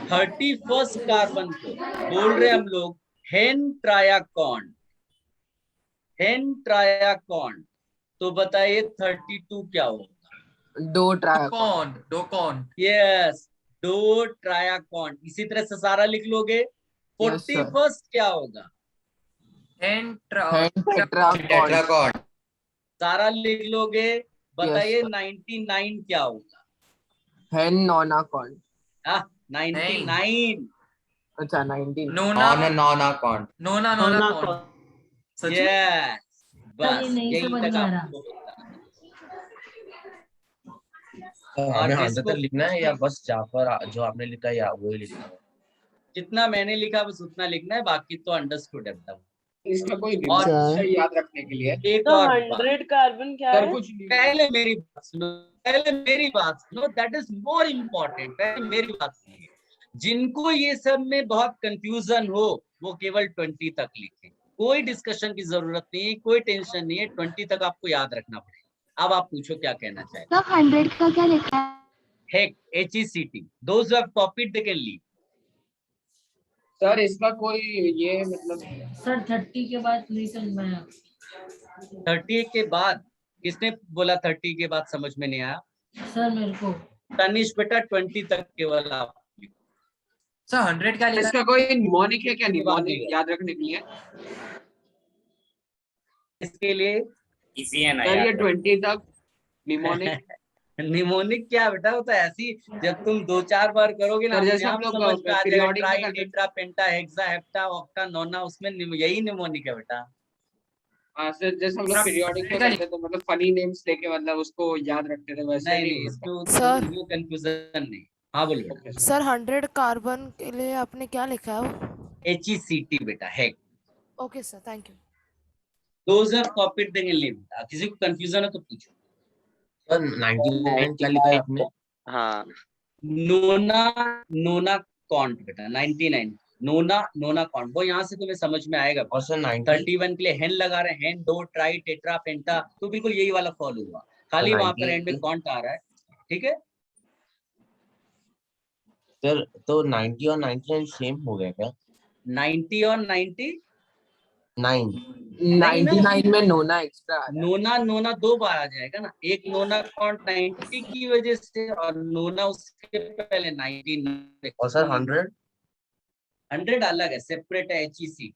31st कार्बन को बोल रहे हम लोग हेन ट्रायाकॉन। तो बताइए 32 क्या होगा? डोकॉन। यस, दो ट्रायाकॉन। इसी तरह से सारा लिख लोगे। 41st क्या होगा? टेट्राकॉन। सारा लिख लोगे। बताइए 99 क्या होगा? हेन नोनाकॉन। 99। अच्छा 19। नोनाकॉन। यस, बस नहीं यही समझ तक में आ रहा। आपको बताना। तो हमें आंसर तक लिखना है या बस जाफर जो आपने लिखा है या वही लिखना है? जितना मैंने लिखा बस उतना लिखना है, बाकी तो अंडरस्टूड है। इसका कोई और याद रखने के लिए एक तो और 100 कार्बन क्या है? पहले मेरी बात सुनो, दैट इज मोर इम्पोर्टेंट। पहले मेरी बात सुनिए। जिनको ये सब में बहुत कंफ्यूजन हो वो केवल 20 तक लिखें। कोई डिस्कशन की जरूरत नहीं है, कोई टेंशन नहीं है। 20 तक आपको याद रखना पड़ेगा। अब आप पूछो क्या कहना चाहते तो 100 का क्या लिखा है? हेक, HECT। Those who have copied they can leave. Sir इसका कोई ये मतलब सर 30 के बाद नहीं समझ में आया। 30 के बाद किसने बोला? 30 के बाद समझ में नहीं आया? सर मेरे को तनिष बेटा 20 तक केवल आप लिखो। सर 100 क्या लिखा है? इसका कोई निमोनिक है क्या? निमोनिक याद रखने के लिए इसके लिए इजी है ना सर ये यार। 20 तक निमोनिक। निमोनिक क्या बेटा? वो तो ऐसी जब तुम 2-4 बार करोगे ना सर अपने जैसे आप हम लोग समझ में आ जाएगा। पीरियोडिक में ट्राई, करते हैं। टेट्रा, पेंटा, हेक्सा, हेप्टा, ऑक्टा, नोना, उसमें यही निमोनिक है बेटा। हाँ सर जैसे हम लोग पीरियोडिक में करते थे मतलब फनी नेम्स लेके मतलब उसको याद रखते थे वैसे नहीं नहीं नहीं, होता। सर इसमें कंफ्यूजन नहीं। हाँ बोलो बेटा। सर 100 कार्बन के लिए आपने क्या लिखा है वो? HECT बेटा, हेक। Okay sir, thank you. Those have copied they can leave. किसी को कंफ्यूजन है तो पूछो। सर 99 क्या लिखा है आपने? हाँ नोना कॉन्ट बेटा 99। नोना कॉन्ट वो यहाँ से तुम्हें समझ में आएगा। और सर 90 31 के लिए हेन लगा रहे हैं, हेन, दो, ट्राई, टेट्रा, पेंटा, तो बिल्कुल यही वाला फॉलो हुआ। खाली वहां पर एंड में कॉन्ट आ रहा है। ठीक है सर तो 90 और 99 सेम हो गया क्या? 90 और 90 9 99 में नोना एक्स्ट्रा आ रहा है। नोना 2 बार आ जाएगा ना। एक नोना कॉन्ट 90 की वजह से और नोना उसके पहले 90। और सर 100 अलग है, सेपरेट है। HECT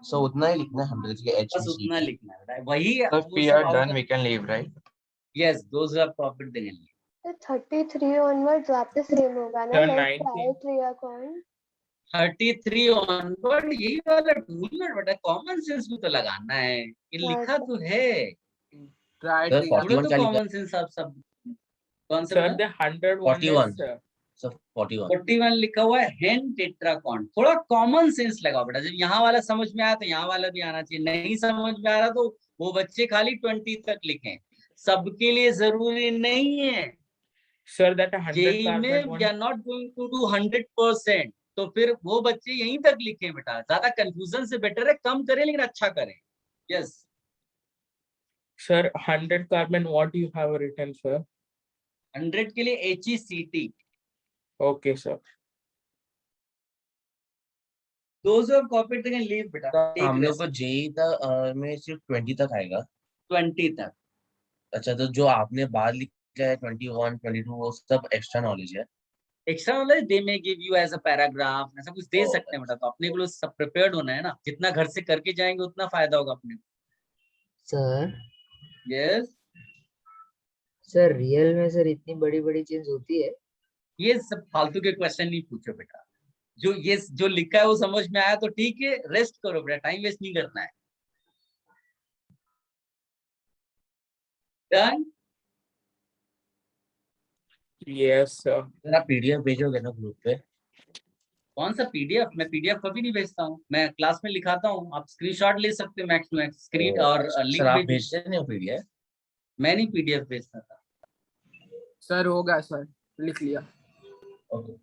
सो उतना ही लिखना है 100 के बस उतना HECT। लिखना है वही। So if we are done, we can leave, right? Yes, those are profit देंगे। तो 33 ऑनवर्ड वापस सेम होगा ना? Sir, like 19 ट्राइट्रियाकॉन। 33 ऑनवर्ड यही वाला ढूंढना बेटा। कॉमन सेंस भी तो लगाना है। ये लिखा तो है, सर थोड़ा 41 तो क्या लिखा कॉमन सेंस आप सब। कौन सा Sir, बेटा? the 101 41 is सर 41 41 लिखा हुआ है हेन टेट्राकॉन। थोड़ा कॉमन सेंस लगाओ बेटा। जब यहाँ वाला समझ में आया तो यहाँ वाला भी आना चाहिए। नहीं समझ में आ रहा तो वो बच्चे खाली 20 तक लिखें। सबके लिए जरूरी नहीं है। sir that 100 जेई में carbon we one. Are not going to do 100%। तो फिर वो बच्चे यहीं तक लिखें बेटा। ज्यादा कंफ्यूजन से बेटर है कम करें लेकिन अच्छा करें। Yes Sir 100 carbon what you have written, sir? 100 के लिए HECT। Okay, sir. Those of copied they can leave बेटा। हम लोग को जेई में सिर्फ 20 तक आएगा। 20 तक। अच्छा तो जो आपने बाद लिखा है 21 22 वो सब एक्स्ट्रा नॉलेज है। Extra knowledge they may give you as a paragraph, ऐसा कुछ दे सकते हैं बेटा। तो अपने को लोग सब प्रिपेयर्ड होना है ना। जितना घर से करके जाएंगे उतना फायदा होगा अपने को। सर यस सर रियल में सर इतनी बड़ी बड़ी चीज होती है? ये सब फालतू के क्वेश्चन नहीं पूछो बेटा। जो लिखा है वो समझ में आया तो ठीक है, रेस्ट करो बेटा। टाइम वेस्ट नहीं करना है। डन। Yes, sir. सर आप पीडीएफ भेजोगे ना ग्रुप पे? कौन सा पीडीएफ? मैं पीडीएफ कभी नहीं भेजता हूँ, मैं क्लास में लिखाता हूँ, आप स्क्रीनशॉट ले सकते हो मैक्स टू मैक्स स्क्रीन और सर लिंक आप भेज। भेजते नहीं हो पीडीएफ? मैं नहीं पीडीएफ भेजता था। सर होगा सर, लिख लिया। ओके